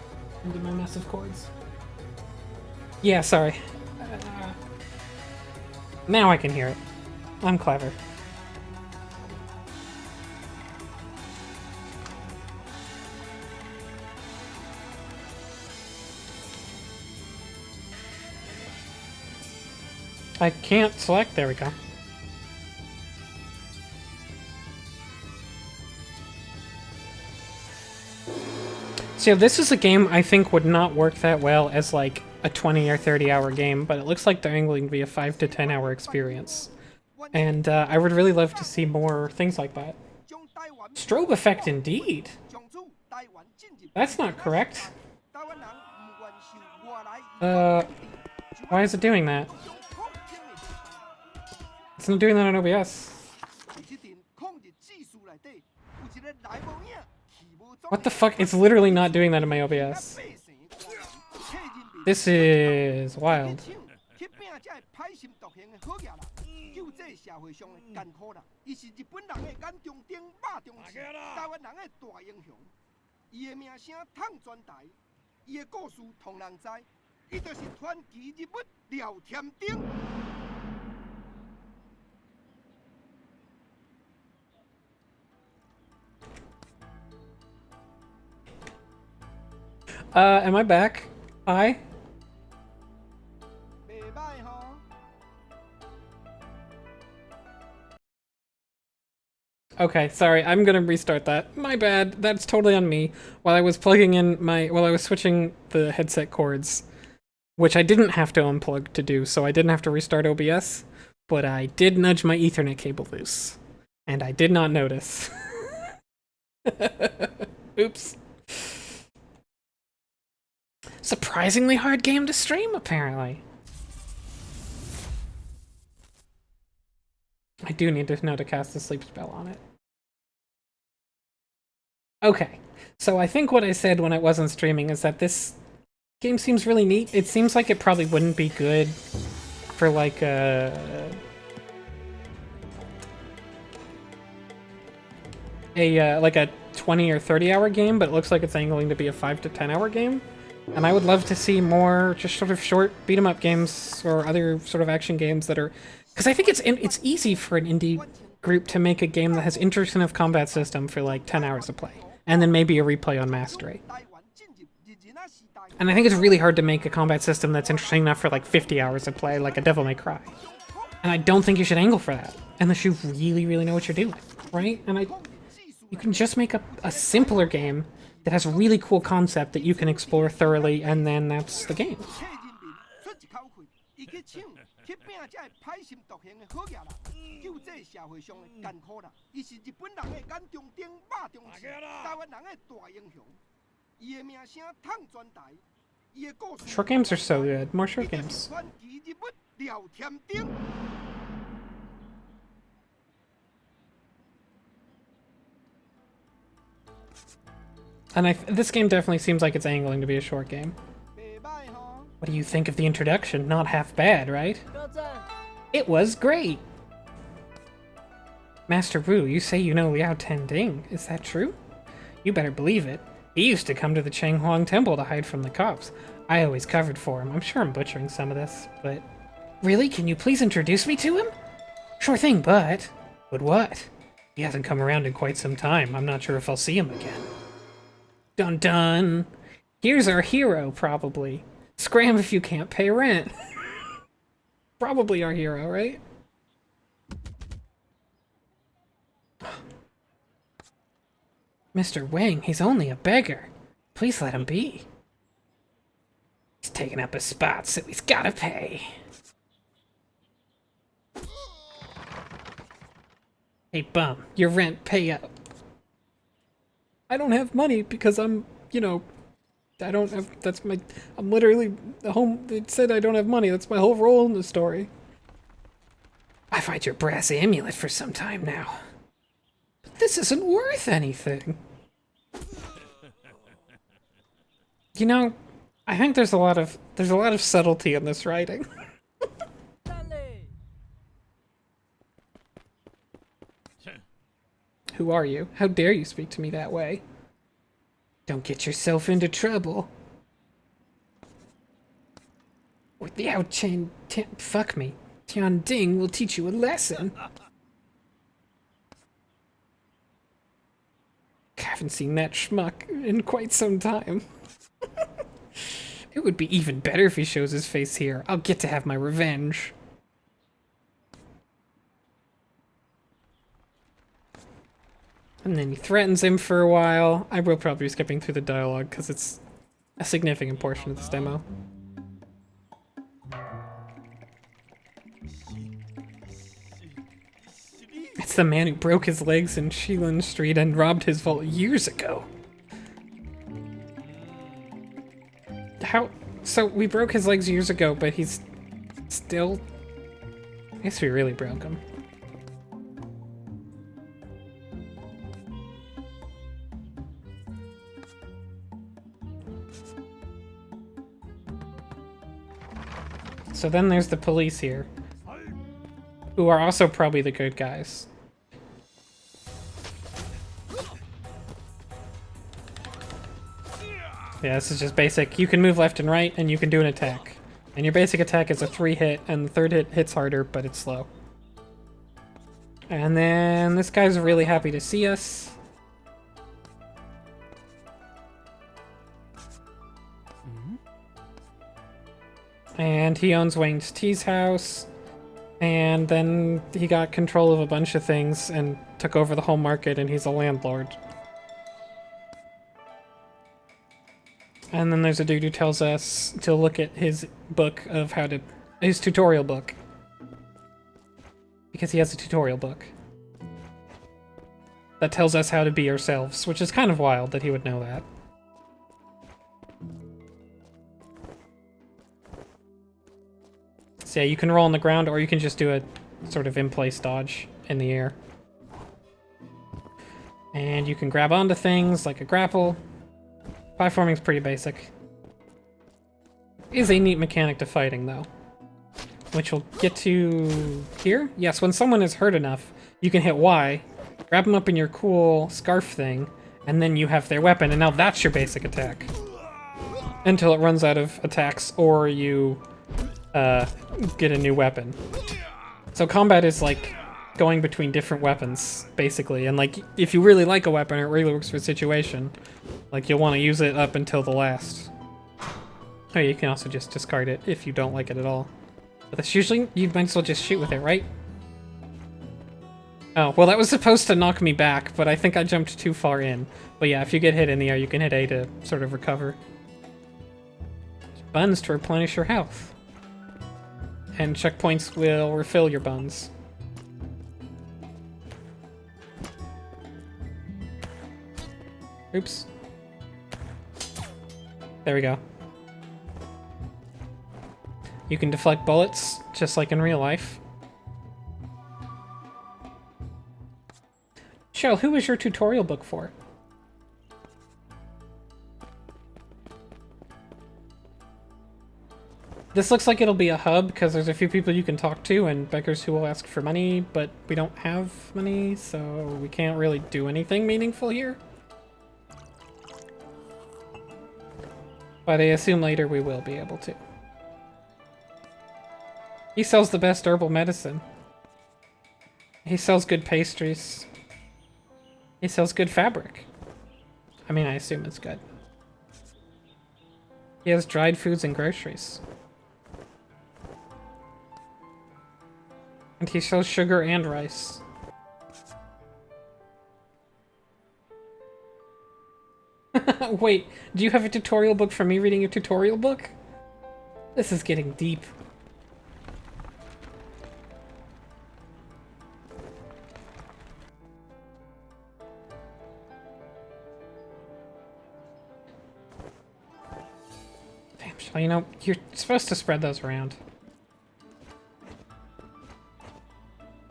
Into my mess of cords. Yeah, sorry. Now I can hear it. I'm clever. I can't select. There we go. So this is a game I think would not work that well as like a 20 or 30 hour game, but it looks like they're angling to be a 5 to 10 hour experience. And I would really love to see more things like that. Strobe effect indeed. That's not correct. Why is it doing that? It's not doing that on OBS. What the fuck? It's literally not doing that in my OBS. This is wild. Am I back? Hi? Okay, sorry, I'm gonna restart that. My bad, that's totally on me. While I was switching the headset cords, which I didn't have to unplug to do, so I didn't have to restart OBS, but I did nudge my Ethernet cable loose. And I did not notice. Oops. Surprisingly hard game to stream, apparently. I do need to know to cast a sleep spell on it. Okay, so I think what I said when I wasn't streaming is that this game seems really neat. It seems like it probably wouldn't be good for like a 20 or 30 hour game, but it looks like it's angling to be a 5 to 10 hour game. And I would love to see more just sort of short beat 'em up games or other sort of action games that are, because I think it's easy for an indie group to make a game that has interesting enough combat system for like 10 hours of play, and then maybe a replay on mastery. And I think it's really hard to make a combat system that's interesting enough for like 50 hours of play, like a Devil May Cry. And I don't think you should angle for that, unless you really, really know what you're doing, right? And you can just make a simpler game that has a really cool concept that you can explore thoroughly, and then that's the game. Short games are so good. More short games. And this game definitely seems like it's angling to be a short game. What do you think of the introduction? Not half bad, right? It was great! Master Wu, you say you know Liao Tending. Is that true? You better believe it. He used to come to the Changhuang Temple to hide from the cops. I always covered for him. I'm sure I'm butchering some of this, but... Really? Can you please introduce me to him? Sure thing, but... But what? He hasn't come around in quite some time. I'm not sure if I'll see him again. Dun dun! Here's our hero, probably. Scram if you can't pay rent. probably our hero, right? Mr. Wang, he's only a beggar. Please let him be. He's taking up a spot, so he's gotta pay. Hey, bum, your rent pay up. I don't have money because I'm, you know, I don't have, that's my, I'm literally home, it said I don't have money, that's my whole role in the story. I've had your brass amulet for some time now. But this isn't worth anything. You know, I think there's a lot of subtlety in this writing. Who are you? How dare you speak to me that way? Don't get yourself into trouble. Or fuck me. Tian Ding will teach you a lesson. Haven't seen that schmuck in quite some time. It would be even better if he shows his face here. I'll get to have my revenge. And then he threatens him for a while. I will probably be skipping through the dialogue because it's a significant portion of this demo. It's the man who broke his legs in Shilin Street and robbed his vault years ago. How? So we broke his legs years ago, but he's still... I guess we really broke him. So then there's the police here, who are also probably the good guys. Yeah, this is just basic. You can move left and right, and you can do an attack. And your basic attack is a 3-hit, and the third hit hits harder, but it's slow. And then this guy's really happy to see us. And he owns Wang's T's house. And then he got control of a bunch of things and took over the whole market, and he's a landlord. And then there's a dude who tells us to look at his book of how to... his tutorial book. Because he has a tutorial book. That tells us how to be ourselves, which is kind of wild that he would know that. So yeah, you can roll on the ground, or you can just do a sort of in-place dodge in the air. And you can grab onto things like a grapple. Platforming's pretty basic. Is a neat mechanic to fighting, though. Which we'll get to here. Yes, when someone is hurt enough, you can hit Y, grab them up in your cool scarf thing, and then you have their weapon, and now that's your basic attack. Until it runs out of attacks, or you get a new weapon. So combat is like going between different weapons, basically, and like if you really like a weapon or it really works for a situation, like you'll want to use it up until the last. Oh, you can also just discard it if you don't like it at all. But that's usually, you might as well just shoot with it, right? Oh, well that was supposed to knock me back, but I think I jumped too far in. But yeah, if you get hit in the air, you can hit A to sort of recover. Buns to replenish your health. And checkpoints will refill your buns. Oops. There we go. You can deflect bullets, just like in real life. Shell, who is your tutorial book for? This looks like it'll be a hub, because there's a few people you can talk to, and beggars who will ask for money, but we don't have money, so we can't really do anything meaningful here. But I assume later we will be able to. He sells the best herbal medicine. He sells good pastries. He sells good fabric. I mean, I assume it's good. He has dried foods and groceries. And he sells sugar and rice. Wait, do you have a tutorial book for me reading a tutorial book? This is getting deep. Damn, Shell, you know, you're supposed to spread those around.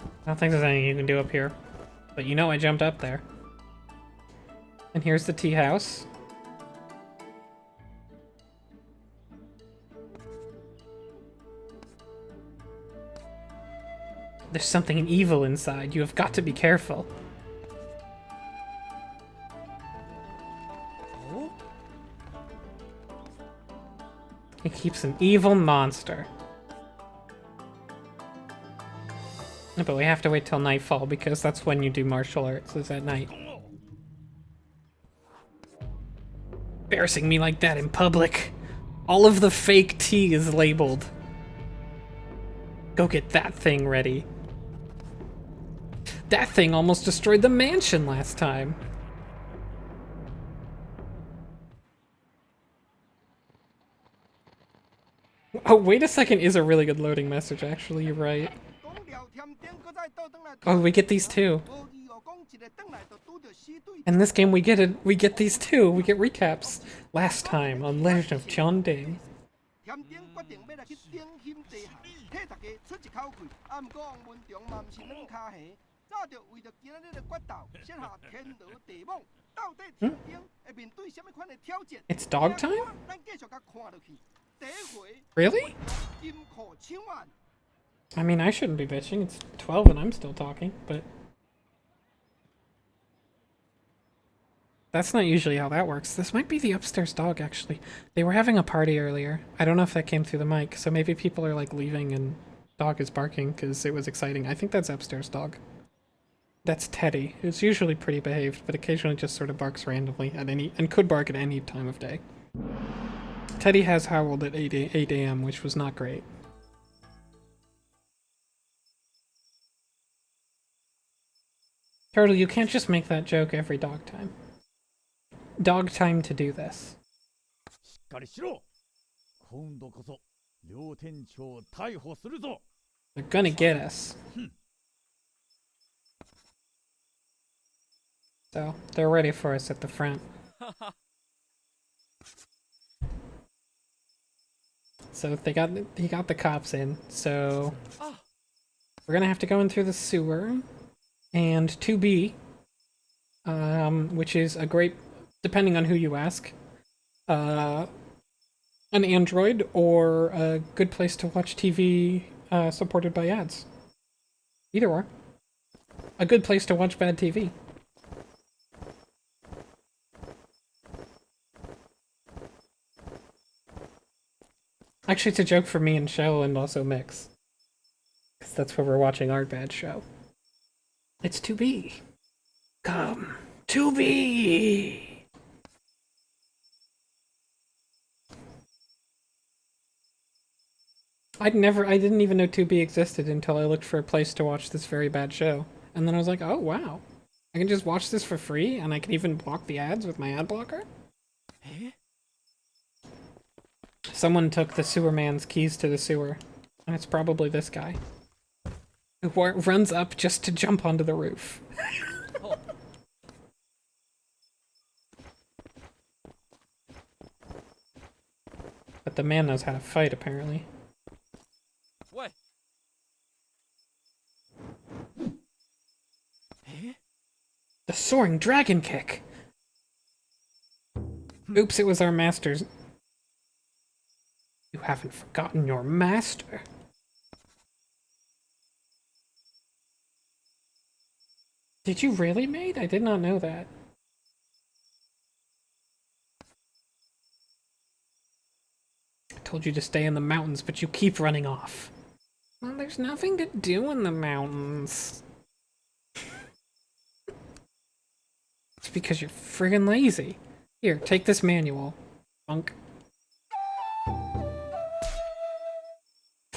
I don't think there's anything you can do up here. But you know I jumped up there. And here's the tea house. There's something evil inside. You have got to be careful. He keeps an evil monster. But we have to wait till nightfall because that's when you do martial arts, is at night. Embarrassing me like that in public. All of the fake tea is labeled. Go get that thing ready. That thing almost destroyed the mansion last time. Oh, wait a second is a really good loading message, actually, you're right. Oh, we get these too. In this game we get these too. We get recaps. Last time on Legend of John Ding. It's dog time? Really? I mean, I shouldn't be bitching. It's 12 and I'm still talking, but... That's not usually how that works. This might be the upstairs dog, actually. They were having a party earlier. I don't know if that came through the mic, so maybe people are, like, leaving and dog is barking because it was exciting. I think that's upstairs dog. That's Teddy, who's usually pretty behaved, but occasionally just sort of barks randomly at any... and could bark at any time of day. Teddy has howled at 8 a.m., which was not great. Turtle, you can't just make that joke every dog time. Dog time to do this. They're gonna get us. So, they're ready for us at the front. So he got the cops in, so we're gonna have to go in through the sewer. And 2B, which is a great, depending on who you ask, an Android or a good place to watch TV supported by ads. Either or. A good place to watch bad TV. Actually, it's a joke for me and Shell and also Mix. Because that's where we're watching our bad show. It's 2B. Come, 2B! I didn't even know 2B existed until I looked for a place to watch this very bad show. And then I was like, oh wow. I can just watch this for free and I can even block the ads with my ad blocker? Someone took the sewer man's keys to the sewer. And it's probably this guy. Who runs up just to jump onto the roof. But the man knows how to fight, apparently. What? The soaring dragon kick! Oops, it was our master's. You haven't forgotten your master. Did you really, mate? I did not know that. I told you to stay in the mountains, but you keep running off. Well, there's nothing to do in the mountains. It's because you're friggin' lazy. Here, take this manual, punk.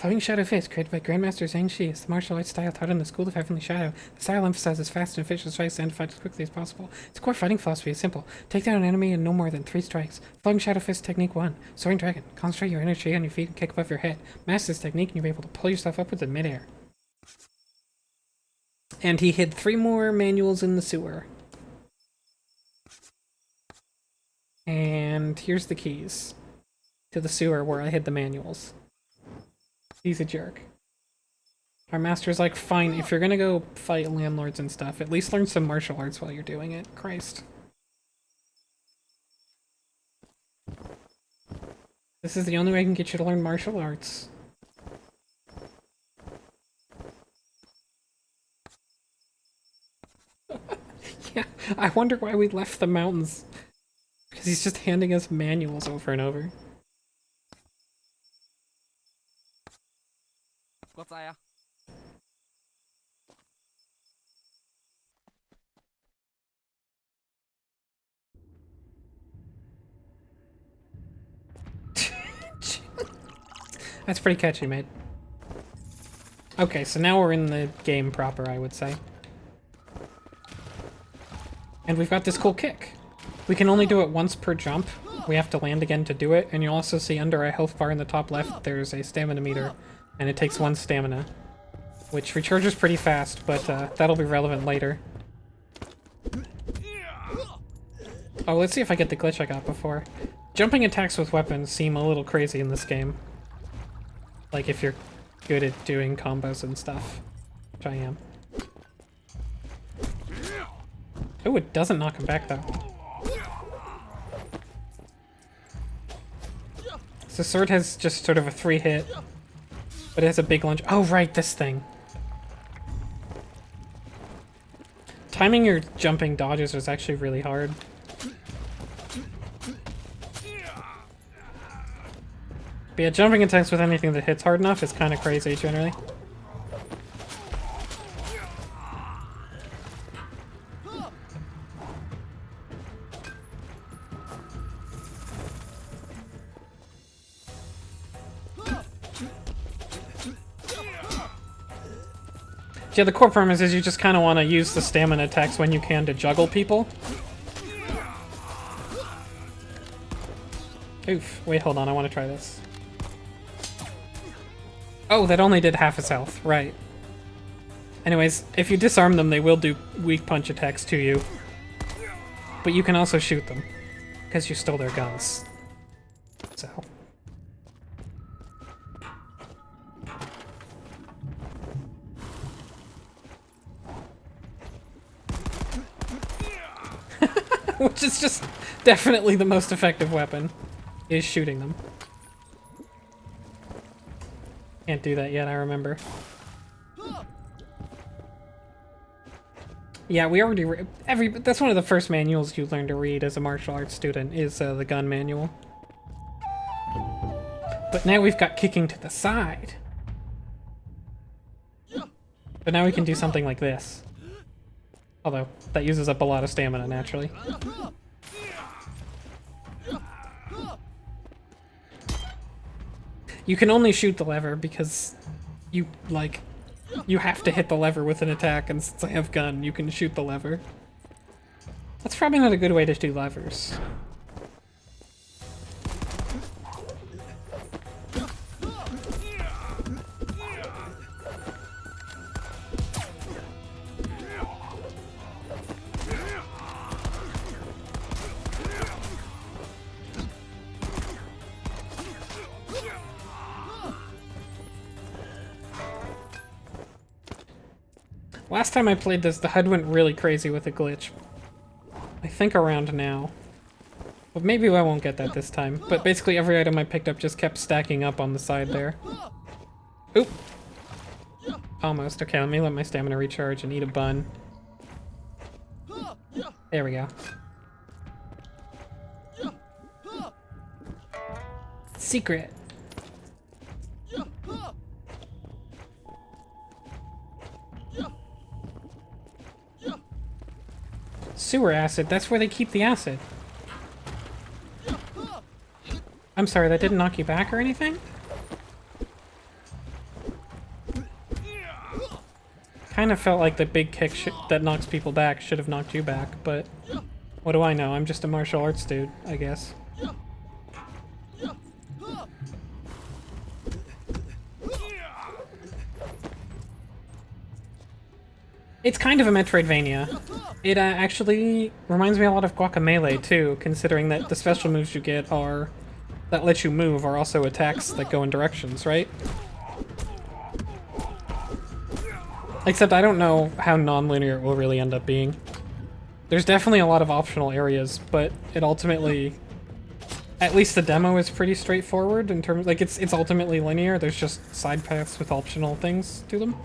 Flowing Shadow Fist, created by Grandmaster Zhang Shi, is the martial arts style taught in the School of Heavenly Shadow. The style emphasizes fast and efficient strikes and fight as quickly as possible. Its core fighting philosophy is simple. Take down an enemy in no more than 3 strikes. Flowing Shadow Fist Technique 1. Soaring Dragon. Concentrate your energy on your feet and kick above your head. Master this technique and you'll be able to pull yourself upwards in midair. And he hid 3 more manuals in the sewer. And here's the keys to the sewer where I hid the manuals. He's a jerk. Our master's like, fine, if you're gonna go fight landlords and stuff, at least learn some martial arts while you're doing it. Christ. This is the only way I can get you to learn martial arts. Yeah, I wonder why we left the mountains. Because he's just handing us manuals over and over. That's pretty catchy, mate. Okay, so now we're in the game proper, I would say. And we've got this cool kick. We can only do it once per jump. We have to land again to do it, and you'll also see under our health bar in the top left, there's a stamina meter, and it takes 1 stamina, which recharges pretty fast, but that'll be relevant later. Oh, let's see if I get the glitch I got before. Jumping attacks with weapons seem a little crazy in this game. Like if you're good at doing combos and stuff, which I am. Oh, it doesn't knock him back though. So sword has just sort of a 3-hit, but it has a big lunge. Oh right, this thing. Timing your jumping dodges is actually really hard. But yeah, jumping attacks with anything that hits hard enough is kind of crazy generally. Yeah, the core premise is you just kind of want to use the stamina attacks when you can to juggle people. Oof. Wait, hold on. I want to try this. Oh, that only did half his health. Right. Anyways, if you disarm them, they will do weak punch attacks to you. But you can also shoot them, because you stole their guns. So... Which is just definitely the most effective weapon, is shooting them. Can't do that yet, I remember. Yeah, we already that's one of the first manuals you learn to read as a martial arts student, is the gun manual. But now we've got kicking to the side. But now we can do something like this. Although, that uses up a lot of stamina, naturally. You can only shoot the lever because you, like, you have to hit the lever with an attack, and since I have gun, you can shoot the lever. That's probably not a good way to do levers. Last time I played this, the HUD went really crazy with a glitch. I think around now. But maybe I won't get that this time. But basically every item I picked up just kept stacking up on the side there. Oop! Almost. Okay, let me let my stamina recharge and eat a bun. There we go. Secret! Sewer acid, that's where they keep the acid. I'm sorry, that didn't knock you back or anything? Kind of felt like the big kick that knocks people back should have knocked you back, but what do I know? I'm just a martial arts dude, I guess. It's kind of a Metroidvania. It actually reminds me a lot of Guacamelee too, considering that the special moves you get are that let you move are also attacks that go in directions, right? Except I don't know how non-linear it will really end up being. There's definitely a lot of optional areas, but it ultimately, at least the demo is pretty straightforward in terms, like it's ultimately linear. There's just side paths with optional things to them.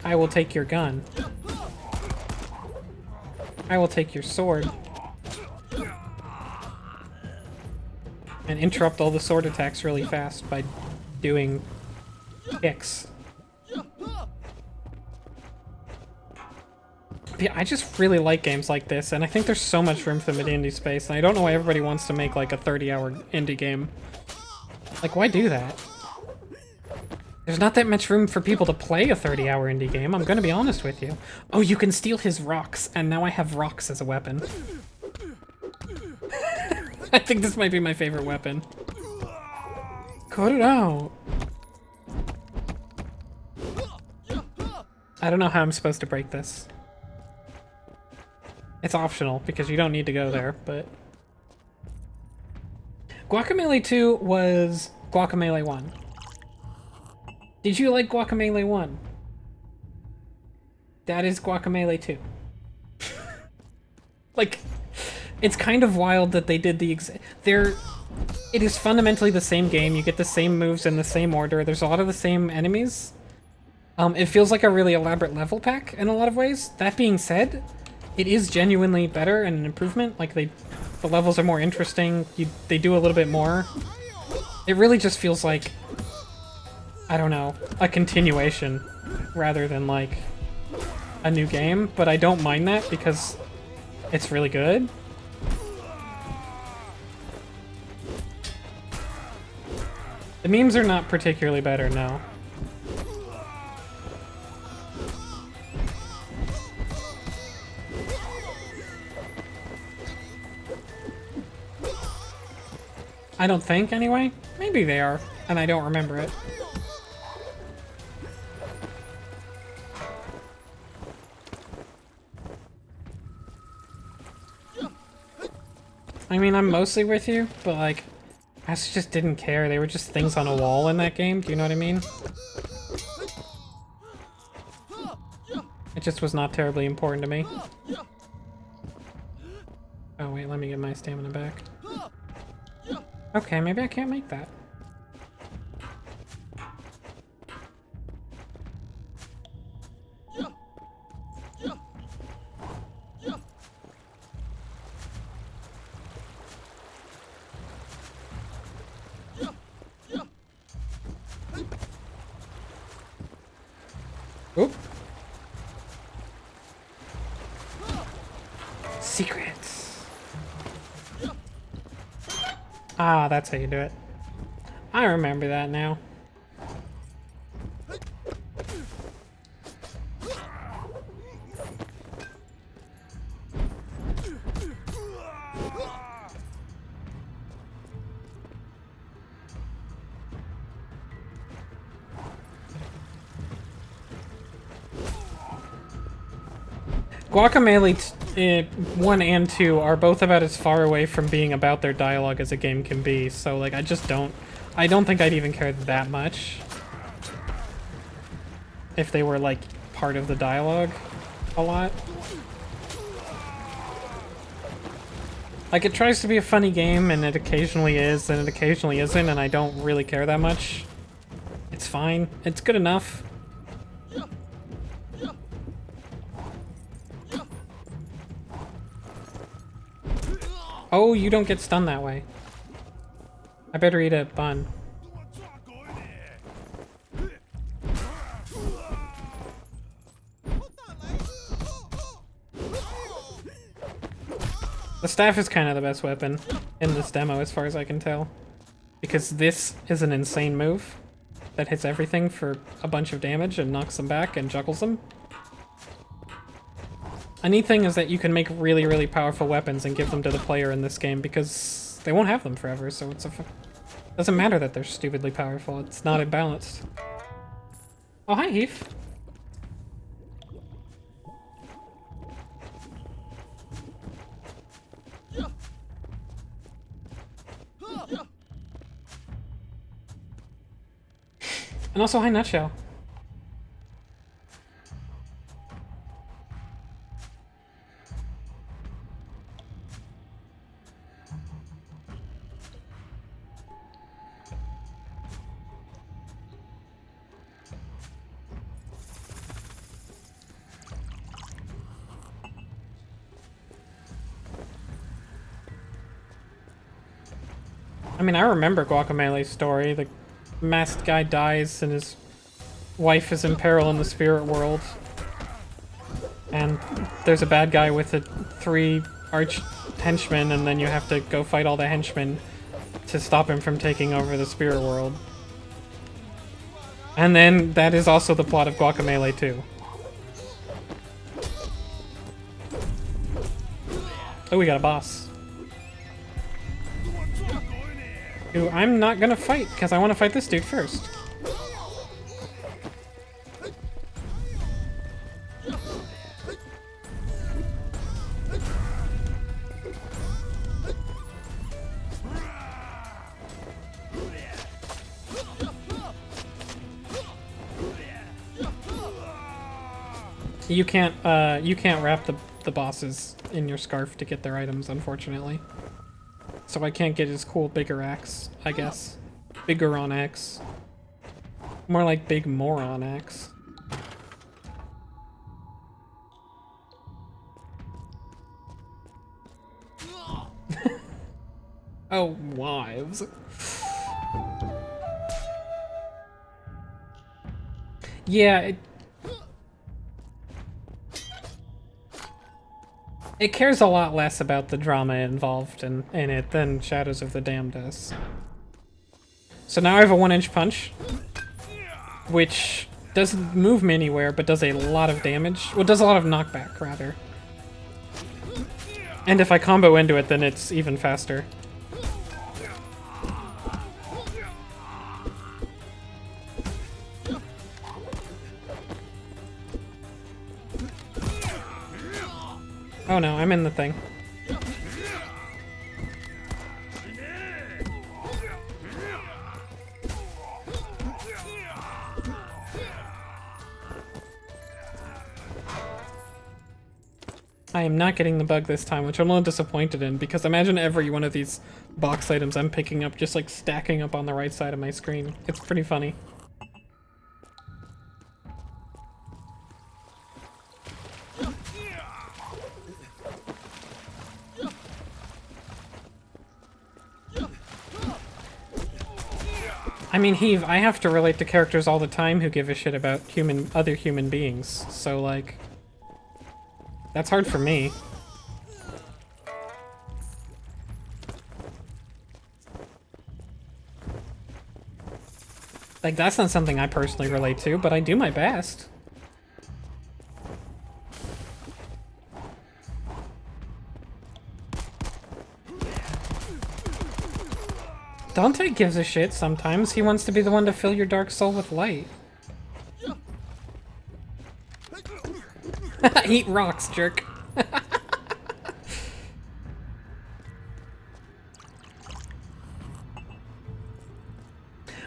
I will take your gun. I will take your sword. And interrupt all the sword attacks really fast by doing kicks. But yeah, I just really like games like this, and I think there's so much room for them in indie space, and I don't know why everybody wants to make like a 30-hour indie game. Like, why do that? There's not that much room for people to play a 30-hour indie game, I'm gonna be honest with you. Oh, you can steal his rocks, and now I have rocks as a weapon. I think this might be my favorite weapon. Cut it out. I don't know how I'm supposed to break this. It's optional, because you don't need to go there, but... Guacamelee 2 was Guacamelee 1. Did you like Guacamelee 1? That is Guacamelee 2. Like... It's kind of wild that they did the it is fundamentally the same game. You get the same moves in the same order. There's a lot of the same enemies. It feels like a really elaborate level pack in a lot of ways. That being said, it is genuinely better and an improvement. Like the levels are more interesting. They do a little bit more. It really just feels like, I don't know, a continuation rather than like a new game. But I don't mind that because it's really good. The memes are not particularly better, no. I don't think, anyway. Maybe they are, and I don't remember it. I mean, I'm mostly with you, but like, I just didn't care. They were just things on a wall in that game. Do you know what I mean? It just was not terribly important to me. Oh wait, let me get my stamina back. Okay, maybe I can't make that. Oop. Secrets. Ah, that's how you do it. I remember that now. Guacamelee 1 and 2 are both about as far away from being about their dialogue as a game can be, so like I don't think I'd even care that much if they were like part of the dialogue a lot. Like it tries to be a funny game and it occasionally is and it occasionally isn't, and I don't really care that much. It's fine. It's good enough. Oh, you don't get stunned that way. I better eat a bun. The staff is kind of the best weapon in this demo as far as I can tell. Because this is an insane move that hits everything for a bunch of damage and knocks them back and juggles them. A neat thing is that you can make really, really powerful weapons and give them to the player in this game because they won't have them forever, so it's doesn't matter that they're stupidly powerful, it's not imbalanced. Oh, hi, Heath. And also, hi, Nutshell. I mean, I remember Guacamelee story. The masked guy dies and his wife is in peril in the spirit world. And there's a bad guy with 3 arch henchmen, and then you have to go fight all the henchmen to stop him from taking over the spirit world. And then that is also the plot of Guacamelee 2. Oh, we got a boss. Who I'm not gonna fight, because I want to fight this dude first. You can't wrap the bosses in your scarf to get their items, unfortunately. So I can't get his cool bigger axe, I guess. Bigger on axe. More like big moron axe. Oh, wives. Yeah, it cares a lot less about the drama involved in it than Shadows of the Damned does. So now I have a 1-inch punch, which doesn't move me anywhere, but does a lot of damage. Well, does a lot of knockback, rather. And if I combo into it, then it's even faster. Oh no, I'm in the thing. I am not getting the bug this time, which I'm a little disappointed in, because imagine every one of these box items I'm picking up just like stacking up on the right side of my screen. It's pretty funny. I mean, Heave, I have to relate to characters all the time who give a shit about other human beings, so like, that's hard for me. Like, that's not something I personally relate to, but I do my best. Dante gives a shit sometimes. He wants to be the one to fill your dark soul with light. Eat rocks, jerk.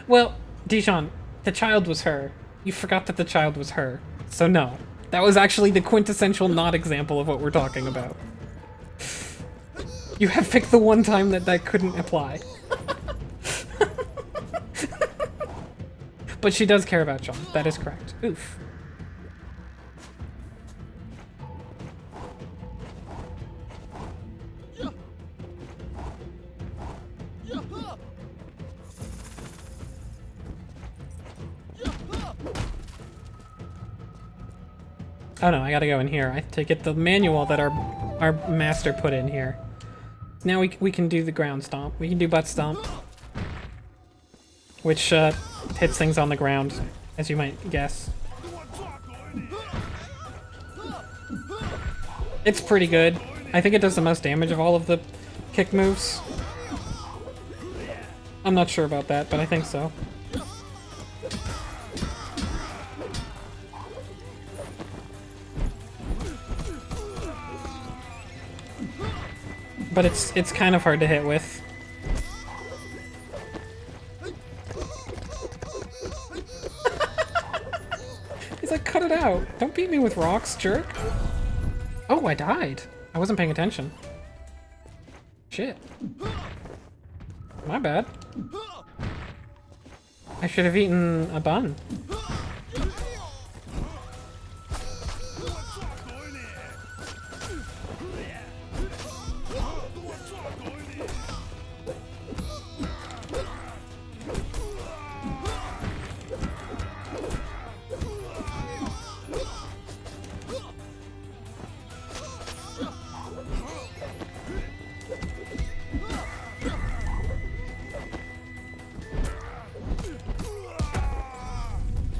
Well, Dijon, the child was her. You forgot that the child was her. So no. That was actually the quintessential not example of what we're talking about. You have picked the one time that couldn't apply. But she does care about John. That is correct. Oof. Oh no, I gotta go in here. I have to get the manual that our master put in here. Now we can do the ground stomp. We can do butt stomp. which hits things on the ground, as you might guess. It's pretty good. I think it does the most damage of all of the kick moves. I'm not sure about that, but I think so. But it's kind of hard to hit with. He's like, cut it out. Don't beat me with rocks, jerk. Oh, I died. I wasn't paying attention. Shit. My bad. I should have eaten a bun.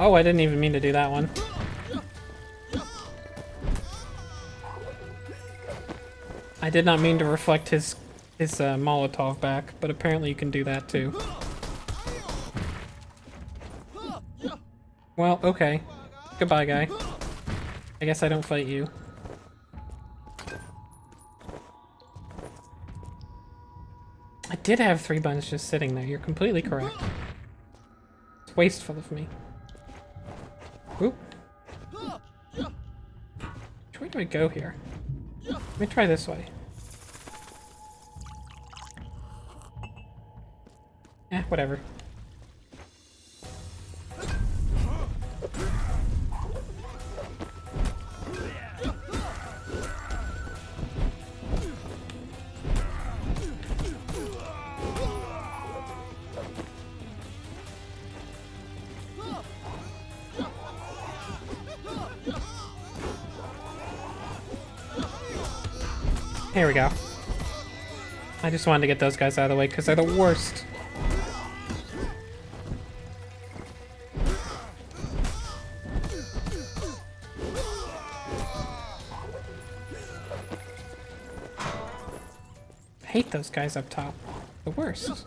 Oh, I didn't even mean to do that one. I did not mean to reflect his Molotov back, but apparently you can do that too. Well, okay. Goodbye, guy. I guess I don't fight you. I did have 3 buns just sitting there. You're completely correct. It's wasteful of me. Oop. Which way do I go here? Let me try this way. Eh, whatever. Here we go. I just wanted to get those guys out of the way because they're the worst. I hate those guys up top. The worst.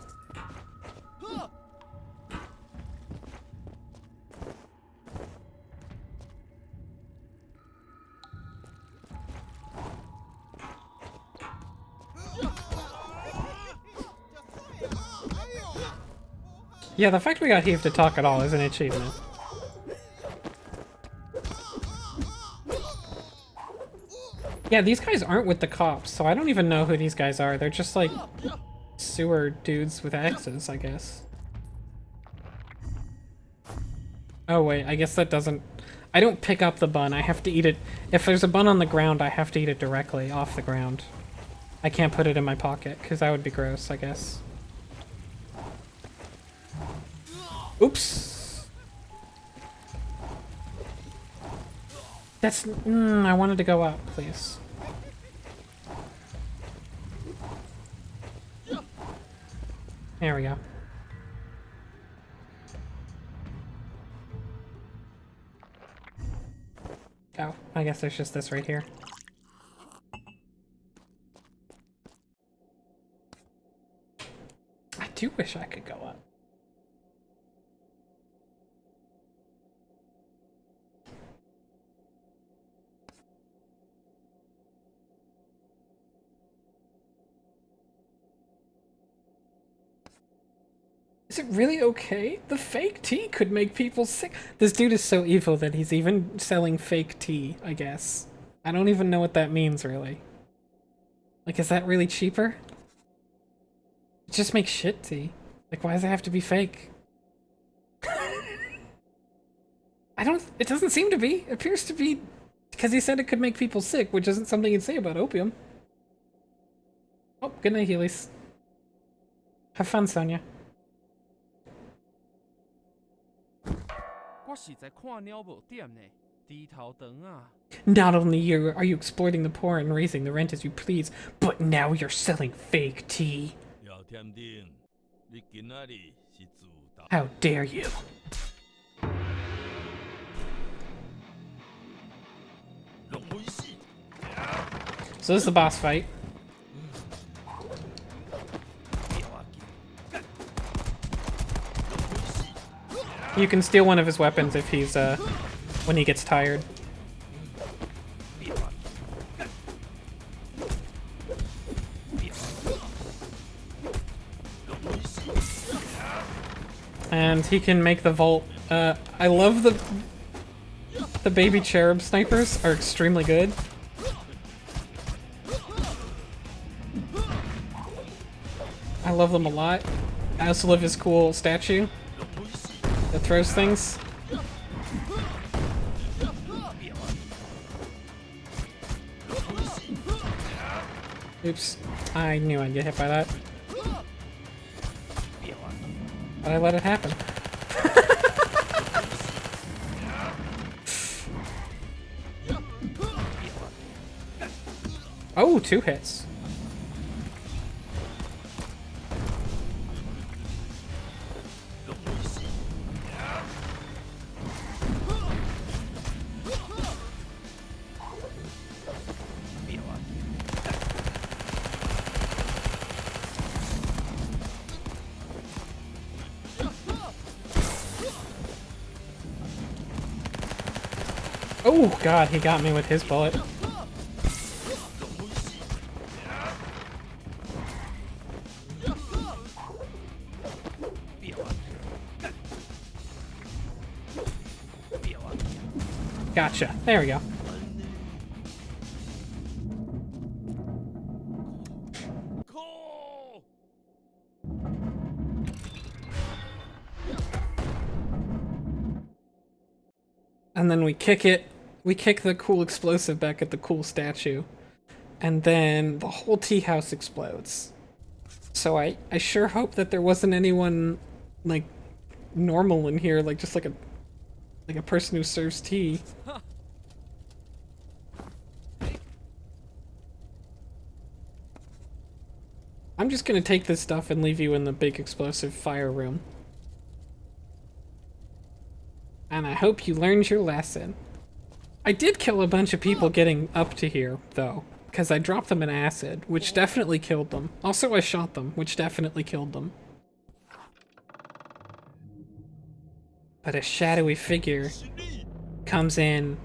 Yeah, the fact we got Heave to talk at all is an achievement. Yeah, these guys aren't with the cops, so I don't even know who these guys are. They're just like sewer dudes with axes, I guess. Oh wait, I guess that doesn't... I don't pick up the bun, I have to eat it... If there's a bun on the ground, I have to eat it directly off the ground. I can't put it in my pocket, because that would be gross, I guess. Oops! That's... I wanted to go up, please. There we go. Oh, I guess there's just this right here. I do wish I could go up. Is it really okay? The fake tea could make people sick. This dude is so evil that he's even selling fake tea, I guess. I don't even know what that means, really. Like, is that really cheaper? It just makes shit tea. Like, why does it have to be fake? It doesn't seem to be. It appears to be because he said it could make people sick, which isn't something you'd say about opium. Oh, good night, Heelys. Have fun, Sonia. Not only are you exploiting the poor and raising the rent as you please, but now you're selling fake tea. How dare you? So this is the boss fight. You can steal one of his weapons if he's, when he gets tired. And he can make the vault. I love the baby cherub snipers are extremely good. I love them a lot. I also love his cool statue that throws things. Oops. I knew I'd get hit by that. But I let it happen. Oh, 2 hits. Oh god, he got me with his bullet. Gotcha. There we go. And then we kick it. We kick the cool explosive back at the cool statue. And then the whole tea house explodes. So I sure hope that there wasn't anyone, like, normal in here, like just like a person who serves tea. I'm just gonna take this stuff and leave you in the big explosive fire room. And I hope you learned your lesson. I did kill a bunch of people getting up to here, though, because I dropped them in acid, which definitely killed them. Also, I shot them, which definitely killed them. But a shadowy figure comes in.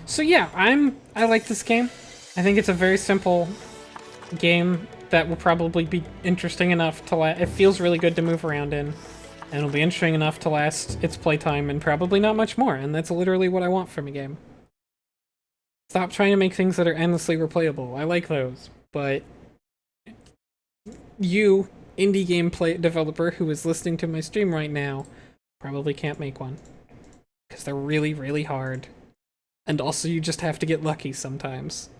So yeah, I like this game. I think it's a very simple game that will probably be interesting enough to it feels really good to move around in, and it'll be interesting enough to last its playtime and probably not much more, and that's literally what I want from a game. Stop trying to make things that are endlessly replayable. I like those, but you, indie game developer who is listening to my stream right now, probably can't make one. Because they're really, really hard. And also you just have to get lucky sometimes.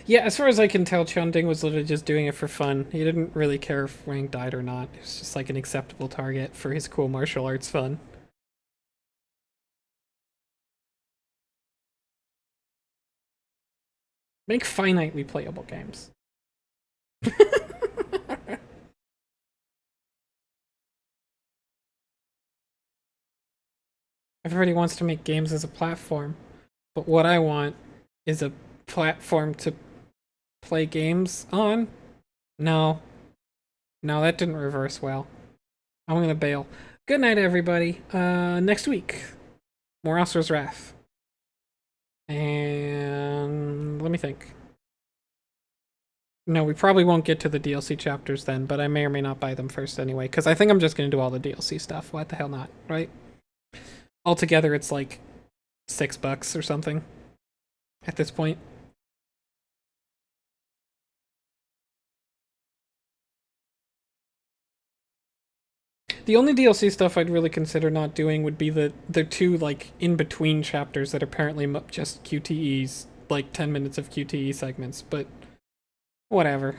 Yeah, as far as I can tell, Chunding was literally just doing it for fun. He didn't really care if Wang died or not. It was just like an acceptable target for his cool martial arts fun. Make finitely playable games. Everybody wants to make games as a platform, but what I want is a platform to play games on? No. No, that didn't reverse well. I'm gonna bail. Good night, everybody. Next week, more Asura's Wrath. And let me think. No, we probably won't get to the DLC chapters then, but I may or may not buy them first anyway, because I think I'm just gonna do all the DLC stuff. What the hell not, right? Altogether, it's like $6 or something at this point. The only DLC stuff I'd really consider not doing would be the two, like, in-between chapters that are apparently just QTEs, like 10 minutes of QTE segments, but whatever.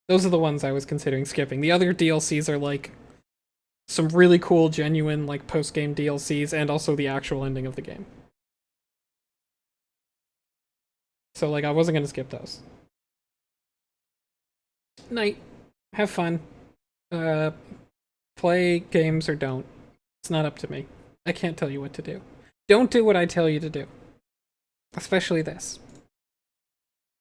Those are the ones I was considering skipping. The other DLCs are, like, some really cool, genuine, like, post-game DLCs, and also the actual ending of the game. So, like, I wasn't gonna skip those. Night. Have fun. Play games or don't. It's not up to me. I can't tell you what to do. Don't do what I tell you to do. Especially this.